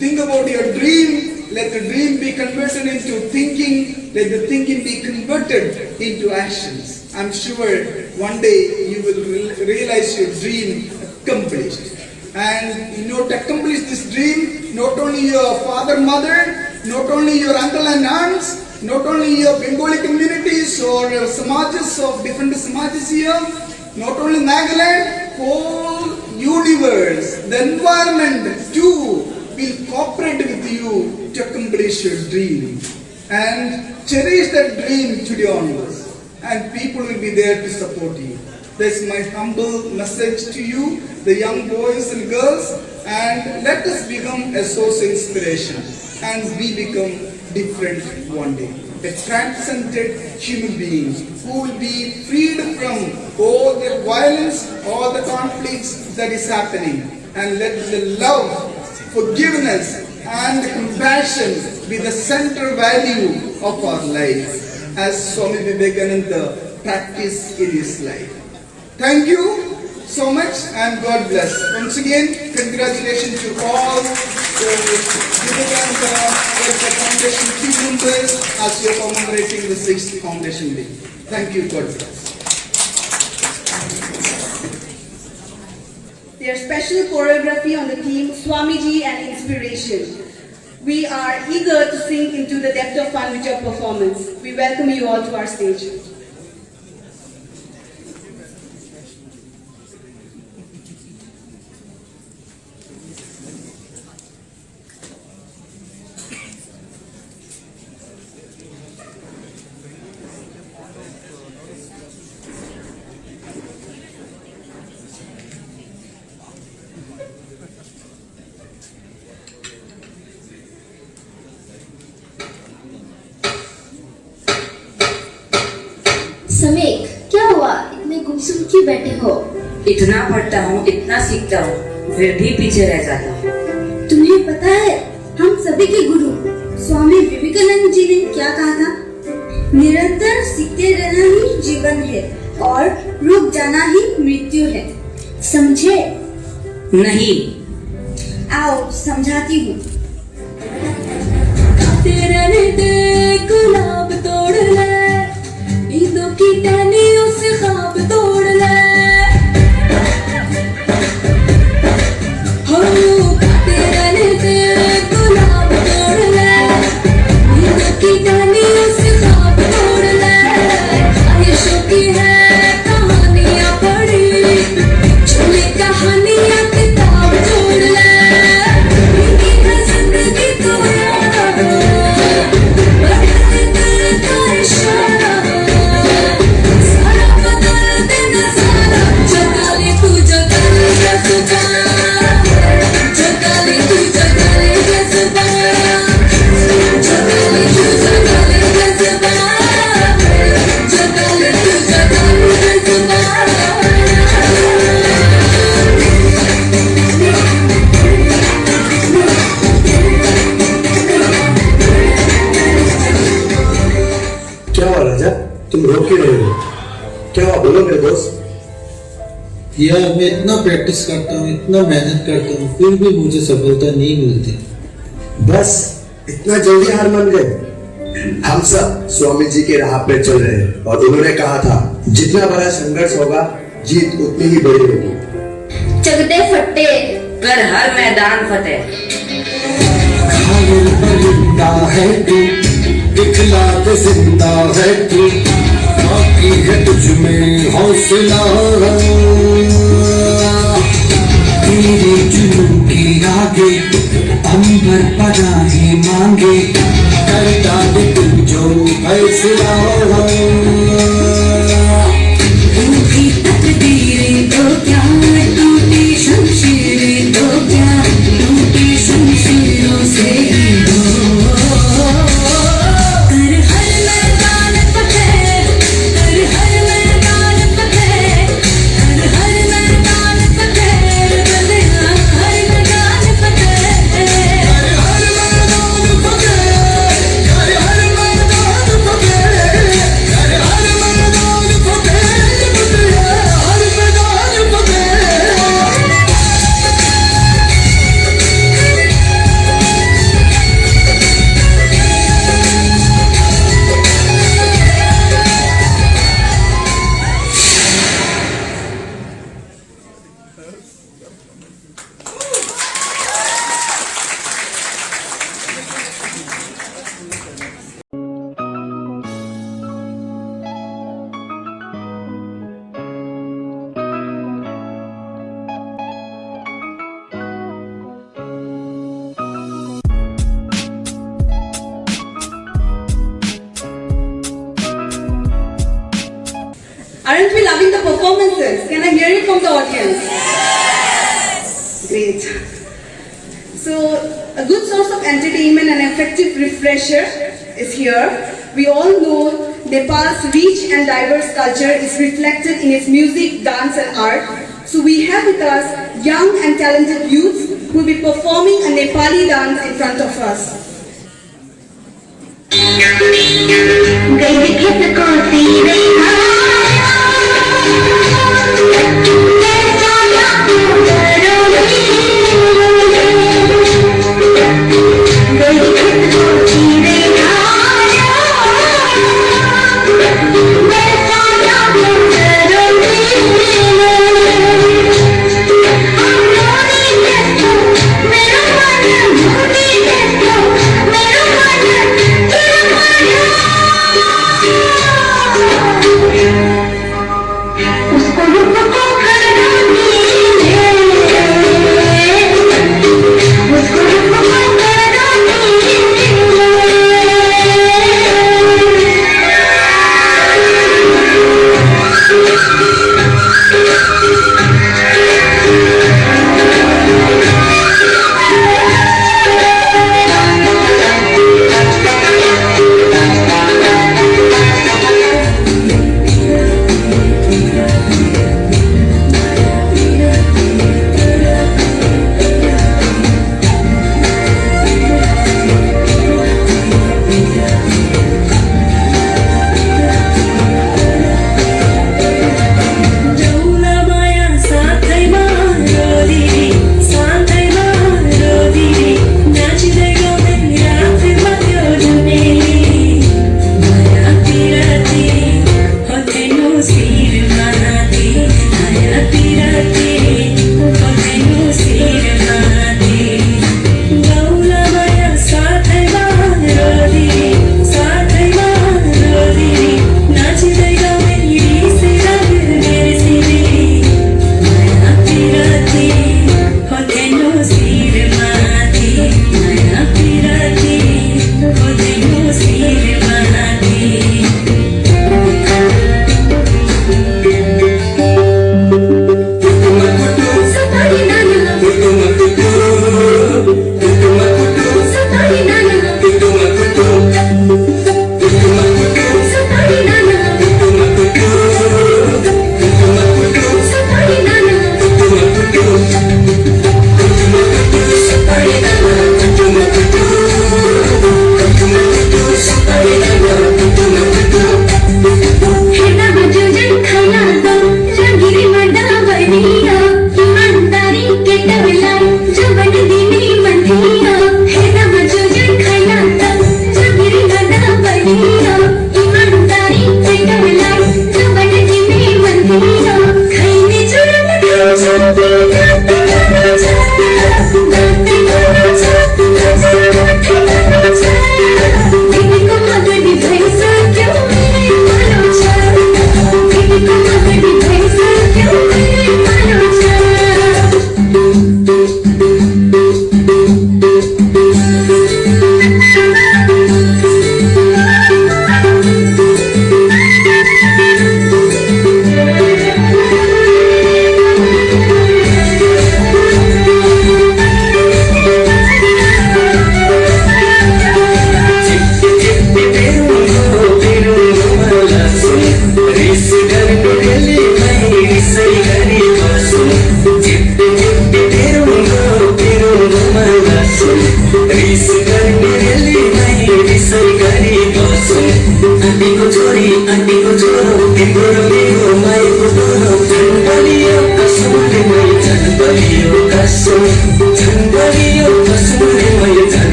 Speaker 10: think about your dream. Let the dream be converted into thinking. Let the thinking be converted into actions. I'm sure one day you will realize your dream accomplished. And in order to accomplish this dream, not only your father, mother, not only your uncle and aunts, not only your Bengali communities or samajas of different samajas here, not only Nagaland, whole universe, the environment too will cooperate with you to accomplish your dream. And cherish that dream today onwards. And people will be there to support you. That's my humble message to you, the young boys and girls. And let us become a source of inspiration. And we become different one day. A transcended human being who will be freed from all the violence, all the conflicts that is happening. And let the love, forgiveness and compassion be the central value of our life as Swami Vivekananda practiced in his life. Thank you so much and God bless. Once again, congratulations to all the Vivekananda Welfare Foundation team members as you are commemorating the 6th Foundation Day. Thank you, God bless.
Speaker 7: Their special choreography on the theme Swamiji and Inspiration. We are eager to sink into the depth of fun with your performance. We welcome you all to our stage.
Speaker 11: समेक, क्या हुआ? इतने गुमसुम क्यों बैठे हो?
Speaker 12: इतना पढ़ता हूँ, इतना सीखता हूँ, फिर भी पीछे रह जाता हूँ।
Speaker 11: तुम्हें पता है, हम सभी के गुरु स्वामी विवेकानंद जी ने क्या कहा था? निरंतर सीखते रहना ही जीवन है और रुक जाना ही मृत्यु है। समझे?
Speaker 12: नहीं।
Speaker 11: आओ समझाती हूँ।
Speaker 8: गुलाब तोड़ ले, ईदों की टहनियों से ख्वाब तोड़ ले। हो गाते रहने दे, गुलाब तोड़ ले, ईदों की टहनियों से ख्वाब तोड़ ले। ख्वाहिशों की है कहानियाँ पढ़ी, झूठी कहानियाँ किताब जोड़ ले। इनकी है जिंदगी तो यार, बदल कर इशारा, सारा बदल दे नजारा। जगा ले तू जगा ले जज्बा, जगा ले तू जगा ले जज्बा, जगा ले तू जगा ले जज्बा, जगा ले तू जगा ले जज्बा।
Speaker 5: क्या हुआ राजा, तुम रो क्यों रहे हो? क्या हुआ, बोलो मेरे दोस्त।
Speaker 13: यार मैं इतना प्रैक्टिस करता हूँ, इतना मेहनत करता हूँ, फिर भी मुझे सफलता नहीं मिलती।
Speaker 5: बस इतना जल्दी हार मान गए? हम सब स्वामी जी के राह पे चल रहे हैं और उन्होंने कहा था जितना बड़ा संघर्ष होगा जीत उतनी ही बड़ी होगी।
Speaker 11: चकते फट्टे
Speaker 12: कर हर मैदान फतेह।
Speaker 5: घायल परिंदा है तू, दिखला के जिंदा है तू, बाकी है तुझ में हौसला। तेरे जुनून के आगे अंबर पनाहे मांगे, करता दे तू जो फैसला।
Speaker 8: रूठी तकदीरें तो क्या, टूटी शमशीरें तो क्या, टूटी शमशीरों से ही हो। कर हर मैदान फतेह, कर हर मैदान फतेह, कर हर मैदान फतेह, बंदे हर मैदान फतेह, कर हर मैदान फतेह, कर हर मैदान फतेह, कर हर मैदान फतेह, हर मैदान फतेह।
Speaker 7: Aren't we loving the performances? Can I hear it from the audience? Yes! Great. So, a good source of entertainment and effective refresher is here. We all know Nepal's rich and diverse culture is reflected in its music, dance and art. So we have with us young and talented youths who will be performing a Nepali dance in front of us.
Speaker 11: मेरा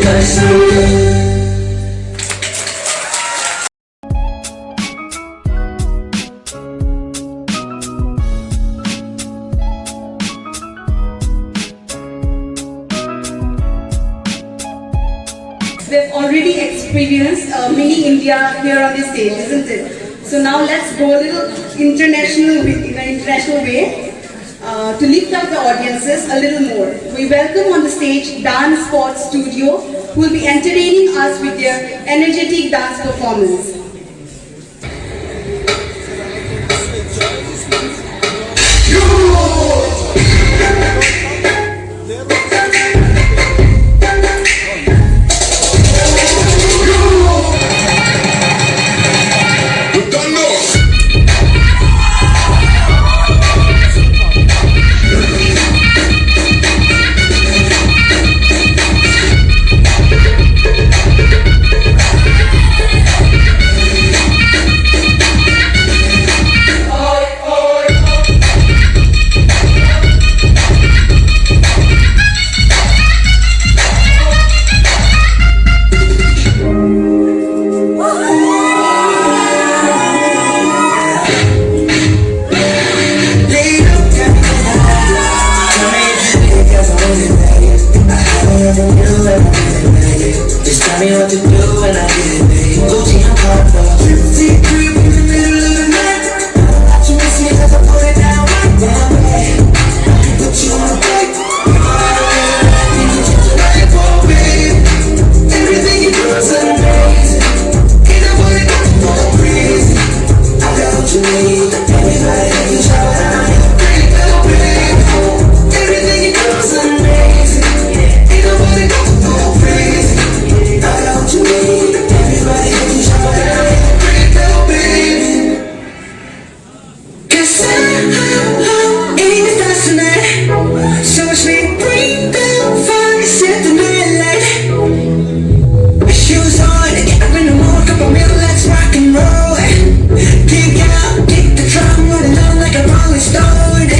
Speaker 3: कसम
Speaker 7: We've already experienced mini India here on this stage, isn't it? So now let's go a little international in an international way to lift up the audiences a little more. We welcome on the stage Dance Sports Studio, who will be entertaining us with their energetic dance performance.
Speaker 3: Just tell me what to do and I get it, babe. Gucci, I'm caught up. Trip creep in the middle of the night. You miss me cause I put it down right down, babe. Put you on a break. You just right for, babe. Everything you do is amazing. Ain't nobody got to go crazy. I got what you need. Everybody that you shower down. Great little babe. Everything you do is amazing. Ain't nobody got to go crazy. I got what you need. Everybody that you shower down. Great little baby. 'Cause I'm in the stars tonight. So watch me bring down fire, set the night light. Shoes on, get up in the morning, cup of milk, let's rock and roll. Kick out, kick the drum, rolling on like a rolling stone.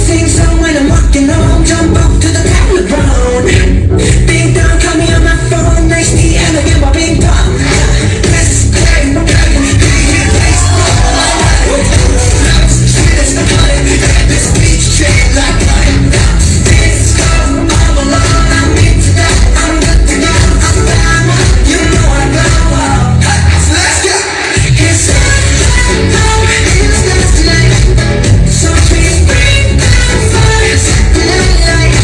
Speaker 3: Sing song when I'm walking home, jump up to the top of the ground. Bing dong, call me on my phone, nice tea, and I get my ping pong. Let's play, this beach chain like mine. This come all alone, I'm into that, I'm good to go, I'm down, you know I blow up. Let's go! 'Cause I'm in the stars tonight. So please bring down fire, set the night light.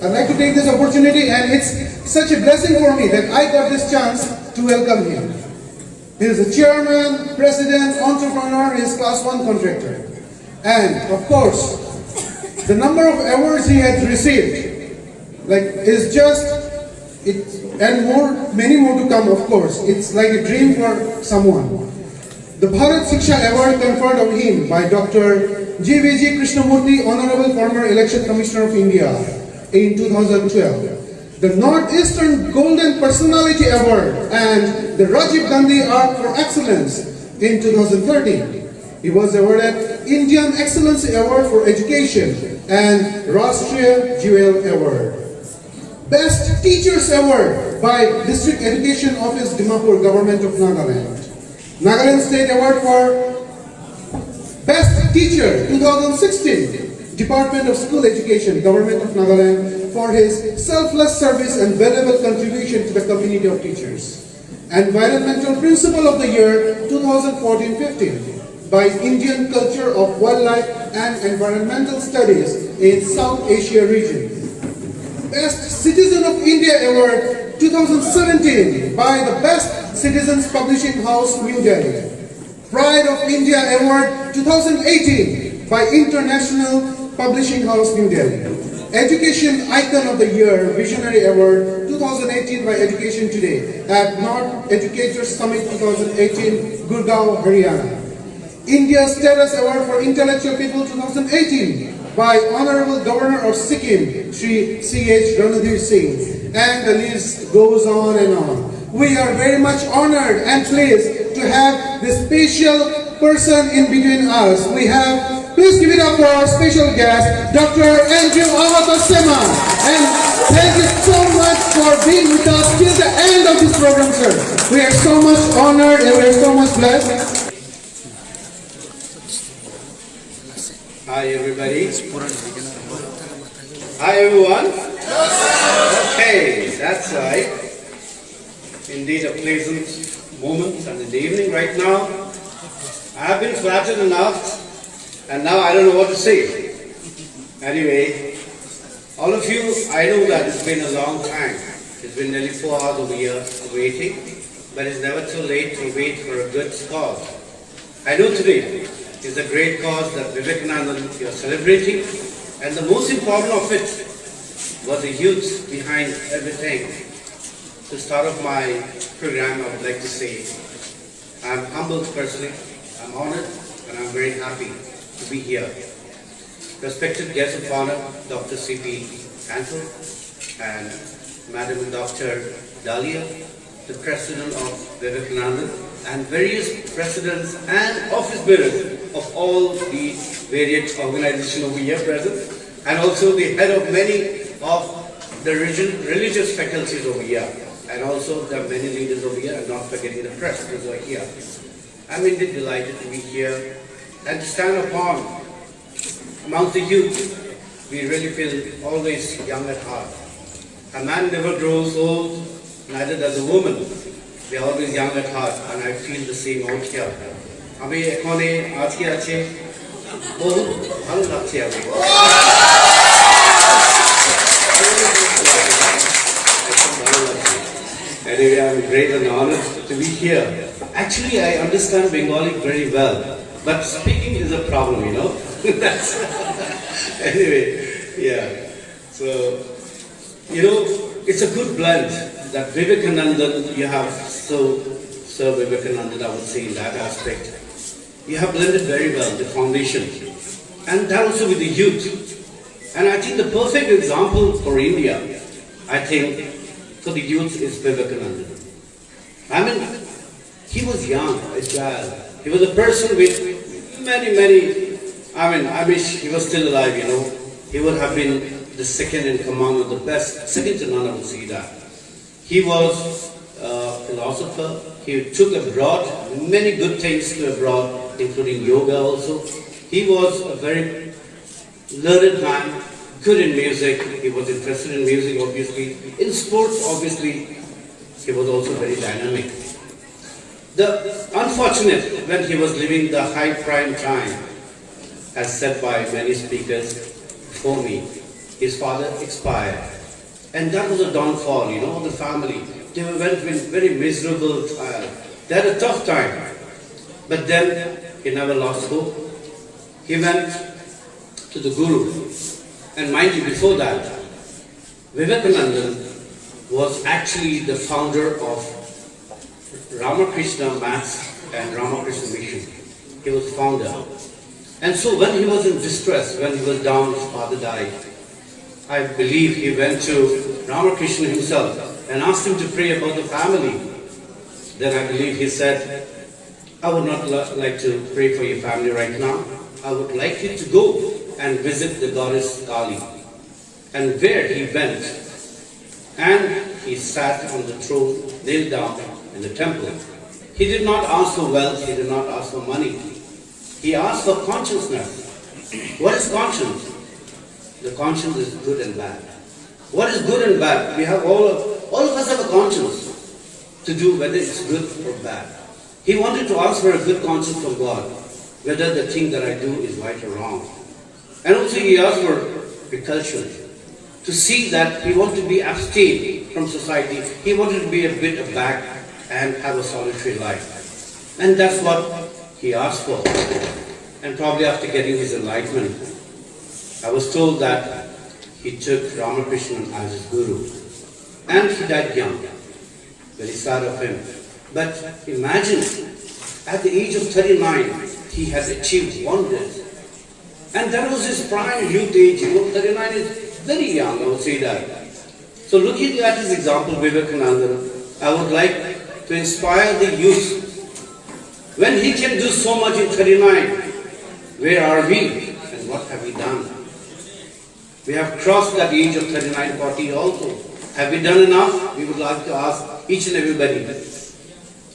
Speaker 1: I'd like to take this opportunity, and it's such a blessing for me that I got this chance to welcome him. He is a chairman, president, entrepreneur, he is class 1 contractor. And of course, the number of awards he has received, is just, and many more to come, of course. It's like a dream for someone. The Bharat Shiksha Award conferred on him by Dr. G.V.G. Krishnamurthy, Honorable Former Election Commissioner of India, in 2012. The Northeastern Golden Personality Award and the Rajiv Gandhi Art for Excellence in 2013. He was awarded Indian Excellency Award for Education and Rashtriya Jewel Award. Best Teachers Award by District Education Office, Dimapur, Government of Nagaland. Nagaland State Award for Best Teacher 2016. Department of School Education, Government of Nagaland, for his selfless service and valuable contribution to the community of teachers. Environmental Principal of the Year 2014-15 by Indian Culture of Wildlife and Environmental Studies in South Asia region. Best Citizen of India Award 2017 by the Best Citizens Publishing House, New Delhi. Pride of India Award 2018 by International Publishing House, New Delhi. Education Icon of the Year Visionary Award 2018 by Education Today at North Educators Summit 2018, Gurgaon, Haryana. India Status Award for Intellectual People 2018 by Honorable Governor of Sikkim, Shri C.H. Ranadhir Singh, and the list goes on and on. We are very much honored and pleased to have this special person in between us. We have, please give it up for our special guest, Dr. Ahoto Sema. And thank you so much for being with us till the end of this program, sir. We are so much honored and we are so much blessed.
Speaker 14: Hi everybody. Hi everyone. Okay, that's right. Indeed a pleasant moment and in the evening right now. I have been flattered enough and now I don't know what to say. Anyway, all of you, I know that it's been a long time. It's been nearly 4 hours over here waiting, but it's never too late to wait for a good cause. I know today is a great cause that Vivekananda you are celebrating, and the most important of it was the youth behind everything. To start off my program, I would like to say I'm humbled personally, I'm honored, and I'm very happy to be here. Respected guests of honor, Dr. C.P. Anto and Madam Dr. Dalia, the President of Vivekananda, and various presidents and office bearers of all the various organizations over here present, and also the head of many of the religious faculties over here, and also there are many leaders over here, and not forgetting the press who are here. I'm indeed delighted to be here and to stand upon amongst the youth. We really feel always young at heart. A man never grows old, neither does a woman. We are always young at heart, and I feel the same out here. আমি এখানে আজকে আছে বহুত ভালো লাগছে আমি Anyway, I'm great and honored to be here. Actually, I understand Bengali very well, but speaking is a problem, you know. That's anyway, yeah. So, you know, it's a good blend that Vivekananda, you have Sir Vivekananda, I would say in that aspect. You have blended very well the foundation, and that also with the youth. And I think the perfect example for India, I think, for the youth is Vivekananda. I mean, he was young, a child. He was a person with many, I wish he was still alive, you know. He would have been the second in command of the best, second to none, I would say that. He was a philosopher. He took abroad many good things to abroad, including yoga also. He was a very learned man, good in music. He was interested in music, obviously. In sports, obviously, he was also very dynamic. The unfortunate, when he was living the high prime time, as said by many speakers before me, his father expired. And that was a downfall, you know, of the family. They went with very miserable trial. They had a tough time. But then he never lost hope. He went to the Guru. And mind you, before that, Vivekananda was actually the founder of Ramakrishna Maths and Ramakrishna Mission. He was founder. And so when he was in distress, when he was down, his father died, I believe he went to Ramakrishna himself and asked him to pray about the family. Then I believe he said, I would not like to pray for your family right now. I would like you to go and visit the goddess Kali. And where he went, and he sat on the throne, knelt down in the temple. He did not ask for wealth, he did not ask for money. He asked for consciousness. What is conscience? The conscience is good and bad. What is good and bad? We have all of us have a conscience to do whether it's good or bad. He wanted to ask for a good conscience from God, whether the thing that I do is right or wrong. And also he asked for repulsion, to see that he wanted to be abstained from society. He wanted to be a bit back and have a solitary life. And that's what he asked for. And probably after getting his enlightenment, I was told that he took Ramakrishna as his guru. And he died young. Very sad of him. But imagine, at the age of 39, he has achieved wonders. And that was his prime youth age, 39 is very young, I would say that. So looking at his example, Vivekananda, I would like to inspire the youth. When he can do so much in 39, where are we and what have we done? We have crossed that age of 39, 40 also. Have we done enough? We would like to ask each and everybody.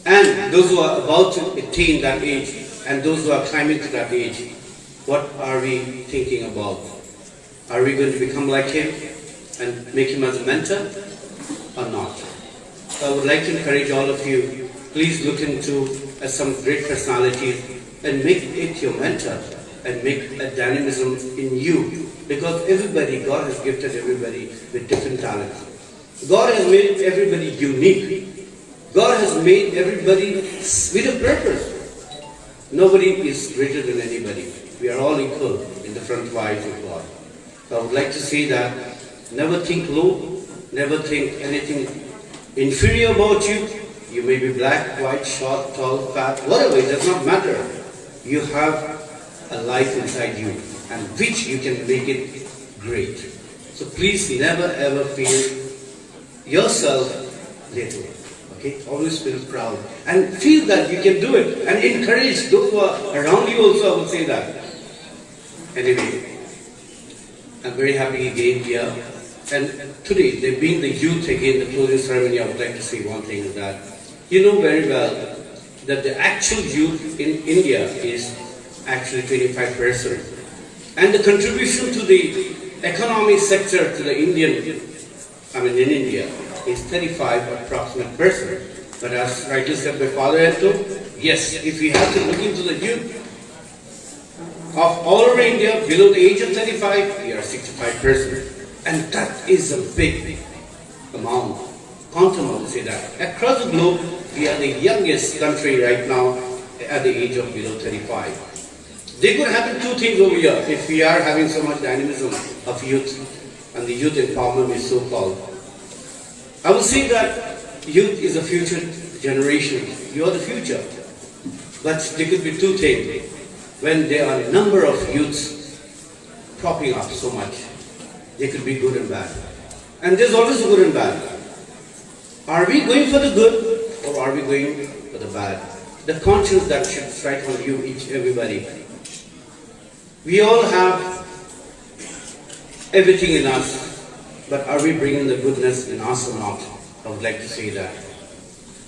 Speaker 14: And those who are about to attain that age and those who are climbing to that age, what are we thinking about? Are we going to become like him and make him as a mentor or not? So I would like to encourage all of you, please look into some great personalities and make it your mentor and make a dynamism in you, because everybody, God has gifted everybody with different talents. God has made everybody unique. God has made everybody with a purpose. Nobody is greater than anybody. We are all equal in the front of eyes of God. So I would like to say that never think low, never think anything inferior about you. You may be black, white, short, tall, fat, whatever, it does not matter. You have a life inside you, and which you can make it great. So please never ever feel yourself little. Okay? Always feel proud and feel that you can do it, and encourage those who are around you also, I would say that. Anyway, I'm very happy again here. And today, they being the youth again, the closing ceremony, I would like to say one thing is that you know very well that the actual youth in India is actually 25%. And the contribution to the economic sector to the in India is 35 approximate percent. But as rightly said by Father Anto, yes, if we have to look into the youth of all over India below the age of 35, we are 65%. And that is a big amount. Quantum, I would say that. Across the globe, we are the youngest country right now at the age of below 35. There could happen two things over here if we are having so much dynamism of youth and the youth empowerment is so called. I would say that youth is a future generation. You are the future. But there could be two things. When there are a number of youths propping up so much, they could be good and bad. And there's always good and bad. Are we going for the good or are we going for the bad? The conscience that should strike on you, everybody. We all have everything in us, but are we bringing the goodness in us or not? I would like to say that.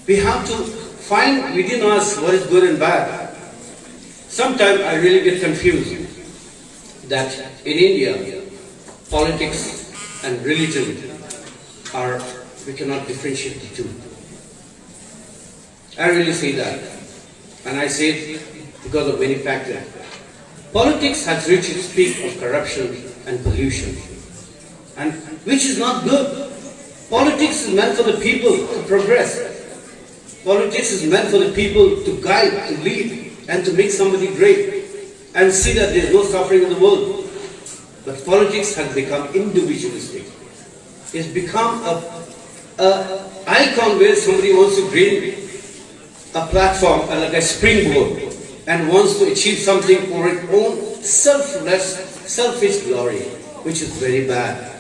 Speaker 14: We have to find within us what is good and bad. Sometimes I really get confused that in India, politics and religion we cannot differentiate the two. I really say that. And I say it because of many factors. Politics has reached its peak of corruption and pollution, and which is not good. Politics is meant for the people to progress. Politics is meant for the people to guide, to lead, and to make somebody great, and see that there is no suffering in the world. But politics has become individualistic. It's become a icon where somebody wants to bring a platform like a springboard and wants to achieve something for its own selfish glory, which is very bad.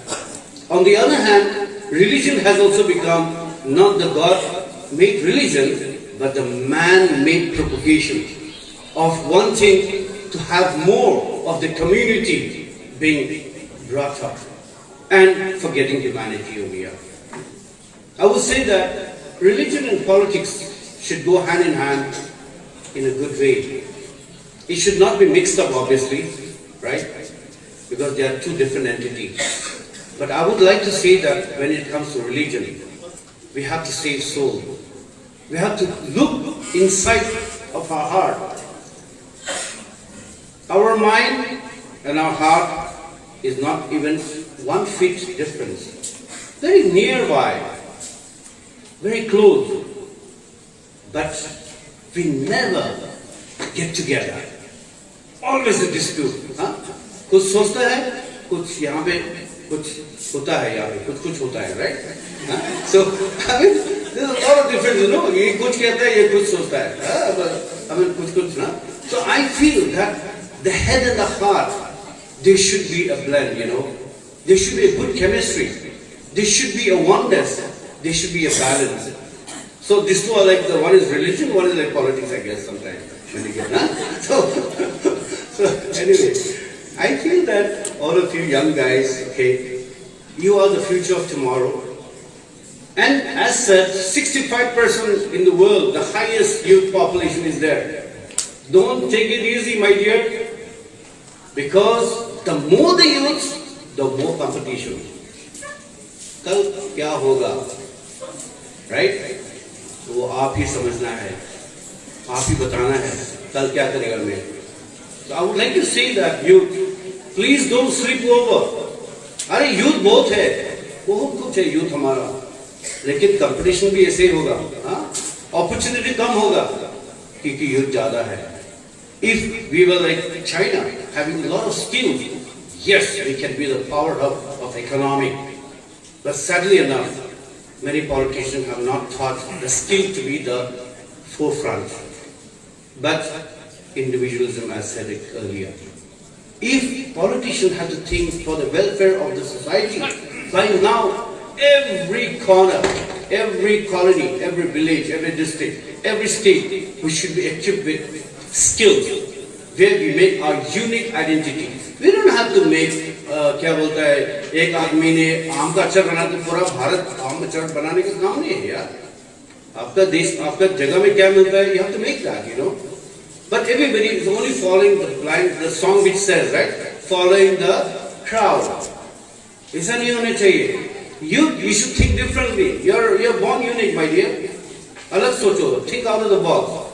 Speaker 14: On the other hand, religion has also become not the God-made religion, but the man-made propagation of wanting to have more of the community being brought up and forgetting humanity over here. I would say that religion and politics should go hand in hand in a good way. It should not be mixed up, obviously, right? Because they are two different entities. But I would like to say that when it comes to religion, we have to save soul. We have to look inside of our heart. Our mind and our heart is not even 1 feet difference. Very nearby, very close. But we never get together. Always a dispute. हाँ? कुछ सोचता है, कुछ यहाँ पे कुछ होता है यहाँ पे कुछ होता है, right? हाँ? So I mean, there's a lot of difference, you know. ये कुछ कहता है, ये कुछ सोचता है. I mean, कुछ ना. So I feel that the head and the heart there should be a blend, you know. There should be a good chemistry. There should be a oneness. There should be a balance. So these two are like, the one is religion, one is like politics, I guess, sometimes. When you get, huh? So anyway, I feel that all of you young guys, okay, you are the future of tomorrow. And as such, 65% in the world, the highest youth population is there. Don't take it easy, my dear, because the more the youth, the more competition. कल क्या होगा, right? वो आप ही समझना है, आप ही बताना है, कल क्या करेगा मैं. So I would like to say that youth, please don't sleep over. अरे youth बहुत है, बहुत कुछ है youth हमारा, लेकिन competition भी ऐसे ही होगा, हाँ? Opportunity कम होगा, क्योंकि youth ज़्यादा है. If we were like China, having a lot of skills, yes, we can be the power hub of economy. But sadly enough, many politicians have not taught the skill to be the forefront. But individualism, as said it earlier. If politicians had to think for the welfare of the society, by now, every corner, every colony, every village, every district, every state, we should be equipped with skills where we make our unique identity. We don't have to make क्या बोलता है, एक आदमी ने आम का अचार बना तो पूरा भारत आम अचार बनाने का काम नहीं है यार. आपका देश, आपका जगह में क्या मिलता है, you have to make that, you know. But everybody is only following the song which says, right, following the crowd. ऐसा नहीं होना चाहिए. You should think differently. You're born unique, my dear. अलग सोचो, think out of the box.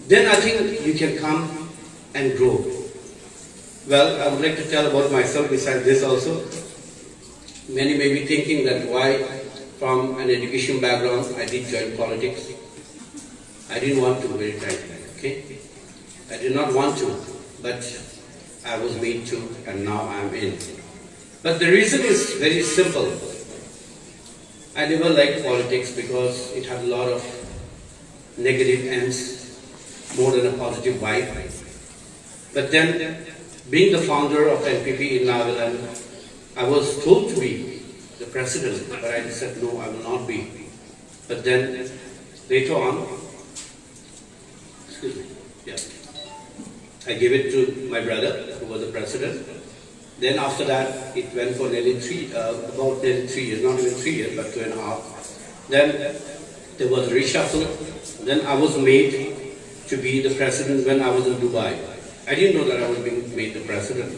Speaker 14: Then I think you can come and grow. Well, I would like to tell about myself besides this also. Many may be thinking that why from an education background I did join politics. I didn't want to, very frankly, okay? I did not want to, but I was made to, and now I am in. But the reason is very simple. I never liked politics because it had a lot of negative ends, more than a positive vibe. But then, being the founder of NPP in Nagaland, I was told to be the president, but I said no, I will not be. But then, later on, excuse me, yeah, I gave it to my brother, who was the president. Then after that, it went for nearly about nearly 3 years, not even 3 years, but 2.5. Then there was a reshuffle. Then I was made to be the president when I was in Dubai. I didn't know that I was being made the president.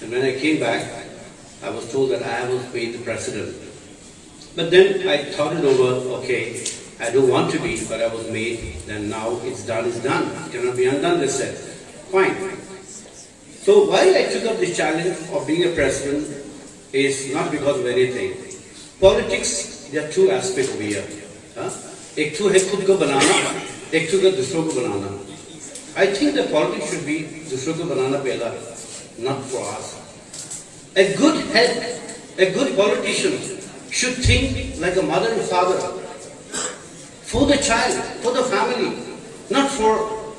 Speaker 14: And when I came back, I was told that I was made the president. But then I thought it over, okay, I don't want to be, but I was made, then now it's done, it's done. It cannot be undone, they said. Fine. So why I took up this challenge of being a president is not because of anything. Politics, there are two aspects over here. एक तो है खुद को बनाना, एक तो है दूसरों को बनाना. I think that politics should be दूसरों को बनाना पहला, not for us. A good head, a good politician should think like a mother and father. For the child, for the family, not for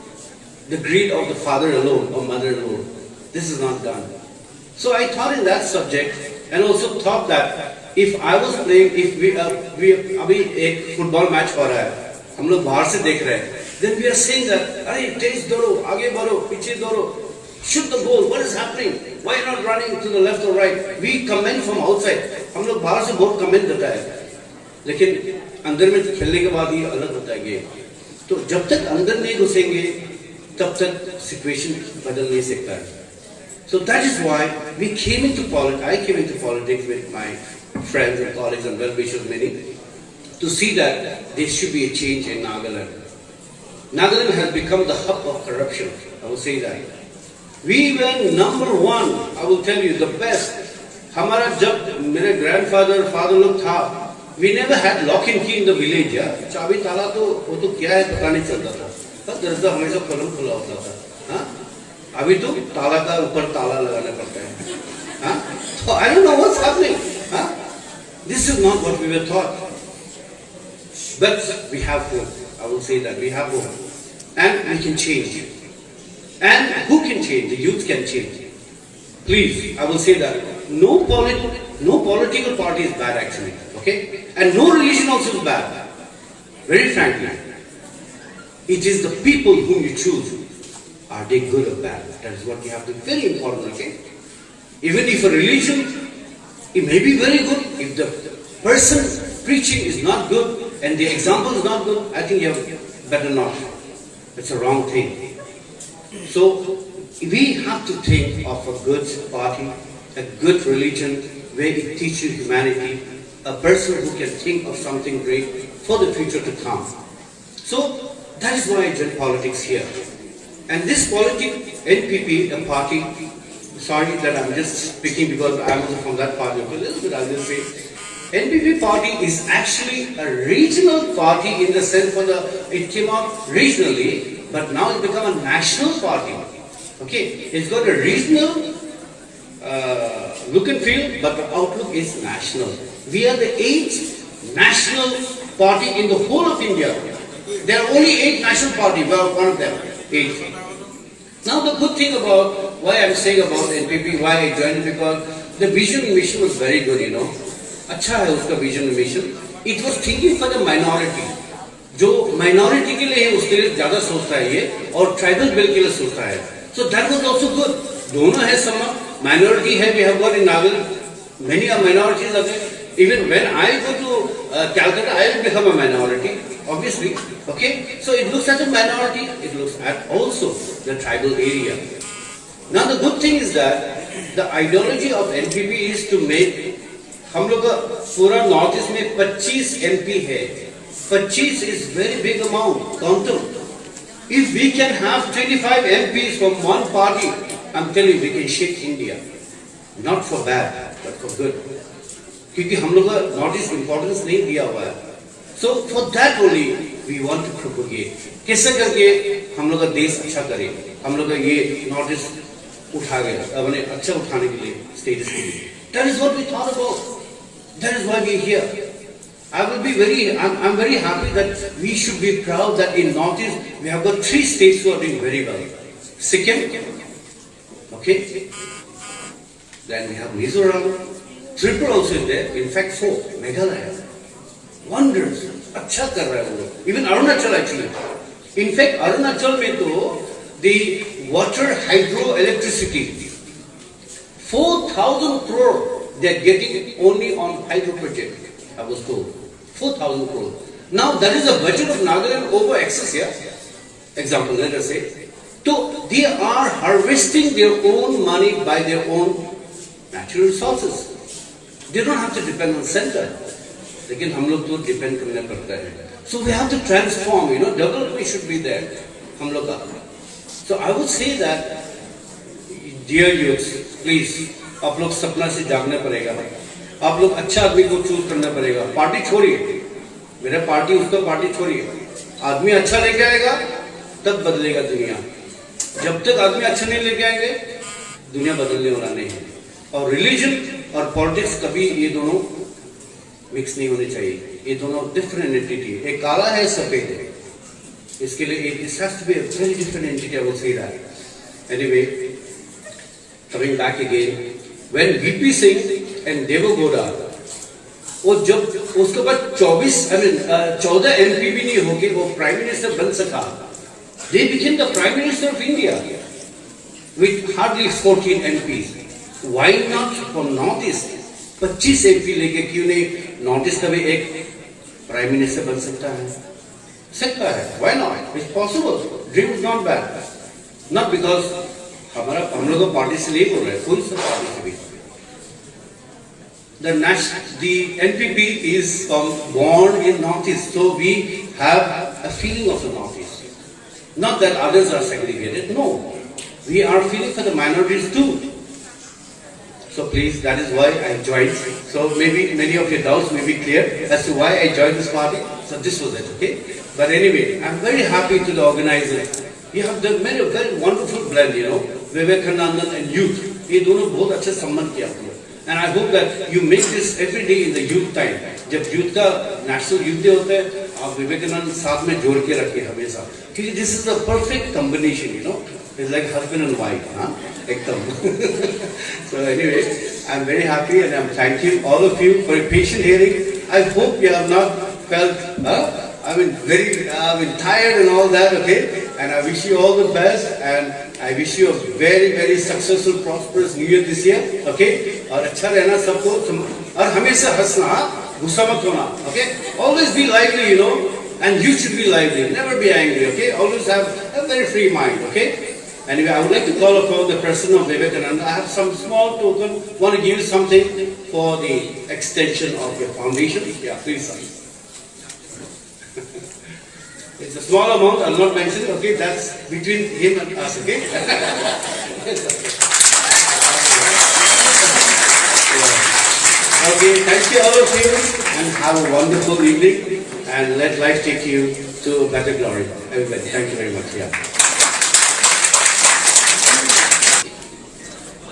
Speaker 14: the greed of the father alone or mother alone. This is not done. So I thought in that subject and also thought that if I was playing, if we अभी एक football match हो रहा है, हम लोग बाहर से देख रहे हैं, then we are saying that, अरे तेज दौड़ो, आगे बढ़ो, पीछे दौड़ो, shoot the goal. What is happening? Why not running to the left or right? We comment from outside. हम लोग बाहर से बहुत comment देता है, लेकिन अंदर में खेलने के बाद ये अलग होता है ये. तो जब तक अंदर नहीं घुसेंगे, तब तक situation बदल नहीं सकता है. So that is why we came into politics. I came into politics with my friends and colleagues and well-wishers many, to see that there should be a change in Nagaland. Nagaland has become the hub of corruption. I will say that. We were number one. I will tell you the best. हमारा जब मेरे grandfather, father लोग था, we never had lock and key in the village. यार चाबी ताला तो वो तो क्या है पता नहीं चलता था. दरवाजा हमेशा खुला होता था. हाँ? अभी तो ताला का ऊपर ताला लगाना पड़ता है. हाँ? So I don't know what's happening. Huh? This is not what we were taught. But we have hope. I will say that we have hope. And we can change. And who can change? The youth can change. Please, I will say that no political party is bad actually, okay? And no religion also is bad. Very frankly, it is the people whom you choose. Are they good or bad? That is what you have to be very important, okay? Even if a religion, it may be very good. If the person preaching is not good and the example is not good, I think you have better not. It's a wrong thing. So we have to think of a good party, a good religion where it teaches humanity, a person who can think of something great for the future to come. So that is why I joined politics here. And this politics, NPP, a party, sorry that I'm just speaking because I'm also from that party, a little bit I'll just say, NPP party is actually a regional party in the sense it came out regionally, but now it's become a national party. Okay, it's got a regional look and feel, but the outlook is national. We are the 8th national party in the whole of India. There are only 8 national parties, we are one of them, 8. Now the good thing about why I'm saying about NPP, why I joined, because the vision and mission was very good, you know. अच्छा है उसका vision and mission. It was thinking for the minority. जो minority के लिए है उसके लिए ज़्यादा सोचता है ये और tribal belt के लिए सोचता है. So that was also good. दोनों है Sema. Minority है, we have got in Nagaland. Many are minorities are there. Even when I go to Calcutta, I will become a minority, obviously. Okay, so it looks at the minority. It looks at also the tribal area. Now the good thing is that the ideology of NPP is to make हम लोग पूरा north east में 25 MP है. 25 is very big amount. Quantum. If we can have 25 MPs from one party, I'm telling you, we can shake India. Not for bad, but for good. क्योंकि हम लोग north east importance नहीं दिया हुआ है. So for that only we want to propagate. कैसे करके हम लोग का देश अच्छा करें. हम लोग ये नॉर्थ ईस्ट उठा गया, अपने अच्छा उठाने के लिए स्टेटस के लिए. That is what we thought about. That is why we are here. I'm very happy that we should be proud that in Northeast we have got 3 states who are doing very well. Sikkim, okay. Then we have Mizoram, Tripura also is there. In fact, 4. Meghalaya, wonders. अच्छा कर रहा है वो लोग. Even Arunachal actually. In fact, Arunachal में तो the water hydroelectricity 4,000 crore. They are getting only on hydro project, I was told. 4,000 crore. Now that is the budget of Nagaland over excess here. Example, let us say. So they are harvesting their own money by their own natural resources. They don't have to depend on center. लेकिन हम लोग तो depend करना पड़ता है. So we have to transform, you know, development should be there. हम लोग का. So I would say that, dear youths, please, आप लोग सपना से जागना पड़ेगा. आप लोग अच्छा आदमी को चूज करना पड़ेगा. पार्टी छोड़िए, मेरा पार्टी उसका पार्टी छोड़िए. आदमी अच्छा लेके आएगा तब बदलेगा दुनिया. जब तक आदमी अच्छा नहीं लेके आएंगे दुनिया बदलने वाला नहीं है. और रिलीजन और पॉलिटिक्स कभी ये दोनों मिक्स नहीं होने चाहिए. ये दोनों डिफरेंट एंटिटी है. एक काला है, सफेद है. इसके लिए it has to be a very different entity. I will say that. Anyway, coming back again. When VP Singh and Devagowda, वो जब उसके बाद 14 MP भी नहीं होके वो प्राइम मिनिस्टर बन सका. They became the Prime Minister of India with hardly 14 MPs. Why not from North East? 25 MP लेके क्यों नहीं नॉर्थ ईस्ट का भी एक प्राइम मिनिस्टर बन सकता है? सकता है. Why not? It's possible. Dream is not bad. Not because हम लोग पार्टी से नहीं बोल रहे, कोई सा पार्टी से भी. The NPP is born in Northeast, so we have a feeling of the Northeast. Not that others are segregated. No, we are feeling for the minorities too. So please, that is why I joined. So maybe many of your doubts may be clear as to why I joined this party. So this was it, okay? But anyway, I'm very happy to the organizers. You have made a very wonderful blend, you know. Vivekananda and youth. ये दोनों बहुत अच्छे संबंध किया आपने. And I hope that you make this every day in the youth time. जब youth का national youth day होता है, आप विवेकानंद साथ में जोड़ के रखिए हमेशा. क्योंकि this is the perfect combination, you know. It's like husband and wife, huh? Ekdam. So anyway, I'm very happy and I'm thanking all of you for your patient hearing. I hope you have not felt, very tired and all that, okay? And I wish you all the best and I wish you a very, very successful, prosperous New Year this year, okay? और अच्छा रहना सबको और हमेशा हंसना, गुस्सा मत होना, okay? Always be lively, you know, and you should be lively, never be angry, okay? Always have a very free mind, okay? Anyway, I would like to call upon the president of Vivekananda. I have some small token, want to give you something for the extension of your foundation. Yeah, please, sir. It's a small amount, I'll not mention it, okay? That's between him and us, okay? Okay, thank you all of you and have a wonderful evening and let life take you to a better glory. Everybody, thank you very much. Yeah.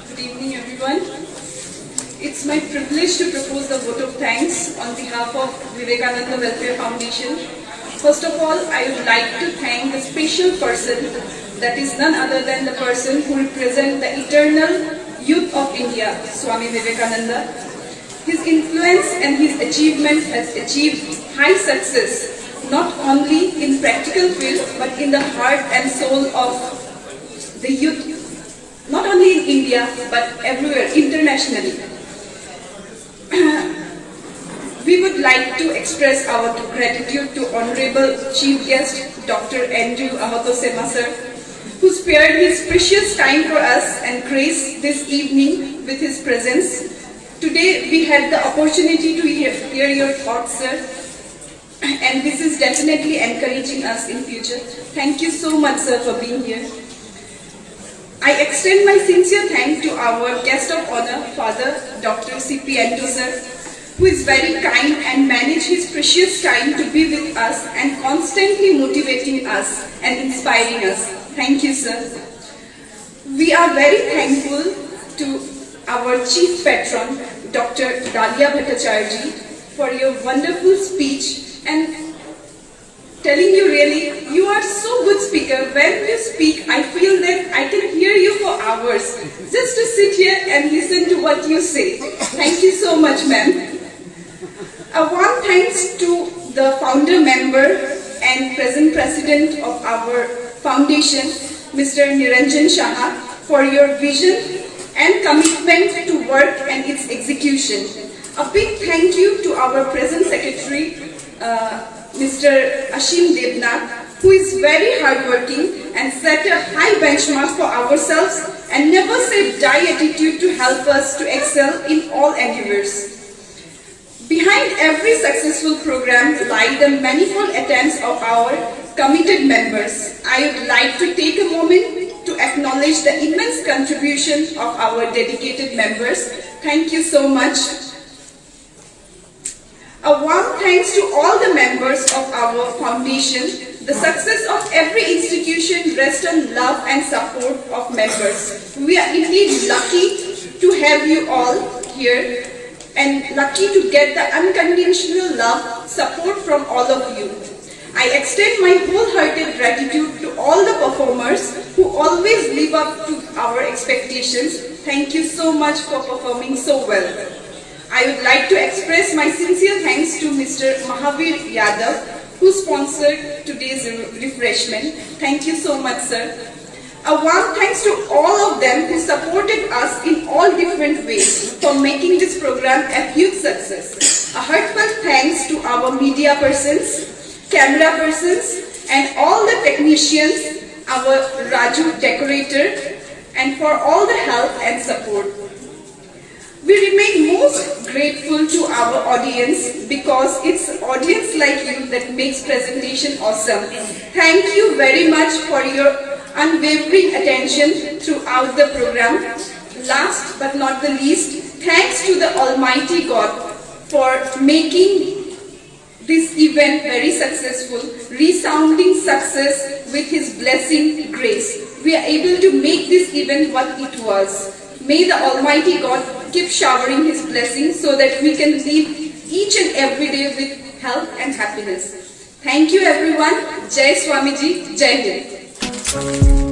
Speaker 6: Good evening, everyone. It's my privilege to propose the vote of thanks on behalf of Vivekananda Welfare Foundation. First of all, I would like to thank the special person that is none other than the person who represents the eternal youth of India, Swami Vivekananda. His influence and his achievement has achieved high success, not only in practical field, but in the heart and soul of the youth, not only in India, but everywhere, internationally. We would like to express our gratitude to Honorable Chief Guest, Dr. Ahoto Sema sir, who spared his precious time for us and graced this evening with his presence. Today we had the opportunity to hear your thoughts, sir, and this is definitely encouraging us in future. Thank you so much, sir, for being here. I extend my sincere thanks to our guest of honor, Father Dr. C.P. Anto sir, who is very kind and managed his precious time to be with us and constantly motivating us and inspiring us. Thank you, sir. We are very thankful to our chief patron, Dr. Dalia Bhattacharya, for your wonderful speech and telling you really, you are so good speaker. When you speak, I feel that I can hear you for hours, just to sit here and listen to what you say. Thank you so much, ma'am. A warm thanks to the founder member and present president of our foundation, Mr. Niranjan Shah, for your vision and commitment to work and its execution. A big thank you to our present secretary, Mr. Ashim Devnath, who is very hardworking and set a high benchmark for ourselves and never say die attitude to help us to excel in all endeavors. Behind every successful program lie the manifold attempts of our committed members. I would like to take a moment to acknowledge the immense contribution of our dedicated members. Thank you so much. A warm thanks to all the members of our foundation. The success of every institution rests on love and support of members. We are indeed lucky to have you all here and lucky to get the unconditional love, support from all of you. I extend my wholehearted gratitude to all the performers who always live up to our expectations. Thank you so much for performing so well. I would like to express my sincere thanks to Mr. Mahavir Yadav, who sponsored today's refreshment. Thank you so much, sir. A warm thanks to all of them who supported us in all different ways for making this program a huge success. A heartfelt thanks to our media persons, camera persons, and all the technicians, our Raju decorator, and for all the help and support. We remain most grateful to our audience because it's audience like you that makes presentation awesome. Thank you very much for your unwavering attention throughout the program. Last but not the least, thanks to the Almighty God for making this event very successful, resounding success with His blessing, grace. We are able to make this event what it was. May the Almighty God keep showering His blessings so that we can live each and every day with health and happiness. Thank you everyone. Jai Swamiji, Jai Hind.